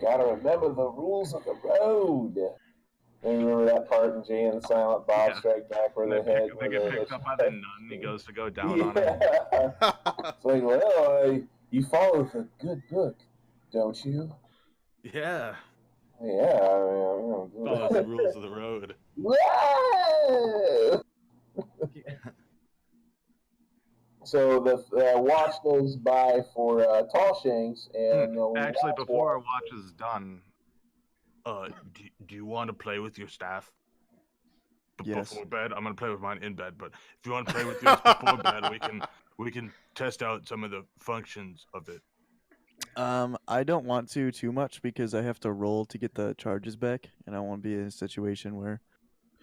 S1: Gotta remember the rules of the road. And remember that part in Jay and the Silent Bob
S7: Yeah.
S1: Strike Back where
S7: They
S1: the head
S7: get picked up by the nun and he goes to go down on her.
S1: Yeah. It's like, well, you follow the good book, don't you?
S7: Yeah.
S1: Yeah.
S7: Follows the rules of the road.
S1: Whoa! So the watch goes by for Tall Shanks, and
S7: Actually, before our watch is done, do you want to play with your staff?
S5: Yes.
S7: Before bed, I'm gonna play with mine in bed. But if you want to play with yours before bed, we can test out some of the functions of it.
S5: I don't want to too much because I have to roll to get the charges back, and I won't be in a situation where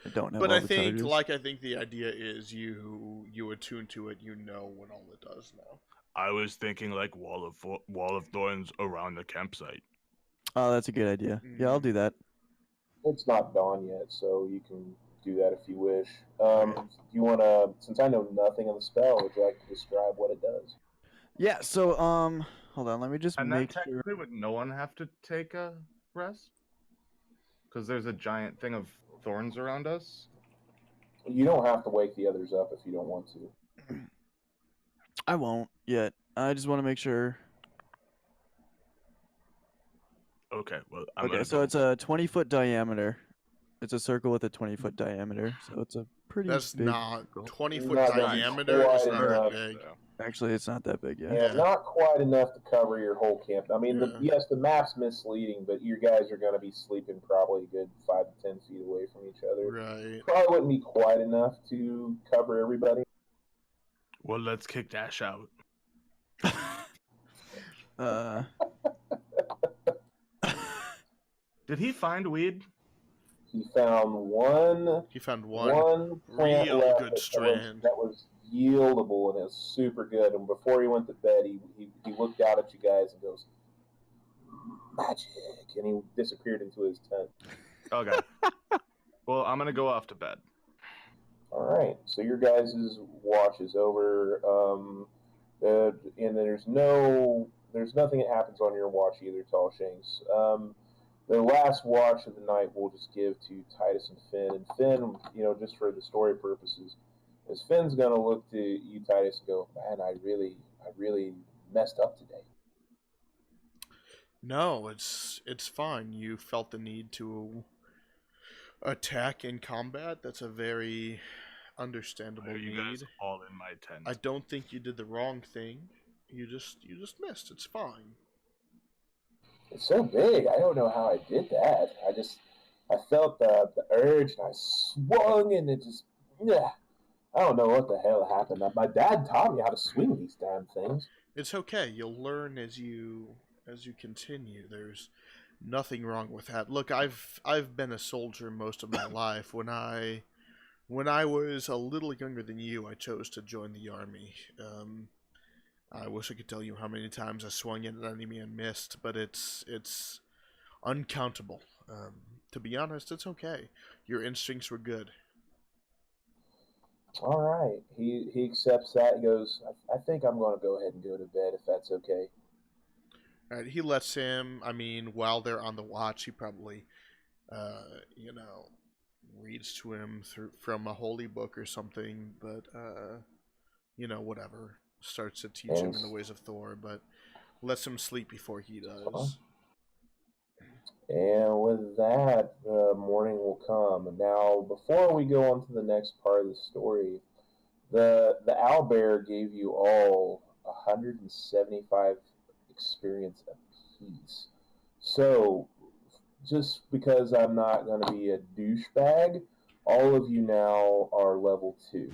S5: I don't have
S4: But
S5: all
S4: I
S5: the
S4: think,
S5: charges.
S4: I think the idea is you attune to it. You know what all it does now.
S7: I was thinking like wall of thorns around the campsite.
S5: Oh, that's a good idea. Yeah, I'll do that.
S1: it's not dawn yet, so you can do that if you wish. Do you want to? Since I know nothing of the spell, would you like to describe what it does?
S5: Yeah. So hold on. Let me just
S7: And then
S5: make sure.
S7: technically, would no one have to take a rest? Because there's a giant thing of thorns around us.
S1: You don't have to wake the others up if you don't want to.
S5: I won't yet. I just want to make sure.
S7: Okay, well, I'm
S5: Okay,
S7: gonna
S5: so
S7: go.
S5: it's a 20-foot diameter. It's a circle with a 20-foot diameter, so it's a pretty
S4: That's
S5: big.
S4: not 20-foot
S1: Not
S4: diameter. It's
S1: quite
S4: not that
S1: enough.
S4: big.
S5: Actually, it's not that big, yeah.
S1: Yeah, not quite enough to cover your whole camp. I mean,
S4: Yeah.
S1: yes, the map's misleading, but you guys are going to be sleeping probably a good 5 to 10 feet away from each other.
S4: Right.
S1: Probably wouldn't be quite enough to cover everybody.
S7: Well, let's kick Dash out. Did he find weed?
S1: He found one
S4: He found one
S1: plant
S4: real
S1: left
S4: good
S1: that
S4: strand.
S1: was yieldable and it was super good. And before he went to bed, he looked out at you guys and goes, "Magic," and he disappeared into his tent.
S7: Okay. Well, I'm gonna go off to bed.
S1: All right, so your guys' watch is over, and there's no there's nothing that happens on your watch either, Tall Shanks. The last watch of the night we'll just give to Titus and Finn. And Finn, just for the story purposes, is Finn's gonna look to you, Titus, and go, "Man, I really messed up today."
S4: No, it's fine. You felt the need to attack in combat. That's a very understandable
S7: You
S4: need.
S7: guys all in my tent.
S4: I don't think you did the wrong thing. You just missed. It's fine.
S1: It's so big. I don't know how I did that. I felt the urge, and I swung, and it just, yeah. I don't know what the hell happened. My dad taught me how to swing these damn things.
S4: It's okay. You'll learn as you continue. There's nothing wrong with that. Look, I've been a soldier most of my life. When I was a little younger than you, I chose to join the army. I wish I could tell you how many times I swung at an enemy and missed, but it's uncountable. To be honest, it's okay. Your instincts were good.
S1: All right. He accepts that. He goes, I think I'm going to go ahead and go to bed if that's okay.
S4: All right, he lets him. I mean, while they're on the watch, he probably, reads to him from a holy book or something. But whatever. Starts to teach him in the ways of Thor, but lets him sleep before he does.
S1: And with that, the morning will come. Now, before we go on to the next part of the story, the owlbear gave you all 175 experience apiece. So, just because I'm not going to be a douchebag, all of you now are level 2.